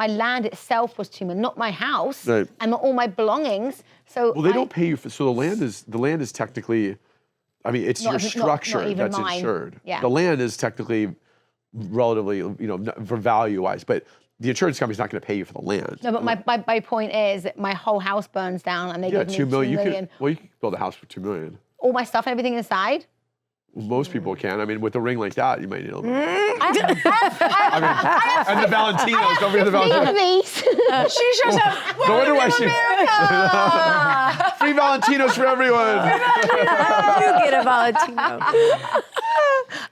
D: land itself was $2 million, not my house
B: Right.
D: and all my belongings. So
B: Well, they don't pay you for, so the land is technically, I mean, it's
D: Not
B: your
D: even- not
B: structure
D: even
B: that's
D: mine.
B: insured.
D: Yeah.
B: The land is technically relatively, for value wise, but the insurance company's not going to pay you for the land.
D: No, but my point is that my whole house burns down and they
B: Yeah,
D: give me
B: $2 million.
D: $2 million.
B: You could build a house for $2 million.
D: All my stuff and everything inside.
B: Most people can. I mean, with a ring like that, you might need a little bit.
D: I
B: And the Valentinos. Don't forget the
D: have
B: Valentinos.
D: these.
A: She shows up.
B: No wonder why she.
A: America!
B: Free Valentinos for everyone.
F: You get a Valentino.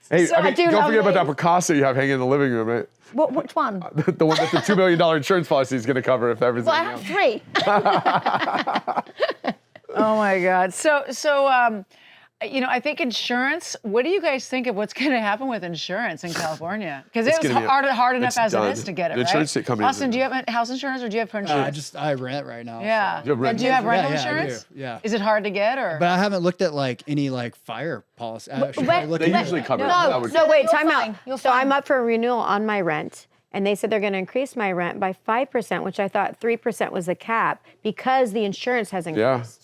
B: Hey,
D: So I do
B: don't
D: love
B: forget about that
D: these.
B: Picasso you have hanging in the living room, right?
D: Which one?
B: The one that the $2 million insurance policy is going to cover if everything.
D: Well, I have 3.
A: Oh my God. So I think insurance. What do you guys think of what's going to happen with insurance in California? Because it was
B: gonna be-
A: hard enough
B: it's
A: as
B: done.
A: it is to get it,
B: The
A: right?
B: insurance companies
A: Austin,
B: are-
A: do you have house insurance or do you have car insurance?
H: I rent right now.
A: Yeah.
H: so-
B: You have rent-
A: And do you have rental
H: I do.
A: insurance?
H: Yeah.
A: Is it hard to get or?
H: But I haven't looked at like any like fire policy. I should
D: when-
H: look
B: They
H: into
B: usually
H: that.
B: cover it.
D: No,
B: That would-
F: So wait,
D: You're
F: time
D: fine.
F: out.
D: You're
F: So
D: fine.
F: I'm up for renewal on my rent, and they said they're going to increase my rent by 5%, which I thought 3% was the cap because the insurance has
B: Yeah.
F: increased.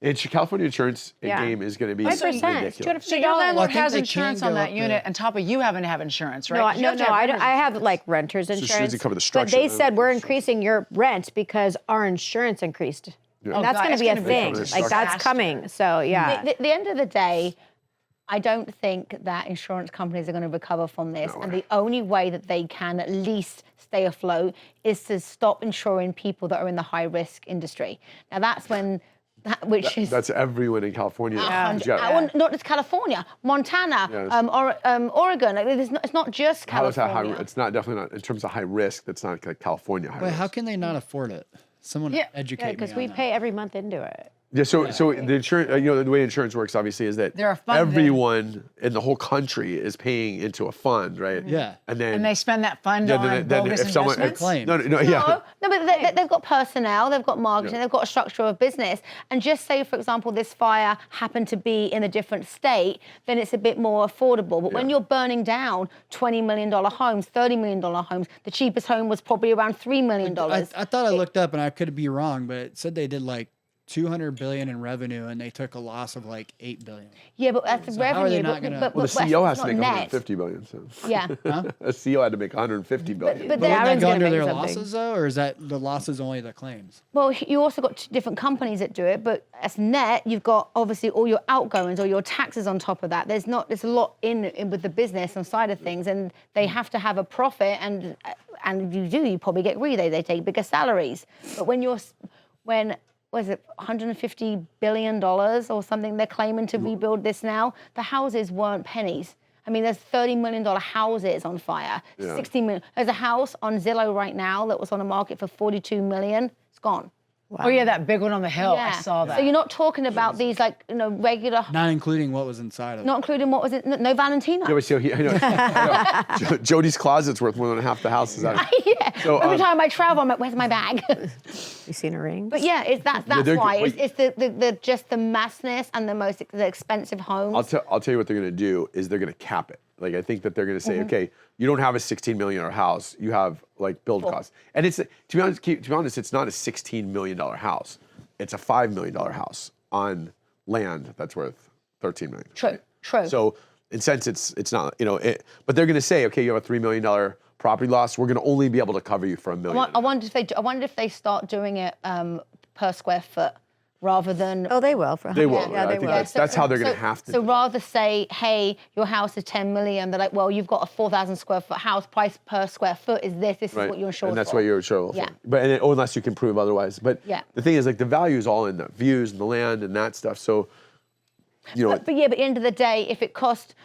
B: And California insurance
F: Yeah.
B: game is going to be
F: 5%.
B: ridiculous.
F: $250.
A: So your landlord
H: Well, I think
A: has
H: they
A: insurance
H: can
A: on
H: go
A: that
H: up
A: unit
H: to-
A: on top of you having to have insurance, right?
F: No,
A: 'Cause you have to
F: I
A: renters
F: have
A: insurance.
F: like renter's
B: as soon as you
F: insurance.
B: cover the
F: But
B: structure,
F: they
B: then
F: said we're
B: insurance.
F: increasing your rent because our insurance increased.
B: Yeah.
F: And that's
A: God,
F: going
A: it's
F: to be a
A: gonna be
F: thing.
B: coming
F: Like that's
A: faster.
F: coming. So yeah.
D: At the end of the day, I don't think that insurance companies are going to recover from this. And the only way that they can at least stay afloat is to stop insuring people that are in the high risk industry. Now that's when,
G: That's everyone in California.
D: not just California, Montana, Oregon. It's not just
G: How is that
D: California.
G: high? It's not definitely not in terms of high risk. That's not like California high
H: Wait,
G: risk.
H: how can they not afford it? Someone educate me
F: Because
H: on
F: we
H: that.
F: pay every month into it.
G: Yeah, so the insurance, the way insurance works, obviously, is that
A: They're a fund
G: everyone in the whole country is paying into a fund, right?
H: Yeah.
G: and then
A: And they spend that fund on bogus investments?
H: Claim.
G: no,
D: No, but they've got personnel, they've got marketing, they've got a structure of business. And just say, for example, this fire happened to be in a different state, then it's a bit more affordable. But when you're burning down $20 million homes, $30 million homes, the cheapest home was probably around $3 million.
H: I thought I looked up and I could be wrong, but it said they did like 200 billion in revenue and they took a loss of like 8 billion.
D: Yeah, but that's
H: So how are they
D: revenue.
H: not gonna-
D: But
G: well, the
D: Wes,
G: CEO has
D: it's
G: to
D: not
G: make
D: net.
G: 150 billion. So
D: Yeah.
G: a CEO had to make 150 billion.
D: But
H: But
D: then-
H: wouldn't that
F: Aaron's
H: go
F: gonna
H: under
F: make
H: their
F: something.
H: losses though, or is that the losses only the claims?
D: Well, you also got different companies that do it, but as net, you've got obviously all your outgoings or your taxes on top of that. There's a lot in with the business and side of things, and they have to have a profit, and you probably get greedy. They take bigger salaries, but when was it $150 billion or something they're claiming to rebuild this now? The houses weren't pennies. I mean, there's $30 million houses on fire, 60 million. There's a house on Zillow right now that was on the market for 42 million. It's gone.
A: Oh yeah, that big one on the hill. I saw that.
D: So you're not talking about these regular,
H: Not including what was inside of it.
D: not including what was it? No Valentina.
G: Yeah, but so I know. Jody's closet's worth more than half the house. Is that?
D: Yeah.
G: So,
D: Every time I travel, I'm like, where's my bag?
F: You seen a ring?
D: But yeah, that's
G: they're-
D: why.
G: wait.
D: It's the just the massness and the expensive homes.
G: I'll tell you what they're going to do is they're going to cap it. Like I think that they're going to say, okay, you don't have a $16 million house, you have like build costs, and it's to be honest, it's not a $16 million house, it's a $5 million house on land that's worth $13 million.
D: True.
G: So in sense, it's not but they're going to say, okay, you have a $3 million property loss, we're going to only be able to cover you for $1 million.
D: I wonder if they start doing it per square foot rather than.
F: Oh, they will.
G: They will.
F: Yeah,
G: I
F: they
G: think
F: will.
G: that's how they're going to have to.
D: So rather say, hey, your house is 10 million. They're like, well, you've got a 4,000 square foot house. Price per square foot is this. This is what you're insured
G: and that's
D: for.
G: what you're insured
D: Yeah.
G: for. But unless you can prove otherwise. But the thing is, like the value is all in the views and the land and that stuff. So,
D: But at the end of the day, if it cost,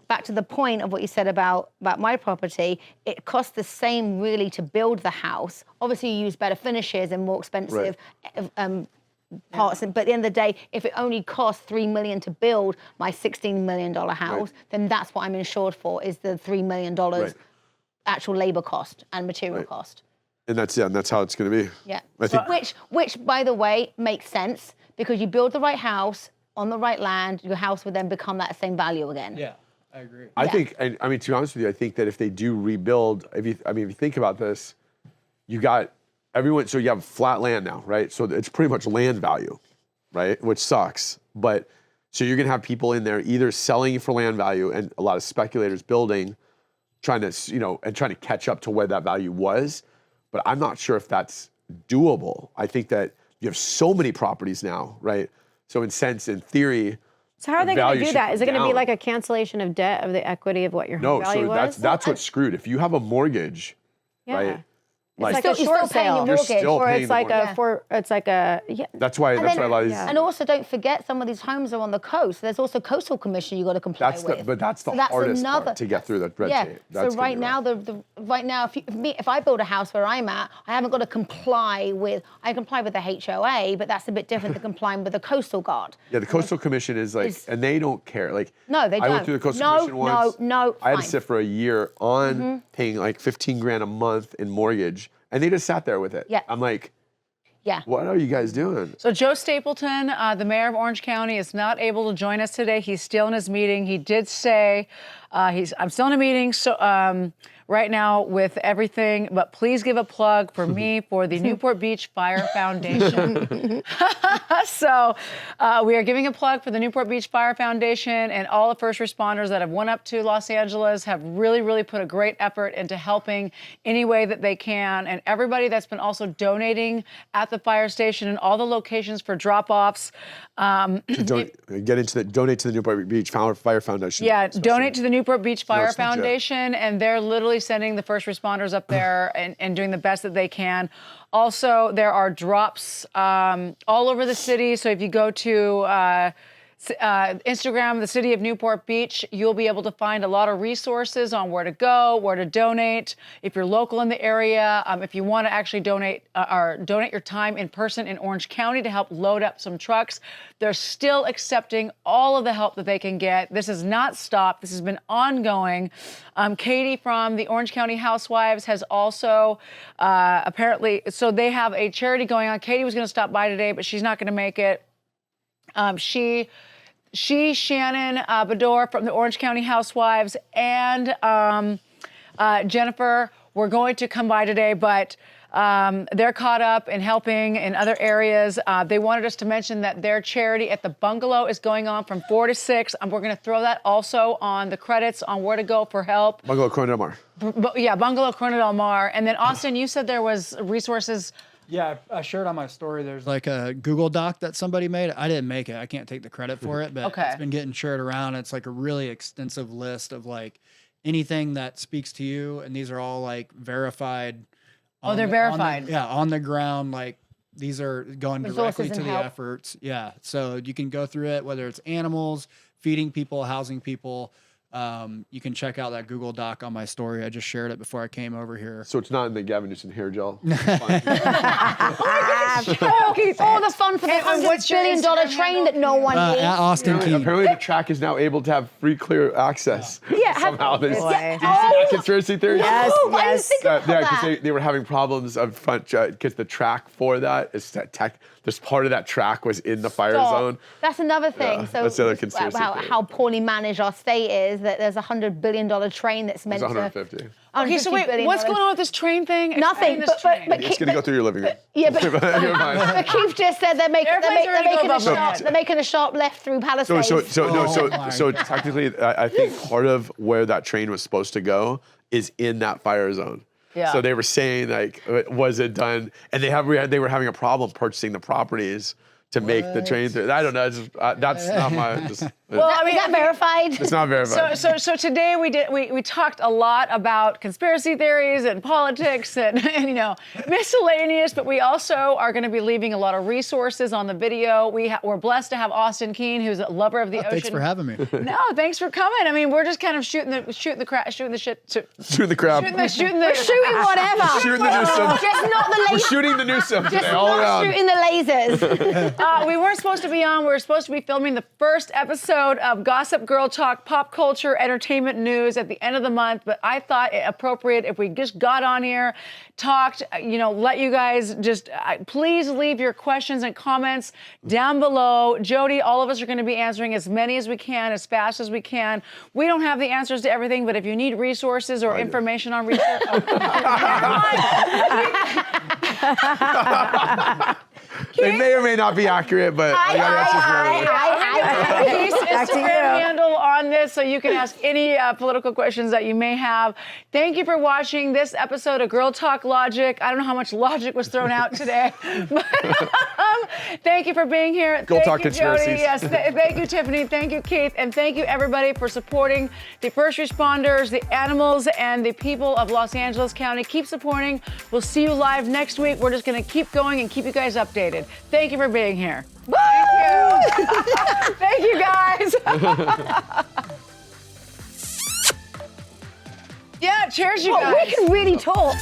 D: back to the point of what you said about my property, it costs the same really to build the house. Obviously, you use better finishes and more expensive parts. But at the end of the day, if it only costs $3 million to build my $16 million house, then that's what I'm insured for, is the $3 million actual labor cost and material cost.
G: and that's how it's going to be.
D: Yeah.
G: I think
D: Which, by the way, makes sense because you build the right house on the right land, your house would then become that same value again.
H: Yeah, I agree.
G: I think, and I mean, to be honest with you, I think that if they do rebuild, if you think about this, you got everyone. So you have flat land now, right? So it's pretty much land value, right? Which sucks. But so you're gonna have people in there either selling for land value and a lot of speculators building, trying to catch up to where that value was. But I'm not sure if that's doable. I think that you have so many properties now, right? So in theory.
F: So how are they going
G: value
F: to do
G: should
F: that?
G: go
F: Is it going to be
G: down.
F: like a cancellation of debt of the equity of what your home
G: No,
F: value
G: so
F: was?
G: that's what's screwed. If you have a mortgage, right?
F: It's like
D: You're
F: a
D: still
F: short
D: paying your
F: sale,
D: mortgage.
G: still
F: or
G: paying
F: it's
G: the
F: like
G: mortgage. That's why a lot of these.
D: And also, don't forget, some of these homes are on the coast. There's also coastal commission you got to comply with.
G: But that's the hardest part to get through that red tape. That's
D: so right now, if I build a house where I'm at, I haven't got to comply with. I comply with the HOA, but that's a bit different than complying with the coastal guard.
G: Yeah, the coastal commission is like, and they don't care. Like,
D: no, they don't.
G: I went through the coastal commission once.
D: No.
G: I had to sit for a year on paying like $15,000 a month in mortgage, and they just sat there with it.
D: Yeah.
G: I'm like,
D: yeah.
G: What are you guys doing?
A: So Joe Stapleton, the mayor of Orange County, is not able to join us today. He's still in his meeting. He did say I'm still in a meeting, so right now with everything, but please give a plug for me for the Newport Beach Fire Foundation. So we are giving a plug for the Newport Beach Fire Foundation, and all the first responders that have went up to Los Angeles have really, really put a great effort into helping any way that they can. And everybody that's been also donating at the fire station and all the locations for drop-offs.
G: Donate to the Newport Beach Fire Foundation.
A: Yeah, donate to the Newport Beach Fire
G: it's not yet.
A: Foundation, and they're literally sending the first responders up there and doing the best that they can. Also, there are drops all over the city. So if you go to Instagram, the City of Newport Beach, you'll be able to find a lot of resources on where to go, where to donate. If you're local in the area, if you want to actually donate your time in person in Orange County to help load up some trucks, they're still accepting all of the help that they can get. This has not stopped. This has been ongoing. Katie from the Orange County Housewives has also apparently, so they have a charity going on. Katie was going to stop by today, but she's not going to make it. Shannon Bador from the Orange County Housewives, and Jennifer were going to come by today, but they're caught up in helping in other areas. They wanted us to mention that their charity at the Bungalow is going on from 4 to 6. We're going to throw that also on the credits on where to go for help.
G: Bungalow Corona Del Mar.
A: Yeah, Bungalow Corona Del Mar. And then Austin, you said there was resources.
H: Yeah, I shared on my story. There's like a Google Doc that somebody made. I didn't make it. I can't take the credit for it, but
A: Okay.
H: It's been getting shared around. It's like a really extensive list of like anything that speaks to you, and these are all like verified.
A: Oh, they're verified.
H: On the ground. Like these are going
D: Resources
H: directly to
D: and
H: the
D: help.
H: efforts. Yeah, so you can go through it, whether it's animals, feeding people, housing people. You can check out that Google Doc on my story. I just shared it before I came over here.
G: So it's not in the Gavin Newsom hair gel.
D: Oh, the fun for the $100
A: what's your
D: billion
A: Instagram
D: train
A: handle?
D: that no one
H: At
D: needs.
H: Austin Keane.
G: Apparently the track is now able to have free clear access.
D: Yeah,
G: Somehow there's
A: Boy.
G: did you see that conspiracy theory?
A: Yes,
D: Oh, I didn't
A: yes.
D: think about
G: Yeah, because
D: that.
G: they were having problems of front because the track for that is that this part of that track was in the fire
D: Stop.
G: zone.
D: That's another thing.
G: Yeah,
D: So
G: that's the other conspiracy theory.
D: how poorly managed our state is, that there's a $100 billion train that's meant
G: It's
D: to.
G: 150.
A: Okay, so wait, what's going on with this train thing?
D: Nothing,
A: Explain this
D: but
A: train.
G: It's gonna go through your living room.
D: Yeah, but
G: You're fine.
D: but Keith just said they're making a sharp left through Palisades.
G: So technically, I think part of where that train was supposed to go is in that fire zone.
A: Yeah.
G: So they were saying like, was it done? And they were having a problem purchasing the properties to make the train through. I don't know. That's not my.
A: Well, I mean,
D: is that verified?
G: it's not verified.
A: So today we talked a lot about conspiracy theories and politics and miscellaneous, but we also are going to be leaving a lot of resources on the video. We're blessed to have Austin Keane, who's a lover of the ocean.
H: Thanks for having me.
A: No, thanks for coming. I mean, we're just kind of shooting the
G: Shooting the
A: whatever.
G: crap.
D: Shooting
G: Newsom.
D: Just not the
G: We're
D: lasers.
G: shooting the Newsom
D: Just
G: today, all
D: not
G: around.
D: shooting the lasers.
A: We weren't supposed to be on. We were supposed to be filming the first episode of Gossip Girl Talk Pop Culture Entertainment News at the end of the month, but I thought it appropriate if we just got on here, talked, let you guys just, please leave your questions and comments down below. Jody, all of us are going to be answering as many as we can, as fast as we can. We don't have the answers to everything, but if you need resources or information on research,
G: They may or may not be accurate, but I got answers for everyone.
A: Keith's Instagram handle on this so you can ask any political questions that you may have. Thank you for watching this episode of Girl Talk Logic. I don't know how much logic was thrown out today. But, thank you for being here.
G: Girl
A: Thank
G: Talk
A: you,
G: Conspiracies.
A: Jody. Yes, thank you, Tiffany. Thank you, Keith. And thank you, everybody, for supporting the first responders, the animals, and the people of Los Angeles County. Keep supporting. We'll see you live next week. We're just going to keep going and keep you guys updated. Thank you for being here. Thank you. Thank you, guys. Yeah, cheers, you guys.
D: We can really talk.